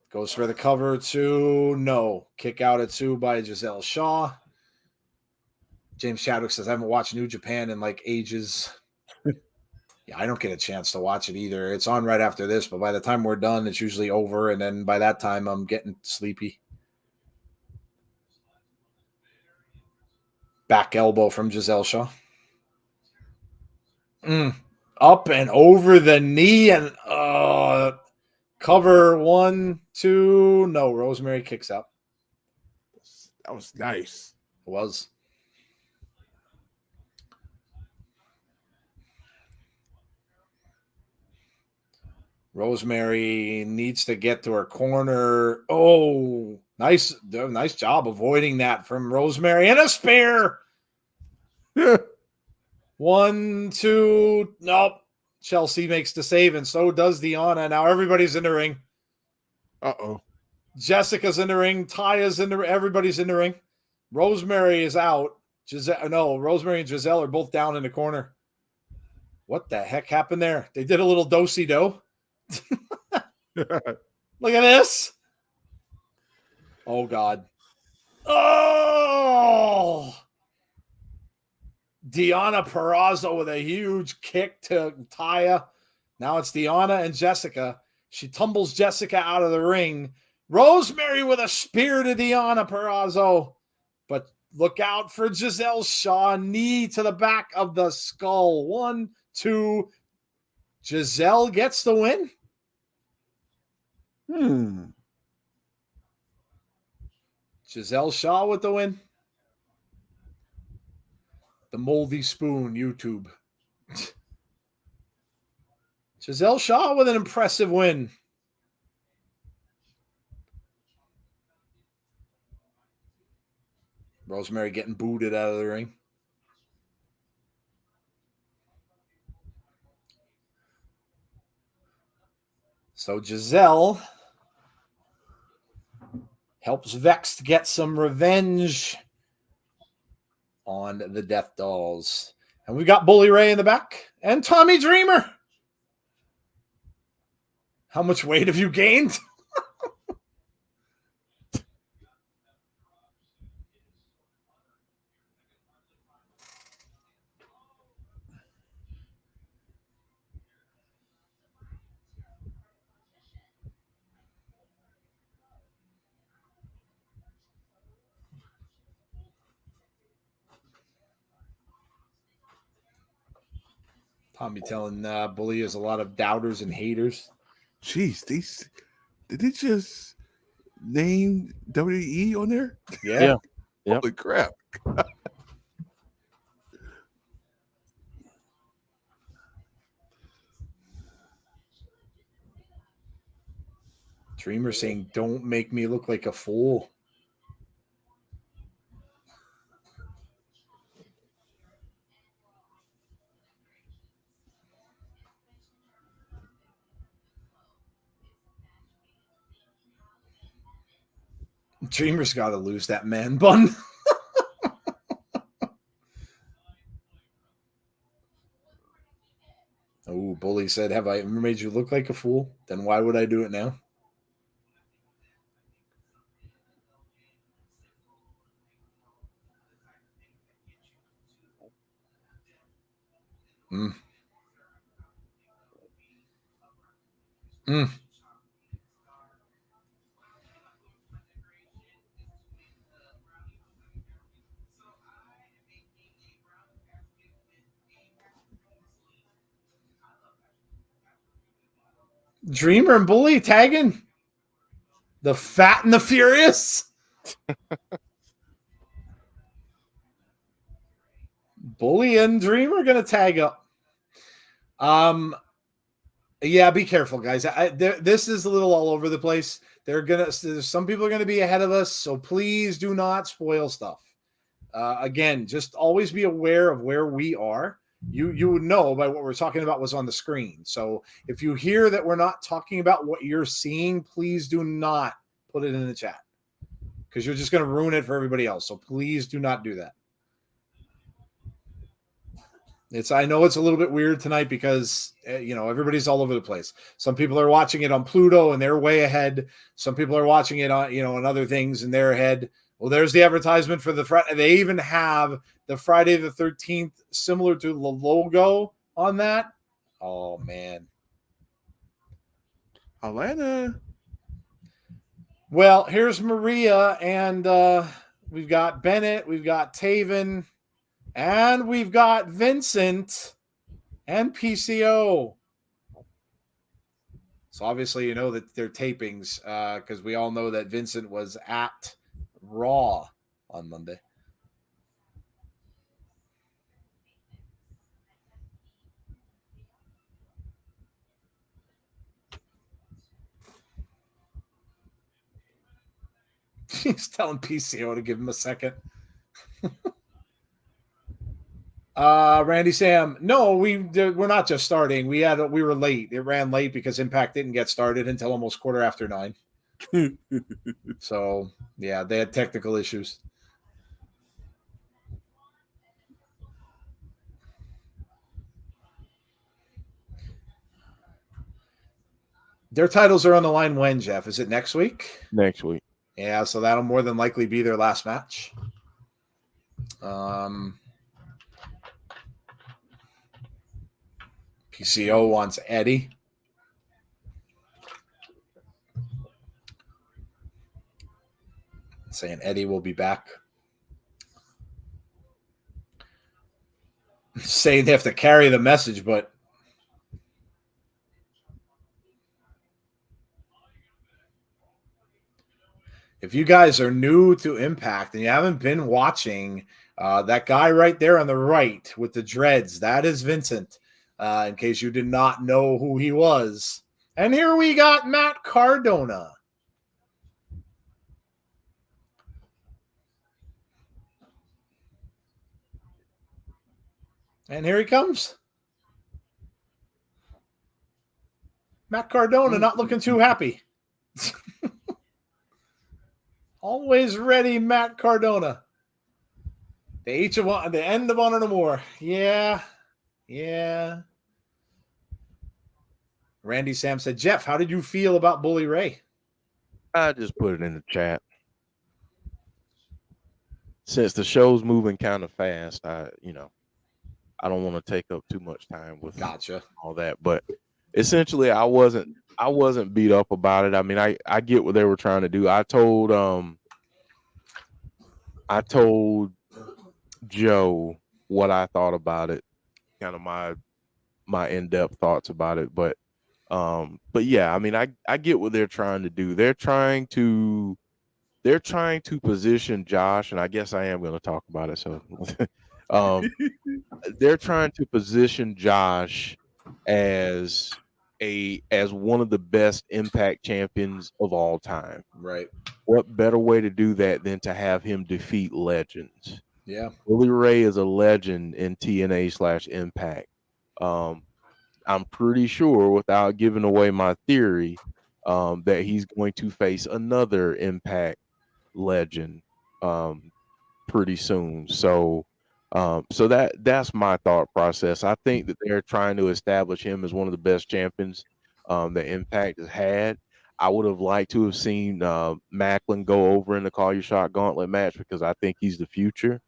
Goes for the cover to no. Kick out at 2 by Gisele Shaw. James Chadwick says, I haven't watched New Japan in like ages. Yeah, I don't get a chance to watch it either. It's on right after this, but by the time we're done, it's usually over. And then by that time, I'm getting sleepy. Back elbow from Gisele Shaw. Up and over the knee and cover 1, 2. No, Rosemary kicks out. That was nice. It was. Rosemary needs to get to her corner. Oh, nice job avoiding that from Rosemary. And a spear. 1, 2. Nope. Chelsea makes the save, and so does Deonna. Now everybody's in the ring. Uh-oh. Jessica's in the ring. Taya's in the ring. Everybody's in the ring. Rosemary is out. Rosemary and Gisele are both down in the corner. What the heck happened there? They did a little do-si-do. Look at this. Oh, God. Oh! Deonna Purrazzo with a huge kick to Taya. Now it's Deonna and Jessica. She tumbles Jessica out of the ring. Rosemary with a spear to Deonna Purrazzo. But look out for Gisele Shaw. Knee to the back of the skull. 1, 2. Gisele gets the win. Gisele Shaw with the win. The Moldy Spoon YouTube. Gisele Shaw with an impressive win. Rosemary getting booted out of the ring. So Gisele helps Vex get some revenge on the Death Dolls. And we've got Bully Ray in the back and Tommy Dreamer. How much weight have you gained? Tommy telling Bully is a lot of doubters and haters. Jeez, did they just name WWE on there? Yeah. Yep. Holy crap. Dreamer saying, don't make me look like a fool. Dreamer's got to lose that man bun. Oh, Bully said, have I ever made you look like a fool? Then why would I do it now? Mm. Mm. Dreamer and Bully tagging the Fat and the Furious. Bully and Dreamer going to tag up. Yeah, be careful, guys. This is a little all over the place. Some people are going to be ahead of us, so please do not spoil stuff. Again, just always be aware of where we are. You would know by what we're talking about was on the screen. So if you hear that we're not talking about what you're seeing, please do not put it in the chat because you're just going to ruin it for everybody else. So please do not do that. I know it's a little bit weird tonight because, everybody's all over the place. Some people are watching it on Pluto and they're way ahead. Some people are watching it on, on other things and they're ahead. Well, there's the advertisement for the Friday. They even have the Friday the 13th similar to the logo on that. Oh, man. Atlanta. Well, here's Maria, and we've got Bennett, we've got Taven, and we've got Vincent and PCO. So obviously, you know that they're tapings because we all know that Vincent was at Raw on Monday. He's telling PCO to give him a second. Randy Sam, no, we're not just starting. We were late. It ran late because Impact didn't get started until almost 9:15. So yeah, they had technical issues. Their titles are on the line when, Jeff? Is it next week? Next week. Yeah, so that'll more than likely be their last match. PCO wants Eddie. Saying Eddie will be back. Saying they have to carry the message, but if you guys are new to Impact and you haven't been watching, that guy right there on the right with the dreads, that is Vincent, in case you did not know who he was. And here we got Matt Cardona. And here he comes. Matt Cardona not looking too happy. Always ready, Matt Cardona. The end of Honor No More. Yeah. Randy Sam said, Jeff, how did you feel about Bully Ray? I just put it in the chat. Since the show's moving kind of fast, I don't want to take up too much time with all that. But essentially, I wasn't beat up about it. I mean, I get what they were trying to do. I told Joe what I thought about it, kind of my in-depth thoughts about it. But yeah, I mean, I get what they're trying to do. They're trying to position Josh, and I guess I am going to talk about it. So they're trying to position Josh as one of the best Impact champions of all time. Right. What better way to do that than to have him defeat legends? Yeah. Bully Ray is a legend in TNA/Impact. I'm pretty sure, without giving away my theory, that he's going to face another Impact legend pretty soon. So that's my thought process. I think that they're trying to establish him as one of the best champions that Impact has had. I would have liked to have seen Macklin go over in the Call Your Shot Gauntlet match because I think he's the future.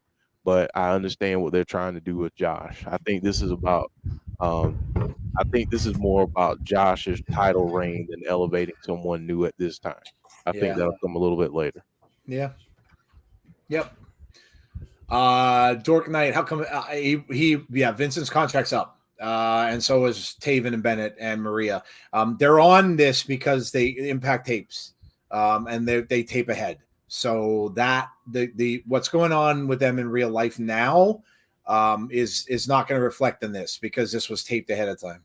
But I understand what they're trying to do with Josh. I think this is about more about Josh's title reign than elevating someone new at this time. I think that'll come a little bit later. Yeah. Yep. Dork Knight, how come Vincent's contract's up. And so is Taven and Bennett and Maria. They're on this because they Impact tapes. And they tape ahead. So that the what's going on with them in real life now is not going to reflect in this because this was taped ahead of time.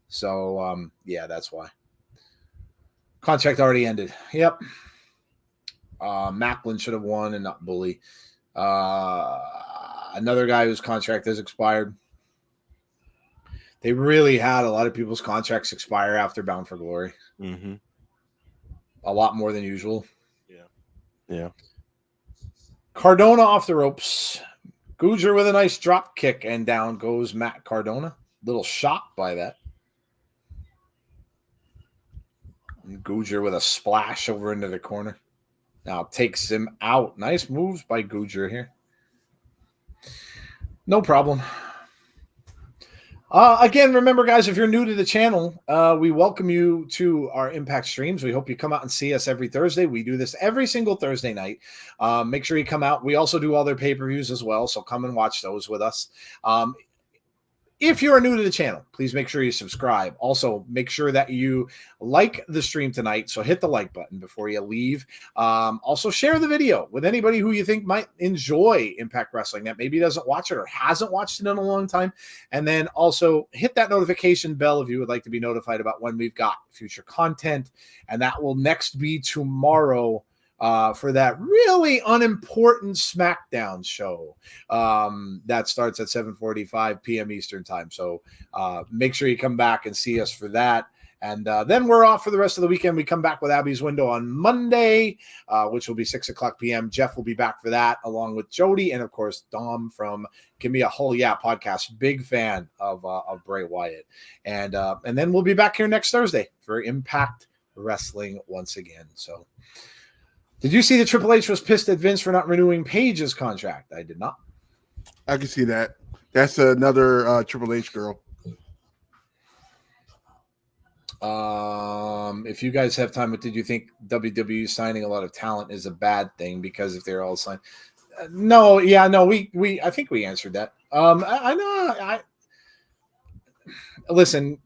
So that's why. Contract already ended. Yep. Macklin should have won and not Bully. Another guy whose contract has expired. They really had a lot of people's contracts expire after Bound for Glory. Mm-hmm. A lot more than usual. Yeah. Cardona off the ropes. Gujjar with a nice drop kick, and down goes Matt Cardona. Little shot by that. And Gujjar with a splash over into the corner. Now takes him out. Nice moves by Gujjar here. No problem. Again, remember, guys, if you're new to the channel, we welcome you to our Impact streams. We hope you come out and see us every Thursday. We do this every single Thursday night. Make sure you come out. We also do all their pay-per-views as well, so come and watch those with us. If you're new to the channel, please make sure you subscribe. Also, make sure that you like the stream tonight. So hit the like button before you leave. Also, share the video with anybody who you think might enjoy Impact Wrestling that maybe doesn't watch it or hasn't watched it in a long time. And then also hit that notification bell if you would like to be notified about when we've got future content. And that will next be tomorrow for that really unimportant SmackDown show that starts at 7:45 p.m. Eastern time. So make sure you come back and see us for that. And then we're off for the rest of the weekend. We come back with Abby's Window on Monday, which will be 6 o'clock p.m. Jeff will be back for that, along with Jody and, of course, Dom from Give Me a Whole Yeah podcast. Big fan of Bray Wyatt. And then we'll be back here next Thursday for Impact Wrestling once again. So did you see that Triple H was pissed at Vince for not renewing Paige's contract? I did not. I can see that. That's another Triple H girl. If you guys have time, did you think WWE signing a lot of talent is a bad thing? Because if they're all signed, no, I think we answered that. I know. Listen,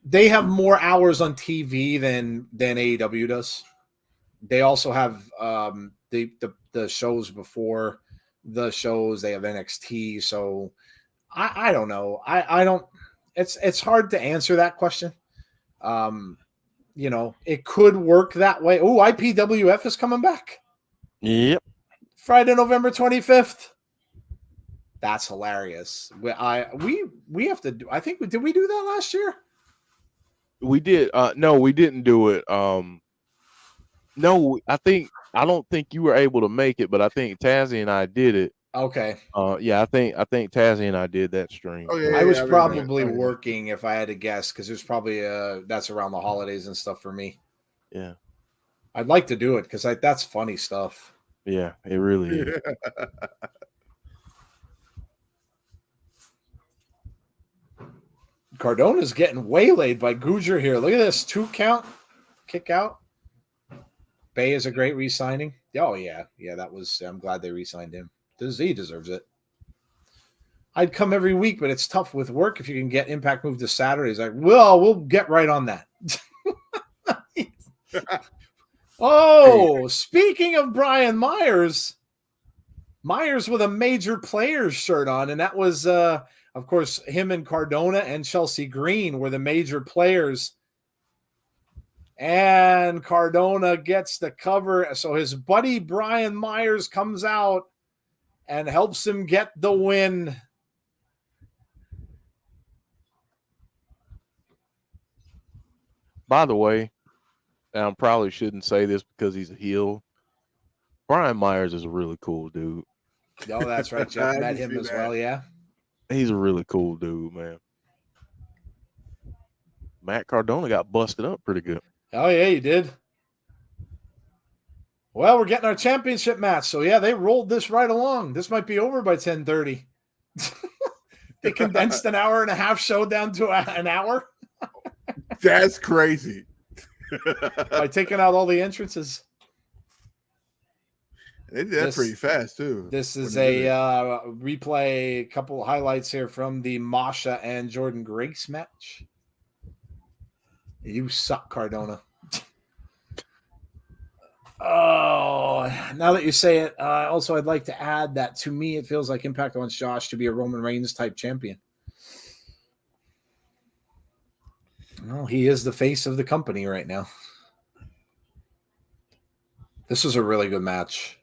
they have more hours on TV than AEW does. They also have the shows before the shows. They have NXT, so I don't know. I don't. It's hard to answer that question. It could work that way. Oh, IPWF is coming back. Yep. Friday, November 25th. That's hilarious. We have to do. I think did we do that last year? We did. No, we didn't do it. No, I don't think you were able to make it, but I think Tazzy and I did it. Okay. Yeah, I think Tazzy and I did that stream. Oh, yeah, I was probably working if I had to guess, because there's probably that's around the holidays and stuff for me. Yeah. I'd like to do it because that's funny stuff. Yeah, it really is. Cardona's getting waylaid by Gujjar here. Look at this 2 count kick out. Bay is a great re-signing. Oh yeah, that was. I'm glad they re-signed him. He deserves it. I'd come every week, but it's tough with work. If you can get Impact moved to Saturdays, we'll get right on that. Speaking of Brian Myers with a major players shirt on, and that was, of course, him and Cardona and Chelsea Green were the major players. And Cardona gets the cover, so his buddy Brian Myers comes out and helps him get the win. By the way, and I probably shouldn't say this because he's a heel, Brian Myers is a really cool dude. Oh, that's right. Jeff met him as well, yeah. He's a really cool dude, man. Matt Cardona got busted up pretty good. Oh, yeah, he did. Well, we're getting our championship match. So, yeah, they rolled this right along. This might be over by 10:30. They condensed an hour and a half show down to an hour. That's crazy. By taking out all the entrances. They did that pretty fast, too. This is a replay, a couple highlights here from the Masha and Jordan Grace match. You suck, Cardona. Oh, now that you say it, also I'd like to add that to me it feels like Impact wants Josh to be a Roman Reigns type champion. Well, he is the face of the company right now. This was a really good match.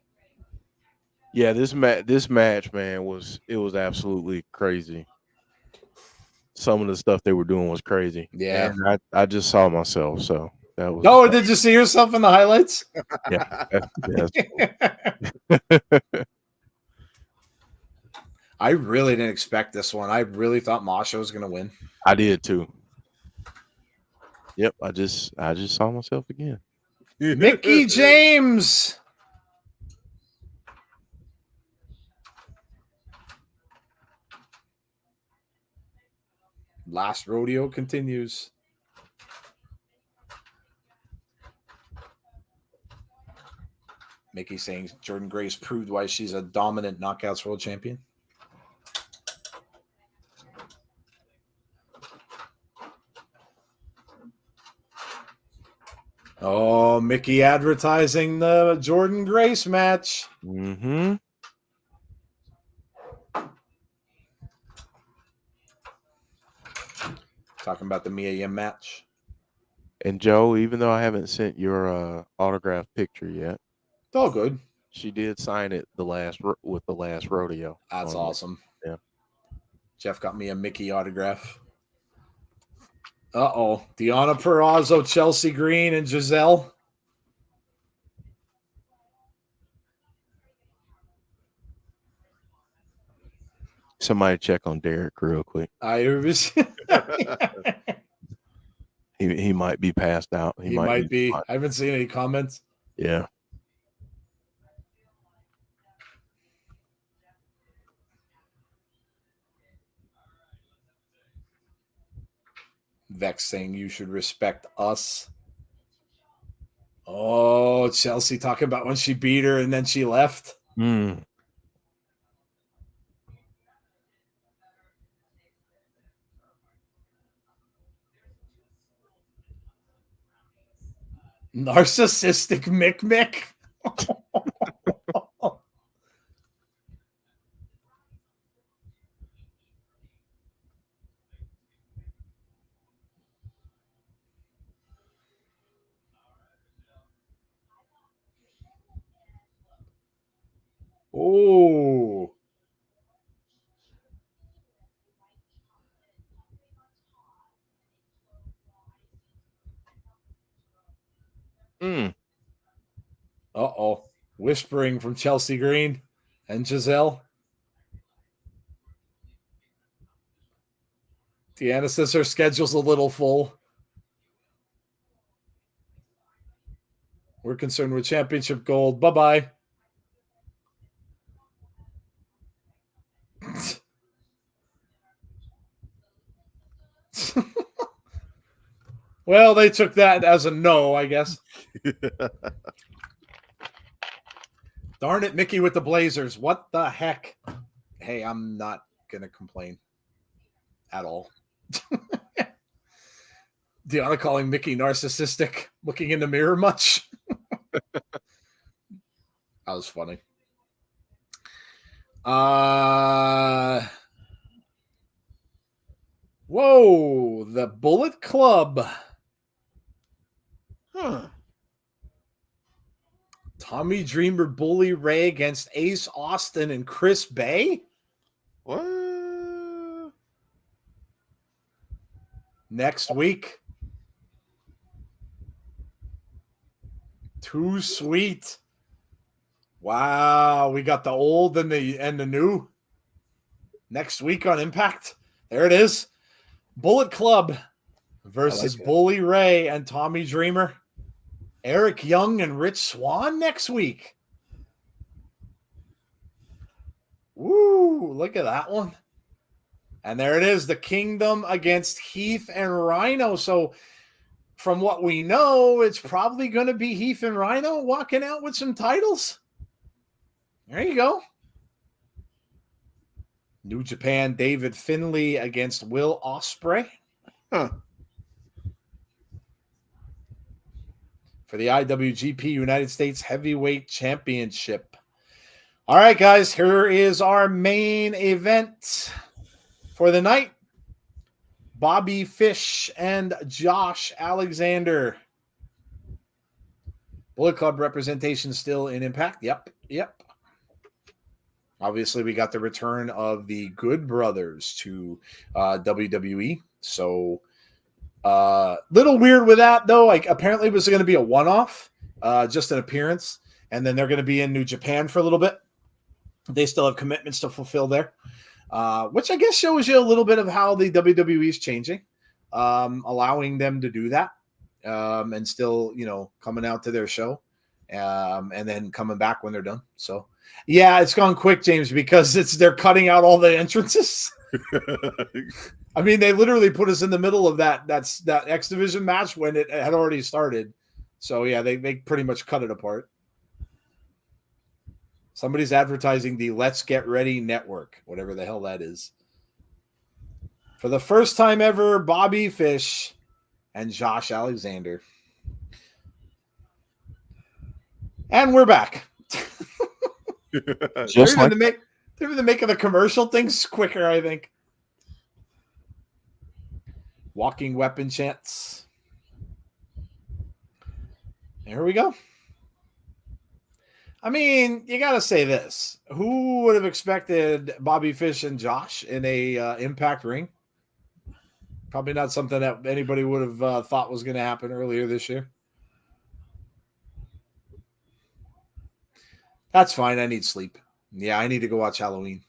Yeah, this match, man, was absolutely crazy. Some of the stuff they were doing was crazy. Yeah, and I just saw myself, so that was. Oh, did you see yourself in the highlights? Yeah. I really didn't expect this one. I really thought Masha was going to win. I did too. Yep, I just saw myself again. Mickey James. Last rodeo continues. Mickey saying Jordan Grace proved why she's a dominant Knockouts World Champion. Oh, Mickey advertising the Jordan Grace match. Mm-hmm. Talking about the Mia Yim match. And Joe, even though I haven't sent your autograph picture yet, It's all good. she did sign it with the last rodeo. That's awesome. Yeah. Jeff got me a Mickey autograph. Deonna Purrazzo, Chelsea Green, and Gisele. Somebody check on Derek real quick. He might be passed out. He might be. I haven't seen any comments. Yeah. Vex saying you should respect us. Oh, Chelsea talking about when she beat her and then she left. Narcissistic Mick. Oh. Whispering from Chelsea Green and Gisele. Deanna says her schedule's a little full. We're concerned with championship gold. Bye-bye. Well, they took that as a no, I guess. Darn it, Mickey with the Blazers. What the heck? Hey, I'm not going to complain at all. Deanna calling Mickey narcissistic, looking in the mirror much. That was funny. Whoa, the Bullet Club. Tommy Dreamer, Bully Ray against Ace Austin and Chris Bay. What? Next week. Too sweet. Wow, we got the old and the new. Next week on Impact. There it is. Bullet Club versus Bully Ray and Tommy Dreamer. Eric Young and Rich Swann next week. Woo, look at that one. And there it is, the Kingdom against Heath and Rhino. So from what we know, it's probably going to be Heath and Rhino walking out with some titles. There you go. New Japan, David Finlay against Will Ospreay. For the IWGP United States Heavyweight Championship. All right, guys, here is our main event for the night. Bobby Fish and Josh Alexander. Bullet Club representation still in Impact. Yep. Obviously, we got the return of the Good Brothers to WWE. So, little weird with that, though. Like, apparently it was going to be a one-off, just an appearance. And then they're going to be in New Japan for a little bit. They still have commitments to fulfill there. Which I guess shows you a little bit of how the WWE is changing, allowing them to do that, and still, coming out to their show, and then coming back when they're done. So, yeah, it's gone quick, James, because they're cutting out all the entrances. I mean, they literally put us in the middle of that X Division match when it had already started. So, yeah, they pretty much cut it apart. Somebody's advertising the Let's Get Ready Network, whatever the hell that is. For the first time ever, Bobby Fish and Josh Alexander. And we're back. Just they're making the commercial things quicker, I think. Walking weapon chants. Here we go. I mean, you got to say this. Who would have expected Bobby Fish and Josh in a Impact ring? Probably not something that anybody would have thought was going to happen earlier this year. That's fine. I need sleep. Yeah, I need to go watch Halloween.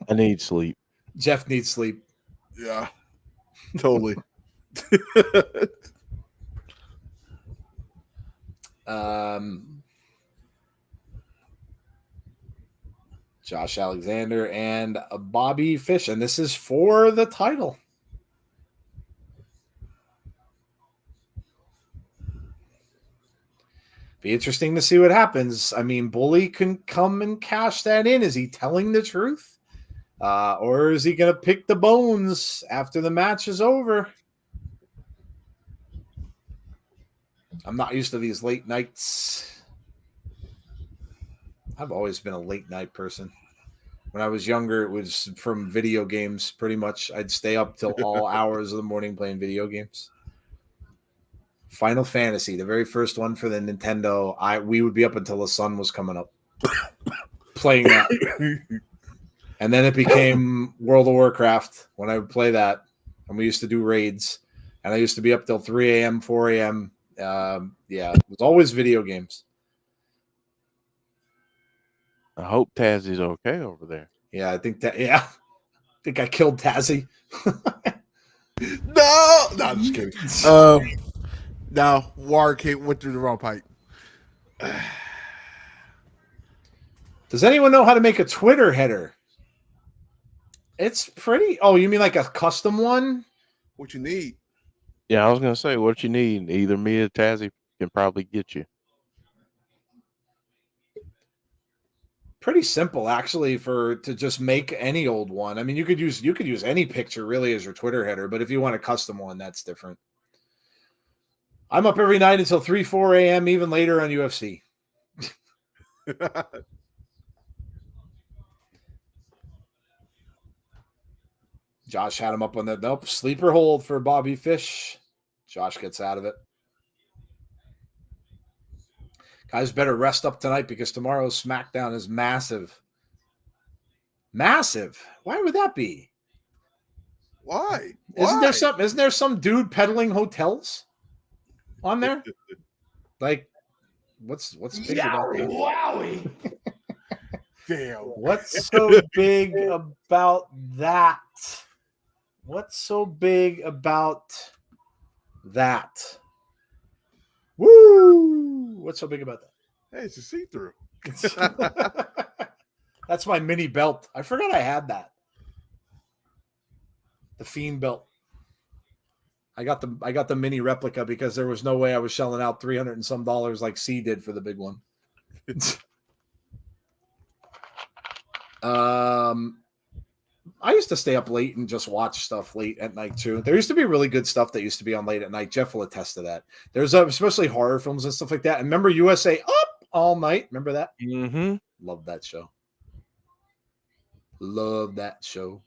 I need sleep. Jeff needs sleep. Yeah, totally. Josh Alexander and Bobby Fish, and this is for the title. Be interesting to see what happens. I mean, Bully can come and cash that in. Is he telling the truth? Or is he going to pick the bones after the match is over? I'm not used to these late nights. I've always been a late night person. When I was younger, it was from video games, pretty much. I'd stay up till all hours of the morning playing video games. Final Fantasy, the very first one for the Nintendo, we would be up until the sun was coming up playing that. And then it became World of Warcraft when I would play that. And we used to do raids. And I used to be up till 3 a.m., 4 a.m. Yeah, it was always video games. I hope Tazzy's okay over there. Yeah, I think I killed Tazzy. No, I'm just kidding. Now, War went through the wrong pipe. Does anyone know how to make a Twitter header? It's pretty. Oh, you mean like a custom one? What you need? Yeah, I was gonna say what you need. Either me or Tazzy can probably get you. Pretty simple, actually, to just make any old one. I mean, you could use any picture really as your Twitter header, but if you want a custom one, that's different. I'm up every night until 3, 4 a.m., even later on UFC. Josh had him up on the sleeper hold for Bobby Fish. Josh gets out of it. Guys better rest up tonight because tomorrow's SmackDown is massive. Massive. Why would that be? Why? Isn't there some dude peddling hotels on there? Like, what's big about that? Wowie. Damn. What's so big about that? What's so big about that? Woo! What's so big about that? Hey, it's a see-through. That's my mini belt. I forgot I had that. The Fiend belt. I got the mini replica because there was no way I was shelling out $300 and some like C did for the big one. I used to stay up late and just watch stuff late at night too. There used to be really good stuff that used to be on late at night. Jeff will attest to that. There's especially horror films and stuff like that. And remember USA Up All Night? Remember that? Mm-hmm. Love that show. Love that show.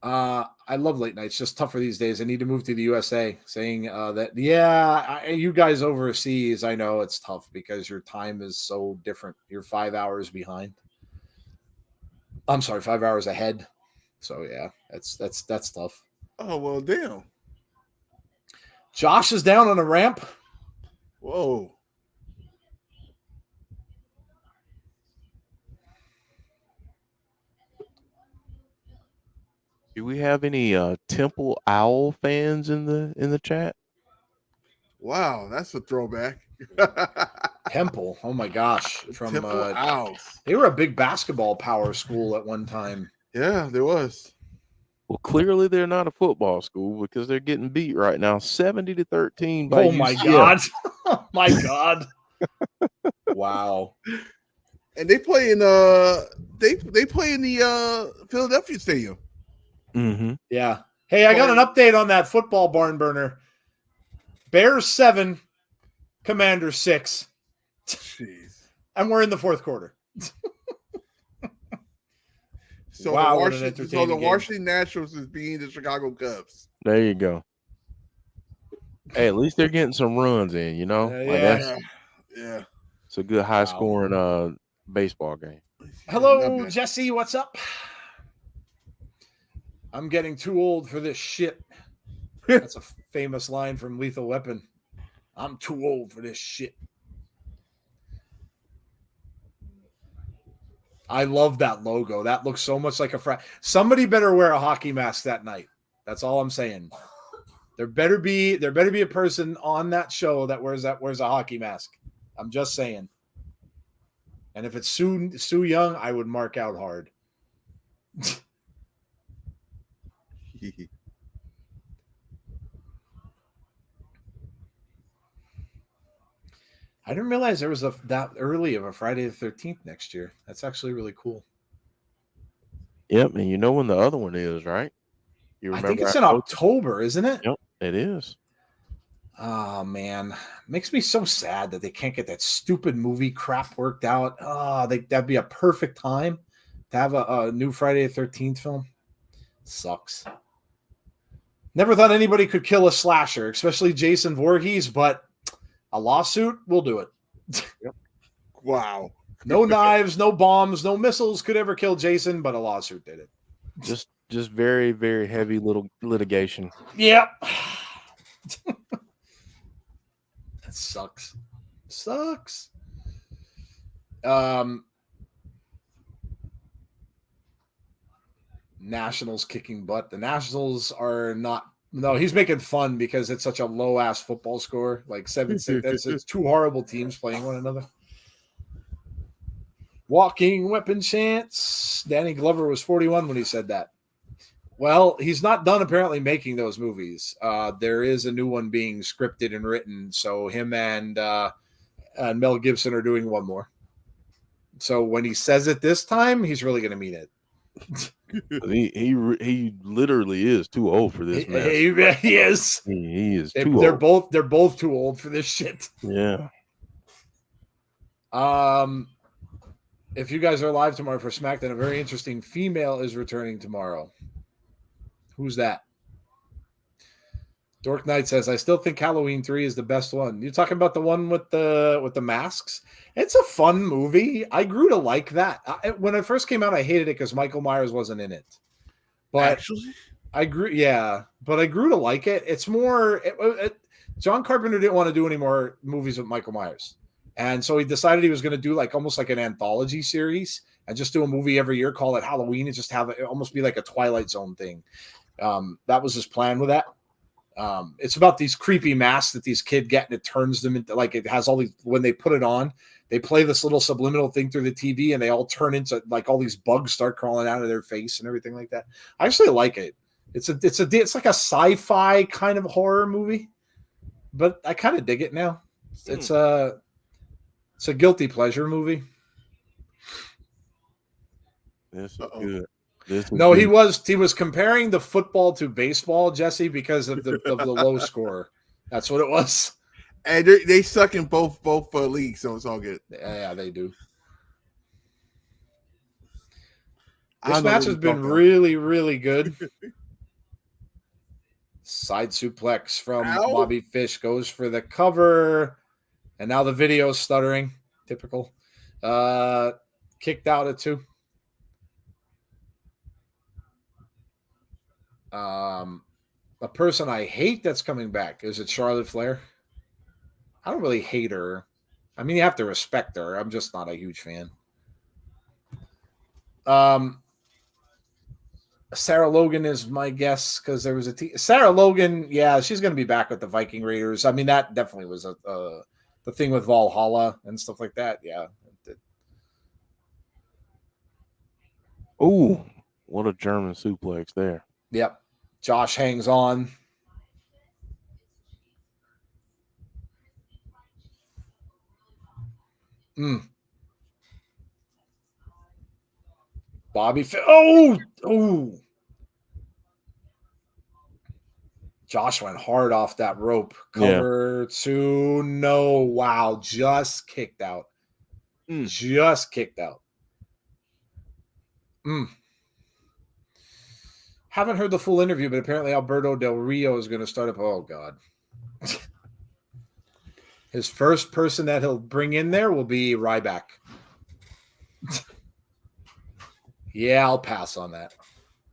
I love late nights. Just tougher these days. I need to move to the USA. Saying that, you guys overseas, I know it's tough because your time is so different. You're 5 hours behind. I'm sorry, 5 hours ahead. So yeah, that's tough. Oh well, damn. Josh is down on a ramp. Whoa. Do we have any Temple Owl fans in the chat? Wow, that's a throwback. Temple, oh my gosh! From Temple Owls. They were a big basketball power school at one time. Yeah, there was. Well, clearly they're not a football school because they're getting beat right now, 70-13 by Oh my UCF. god! Oh my god! Wow. And they play in they play in the Philadelphia Stadium. Mm-hmm. Yeah. Hey, I got an update on that football barn burner. Bears 7, Commanders 6. Jeez. And we're in the fourth quarter. So wow, the Washington Nationals is beating the Chicago Cubs. There you go. Hey, at least they're getting some runs in, you know? Yeah. It's a good high scoring baseball game. Hello, Jesse. What's up? I'm getting too old for this shit. That's a famous line from Lethal Weapon. I'm too old for this shit. I love that logo. That looks so much like somebody better wear a hockey mask that night. That's all I'm saying. There better be a person on that show that wears a hockey mask. I'm just saying. And if it's Sue Young, I would mark out hard. I didn't realize there was that early of a Friday the 13th next year. That's actually really cool. Yep, and you know when the other one is, right? You remember? I think it's in October, isn't it? Yep, it is. Oh man, makes me so sad that they can't get that stupid movie crap worked out. Oh, that'd be a perfect time to have a new Friday the 13th film. Sucks. Never thought anybody could kill a slasher, especially Jason Voorhees, but a lawsuit will do it. Yep. Wow. No knives, no bombs, no missiles could ever kill Jason, but a lawsuit did it. Just very, very heavy little litigation. Yep. That sucks. Nationals kicking butt. The Nationals are not. No, he's making fun because it's such a low ass football score, like 7-6. It's two horrible teams playing one another. Walking weapon chance. Danny Glover was 41 when he said that. Well, he's not done apparently making those movies. There is a new one being scripted and written, so him and Mel Gibson are doing one more. So when he says it this time, he's really going to mean it. He literally is too old for this mess. He is. He is too old. They're both too old for this shit. Yeah. If you guys are live tomorrow for SmackDown, a very interesting female is returning tomorrow. Who's that? Dork Knight says, I still think Halloween 3 is the best one. You talking about the one with the masks? It's a fun movie. I grew to like that. When it first came out, I hated it because Michael Myers wasn't in it. But actually, I grew to like it. It's more John Carpenter didn't want to do any more movies with Michael Myers. And so he decided he was going to do almost like an anthology series and just do a movie every year, call it Halloween, and just have it almost be like a Twilight Zone thing. That was his plan with that. It's about these creepy masks that these kids get, and it turns them into it has all these. When they put it on, they play this little subliminal thing through the TV, and they all turn into all these bugs start crawling out of their face and everything like that. I actually like it. It's like a sci-fi kind of horror movie, but I kind of dig it now. It's a guilty pleasure movie. This is good. He was comparing the football to baseball, Jesse, because of the low score. That's what it was. And they suck in both leagues, so it's all good. Yeah, they do. This match has been really, really good. Side suplex from Bobby Fish goes for the cover, and now the video's stuttering. Typical. Kicked out at 2. A person I hate that's coming back. Is it Charlotte Flair? I don't really hate her. I mean, you have to respect her. I'm just not a huge fan. Sarah Logan is my guess because there was Sarah Logan. Yeah, she's going to be back with the Viking Raiders. I mean, that definitely was the thing with Valhalla and stuff like that. Yeah. Oh, what a German suplex there. Yep. Josh hangs on. Bobby. Oh. Josh went hard off that rope. Cover 2. No. Wow. Just kicked out. Just kicked out. Haven't heard the full interview, but apparently Alberto Del Rio is going to start up. Oh, God. His first person that he'll bring in there will be Ryback. Yeah, I'll pass on that.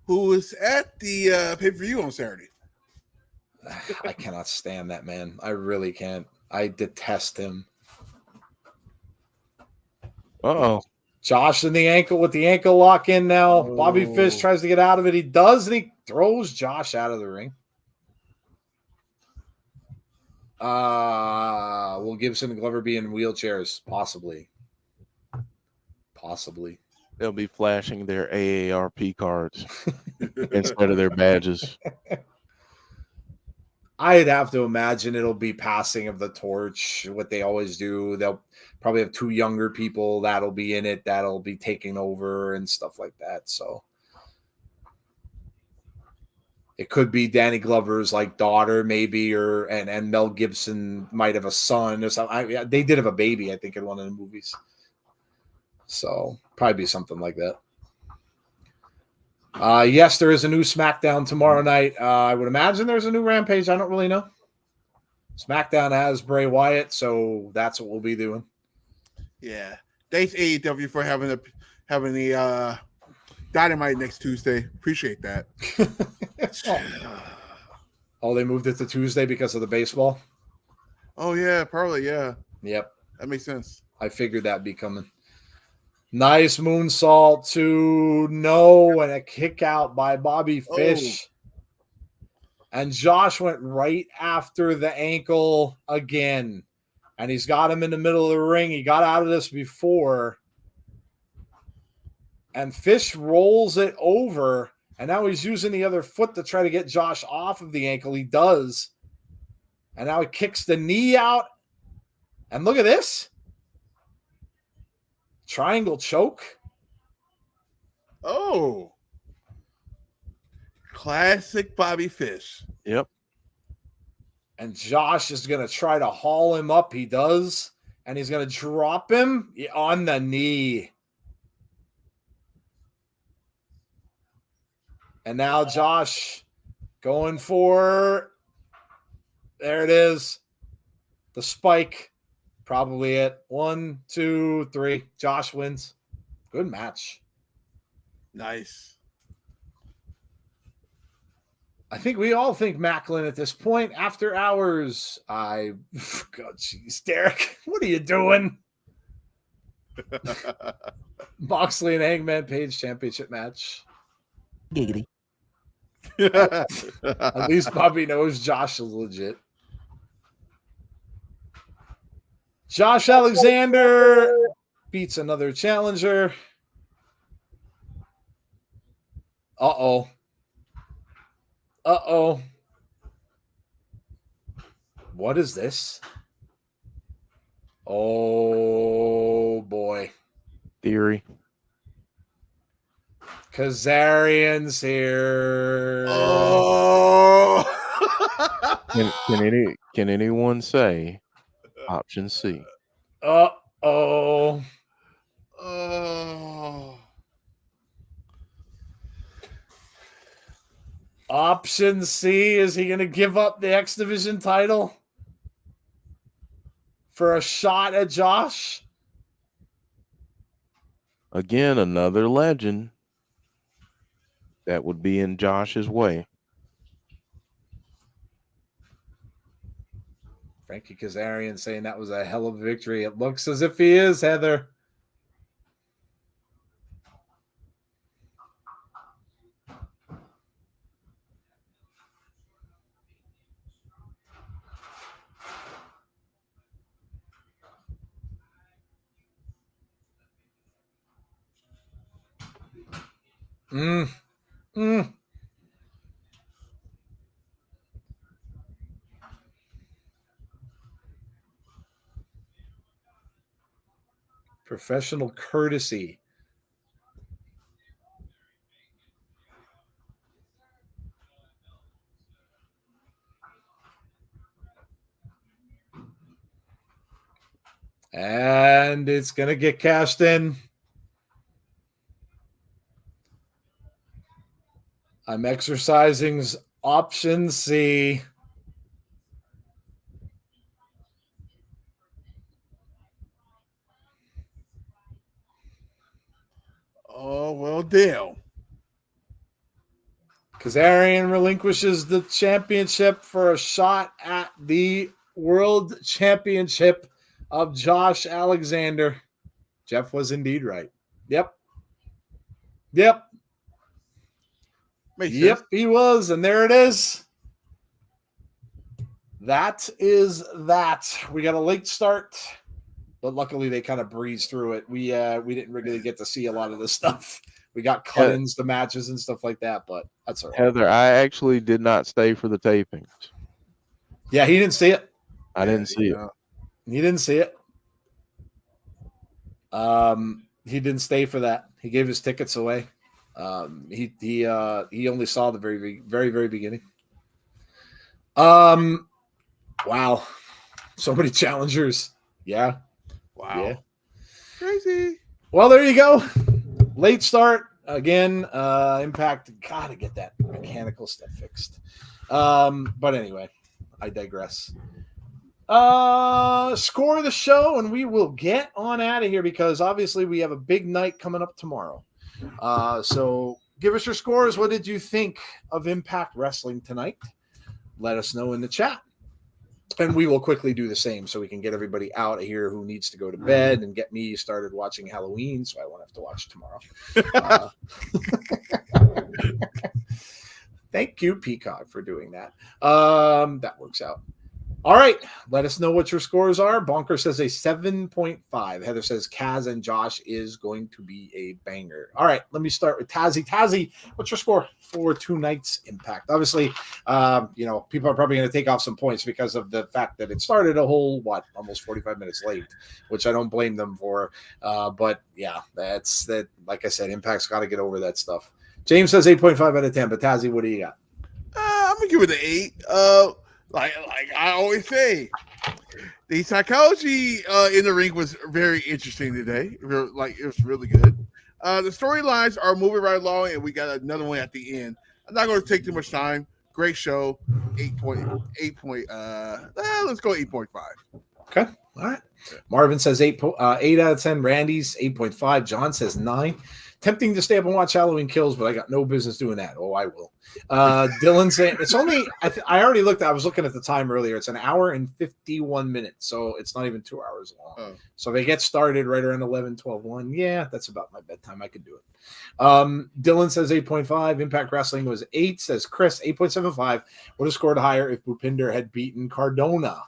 Who was at the pay-per-view on Saturday? I cannot stand that man. I really can't. I detest him. Uh-oh. Josh in the ankle with the ankle lock in now. Oh. Bobby Fish tries to get out of it. He does, and he throws Josh out of the ring. Will Gibson and Glover be in wheelchairs? Possibly. They'll be flashing their AARP cards instead of their badges. I'd have to imagine it'll be passing of the torch, what they always do. They'll probably have two younger people that'll be in it, that'll be taking over and stuff like that. So it could be Danny Glover's like daughter, maybe, and Mel Gibson might have a son or something. They did have a baby, I think, in one of the movies. So probably be something like that. Yes, there is a new SmackDown tomorrow night. I would imagine there's a new Rampage. I don't really know. SmackDown has Bray Wyatt, so that's what we'll be doing. Yeah. Thanks AEW for having the Dynamite next Tuesday. Appreciate that. Oh, they moved it to Tuesday because of the baseball? Oh, yeah, probably, yeah. Yep. That makes sense. I figured that'd be coming. Nice moonsault to no and a kick out by Bobby Fish. And Josh went right after the ankle again. And he's got him in the middle of the ring. He got out of this before. And Fish rolls it over. And now he's using the other foot to try to get Josh off of the ankle. He does. And now he kicks the knee out. And look at this. Triangle choke. Oh. Classic Bobby Fish. Yep. And Josh is going to try to haul him up. He does. And he's going to drop him on the knee. And now Josh going for, there it is, the spike. Probably it. 1, 2, 3. Josh wins. Good match. Nice. I think we all think Macklin at this point. After hours, God, jeez, Derek, what are you doing? Moxley and Hangman Page championship match. Giggity. At least Bobby knows Josh is legit. Josh Alexander beats another challenger. Uh-oh. What is this? Oh, boy. Theory. Kazarian's here. Oh. Can anyone say option C? Oh. Option C, is he going to give up the X Division title for a shot at Josh? Again, another legend that would be in Josh's way. Frankie Kazarian saying that was a hell of a victory. It looks as if he is, Heather. Professional courtesy. And it's going to get cashed in. I'm exercising option C. Oh, well, damn. Kazarian relinquishes the championship for a shot at the World Championship of Josh Alexander. Jeff was indeed right. Yep. Makes sense. He was, and there it is. That is that. We got a late start, but luckily they kind of breezed through it. We didn't really get to see a lot of this stuff. We got cut-ins to matches and stuff like that, but that's all right. Heather, I actually did not stay for the tapings. Yeah, he didn't see it. I didn't see it. He didn't see it. He didn't stay for that. He gave his tickets away. He only saw the very beginning. Wow, so many challengers. Yeah. Wow. Yeah. Crazy. Well, there you go. Late start again. Impact. Gotta get that mechanical stuff fixed. But anyway, I digress. Score of the show, and we will get on out of here because obviously we have a big night coming up tomorrow. So give us your scores. What did you think of Impact Wrestling tonight? Let us know in the chat. And we will quickly do the same so we can get everybody out of here who needs to go to bed and get me started watching Halloween so I won't have to watch tomorrow. Thank you, Peacock, for doing that. That works out. All right. Let us know what your scores are. Bonker says a 7.5. Heather says Kaz and Josh is going to be a banger. All right. Let me start with Tazzy. Tazzy, what's your score for tonight's Impact? Obviously, people are probably going to take off some points because of the fact that it started a whole, almost 45 minutes late, which I don't blame them for. But yeah, that's that. Like I said, Impact's got to get over that stuff. James says 8.5 out of 10. But Tazzy, what do you got? I'm going to give it an 8. Like I always say, the psychology in the ring was very interesting today. It was really good. The storylines are moving right along, and we got another one at the end. I'm not going to take too much time. Great show. 8.8. Let's go 8.5. Okay. All right. Marvin says 8 out of 10. Randy's 8.5. John says 9. Tempting to stay up and watch Halloween Kills, but I got no business doing that. Oh, I will. Dylan saying it's only. I already looked. I was looking at the time earlier. It's an hour and 51 minutes, so it's not even 2 hours long. Oh. So if they get started right around 11, 12, 1, yeah, that's about my bedtime. I could do it. Dylan says 8.5. Impact Wrestling was 8. Says Chris 8.75. Would have scored higher if Bhupinder had beaten Cardona.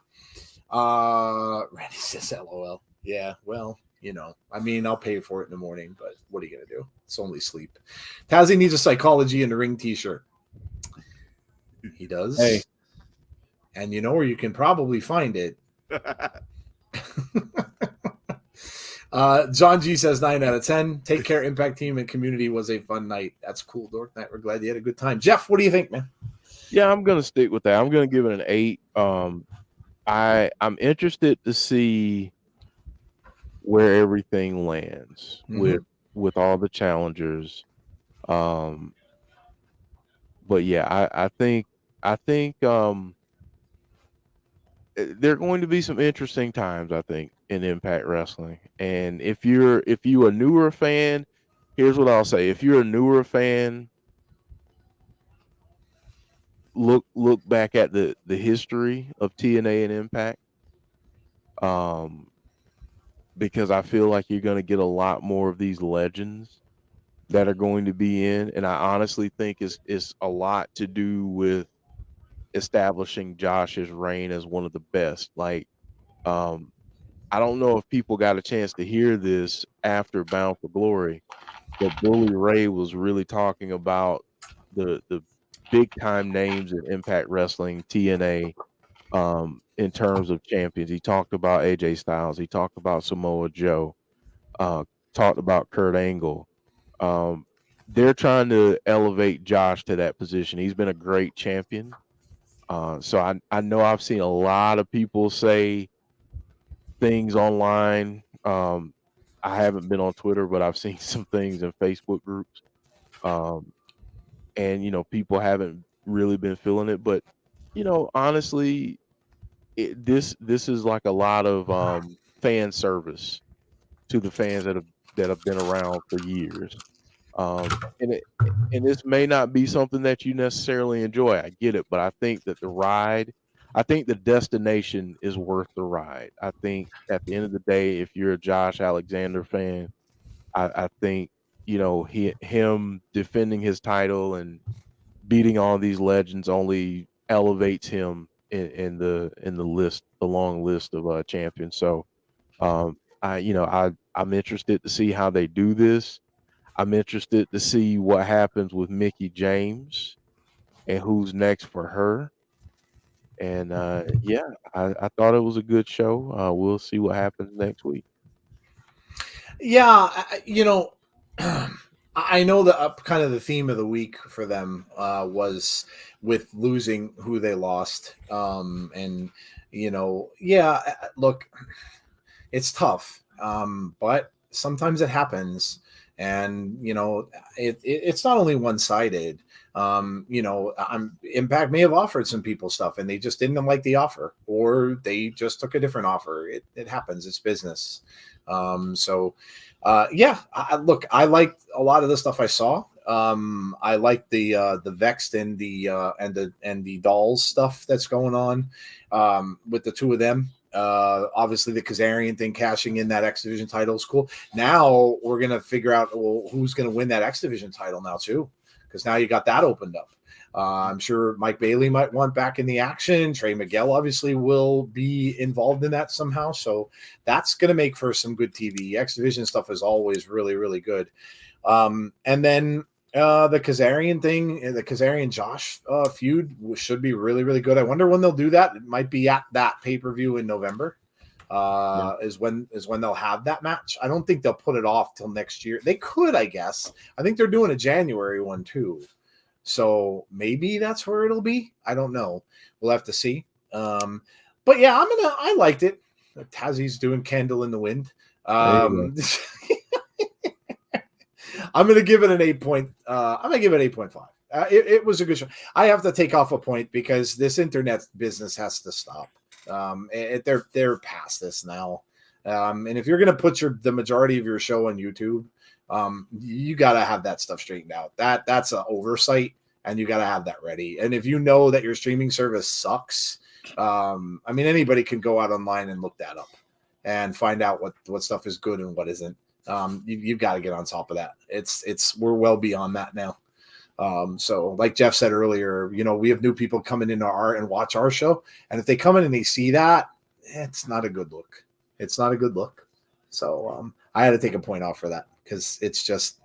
Randy says LOL. Yeah, well. I'll pay for it in the morning, but what are you going to do? It's only sleep. Tazzy needs a Psychology in the Ring t-shirt. He does. Hey. And you know where you can probably find it. John G says 9 out of 10. Take care, Impact Team and community was a fun night. That's cool, Dork Night. We're glad you had a good time. Jeff, what do you think, man? Yeah, I'm going to stick with that. I'm going to give it an 8. I'm interested to see where everything lands with all the challengers. But yeah, I think there are going to be some interesting times, I think, in Impact Wrestling. And if you a newer fan, here's what I'll say. If you're a newer fan, look back at the history of TNA and Impact. Because I feel like you're going to get a lot more of these legends that are going to be in. And I honestly think it's a lot to do with establishing Josh's reign as one of the best. I don't know if people got a chance to hear this after Bound for Glory, but Bully Ray was really talking about the big time names in Impact Wrestling, TNA, in terms of champions. He talked about AJ Styles. He talked about Samoa Joe. Talked about Kurt Angle. They're trying to elevate Josh to that position. He's been a great champion. So I know I've seen a lot of people say things online. I haven't been on Twitter, but I've seen some things in Facebook groups. And, people haven't really been feeling it. But, honestly, this is like a lot of fan service to the fans that have been around for years. And this may not be something that you necessarily enjoy. I get it, but I think that the destination is worth the ride. I think at the end of the day, if you're a Josh Alexander fan, I think him defending his title and beating all these legends only elevates him in the long list of champions. So I'm interested to see how they do this. I'm interested to see what happens with Mickie James and who's next for her. And I thought it was a good show. We'll see what happens next week. Yeah, I know that kind of the theme of the week for them was with losing who they lost. And, look, it's tough, but sometimes it happens. And, it's not only one-sided. Impact may have offered some people stuff and they just didn't like the offer, or they just took a different offer. It happens. It's business. I liked a lot of the stuff I saw. I liked the Vexed and the Dollz stuff that's going on with the two of them. Obviously the Kazarian thing, cashing in that X Division title is cool. Now we're gonna figure out who's gonna win that X Division title now too, because now you got that opened up. I'm sure Mike Bailey might want back in the action. Trey Miguel obviously will be involved in that somehow. So that's going to make for some good TV. X Division stuff is always really, really good. And then the Kazarian thing, the Kazarian Josh feud should be really, really good. I wonder when they'll do that. It might be at that pay-per-view in November. Is when they'll have that match. I don't think they'll put it off till next year. They could, I guess. I think they're doing a January one too. So maybe that's where it'll be. I don't know. We'll have to see. But yeah, I liked it. Tazzy's doing Candle in the Wind. I'm gonna give it an 8 point. I'm gonna give it 8.5. It was a good show. I have to take off a point because this internet business has to stop. They're past this now. And if you're gonna put the majority of your show on YouTube, you got to have that stuff straightened out. That's an oversight, and you got to have that ready. And if you know that your streaming service sucks, anybody can go out online and look that up and find out what stuff is good and what isn't. You've got to get on top of that. We're well beyond that now. So like Jeff said earlier, we have new people coming into and watch our show, and if they come in and they see that, it's not a good look. It's not a good look. So I had to take a point off for that, because it's just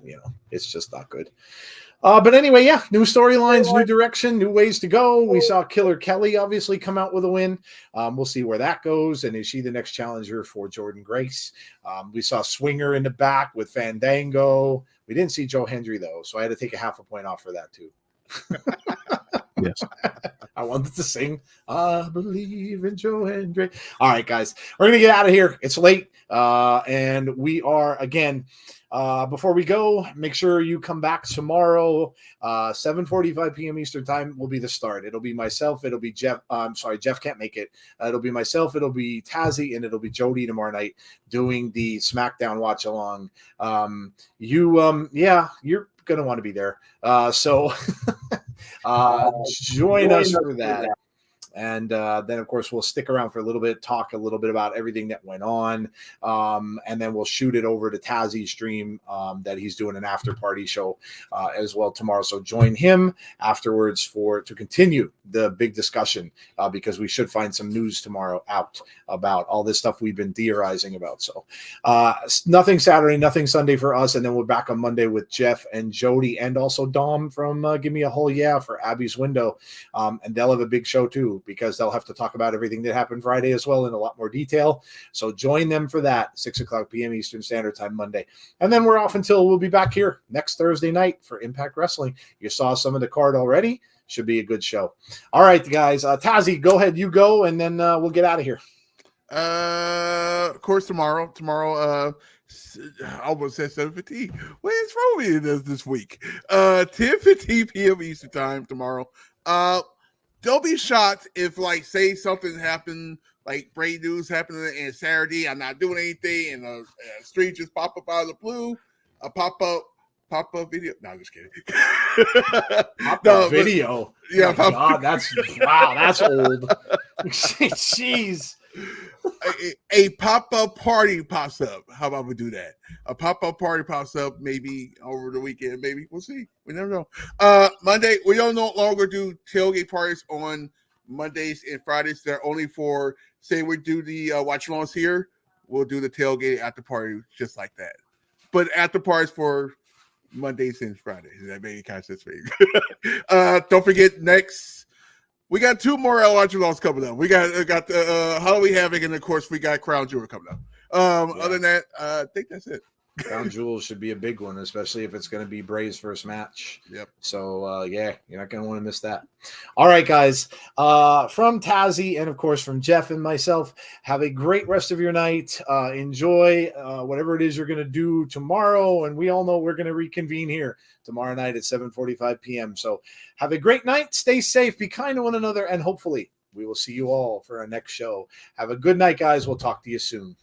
not good. But anyway, yeah, new storylines, new direction, new ways to go. We saw Killer Kelly obviously come out with a win. We'll see where that goes. And is she the next challenger for Jordan Grace? We saw Swinger in the back with Fandango. We didn't see Joe Hendry, though, so I had to take a half a point off for that, too. Yes. I wanted to sing I Believe in Joe Hendry. All right, guys, we're gonna get out of here. It's late, and we are again. Before we go, make sure you come back tomorrow. 7:45 p.m. Eastern time will be the start. It'll be myself. It'll be Jeff. I'm sorry, Jeff can't make it. It'll be myself. It'll be Tazzy, and it'll be Jody tomorrow night doing the SmackDown watch along. You're gonna want to be there. So join us for that. And then, of course, we'll stick around for a little bit, talk a little bit about everything that went on. And then we'll shoot it over to Tazzy's stream that he's doing an after party show as well tomorrow. So join him afterwards to continue the big discussion because we should find some news tomorrow out about all this stuff we've been theorizing about. So nothing Saturday, nothing Sunday for us. And then we're back on Monday with Jeff and Jody and also Dom from Give Me a Whole Yeah for Abby's Window. And they'll have a big show too, because they'll have to talk about everything that happened Friday as well in a lot more detail. So join them for that, 6:00 p.m. Eastern Standard Time Monday. And then we're off until we'll be back here next Thursday night for Impact Wrestling. You saw some of the card already. Should be a good show. All right, guys. Tazzy, go ahead. You go, and then we'll get out of here. Of course, tomorrow, I almost said 7:15. What is wrong with you this week? 10:15 p.m. Eastern Time tomorrow. Don't be shocked if, say something happened, like Bray news happened on Saturday. I'm not doing anything, and a stream just pop up out of the blue. A pop up pop-up video. No, I'm just kidding. Pop-up video. Yeah, God, that's old. Jeez. A pop-up party pops up. How about we do that? A pop-up party pops up maybe over the weekend. Maybe we'll see. We never know. Monday, we don't no longer do tailgate parties on Mondays and Fridays. They're only for, say we do the watch-alongs here, we'll do the tailgate after party just like that. But after parties for Mondays and Fridays. That made kind of sense for you. Don't forget, next we got 2 more watch-alongs coming up. We got the Halloween Havoc, and of course we got Crown Jewel coming up. Other than that, I think that's it. Crown Jewel should be a big one, especially if it's going to be Bray's first match. Yep. So, yeah, you're not going to want to miss that. All right, guys. From Tazzy and, of course, from Jeff and myself, have a great rest of your night. Enjoy whatever it is you're going to do tomorrow. And we all know we're going to reconvene here tomorrow night at 7:45 p.m. So have a great night. Stay safe. Be kind to one another. And hopefully we will see you all for our next show. Have a good night, guys. We'll talk to you soon.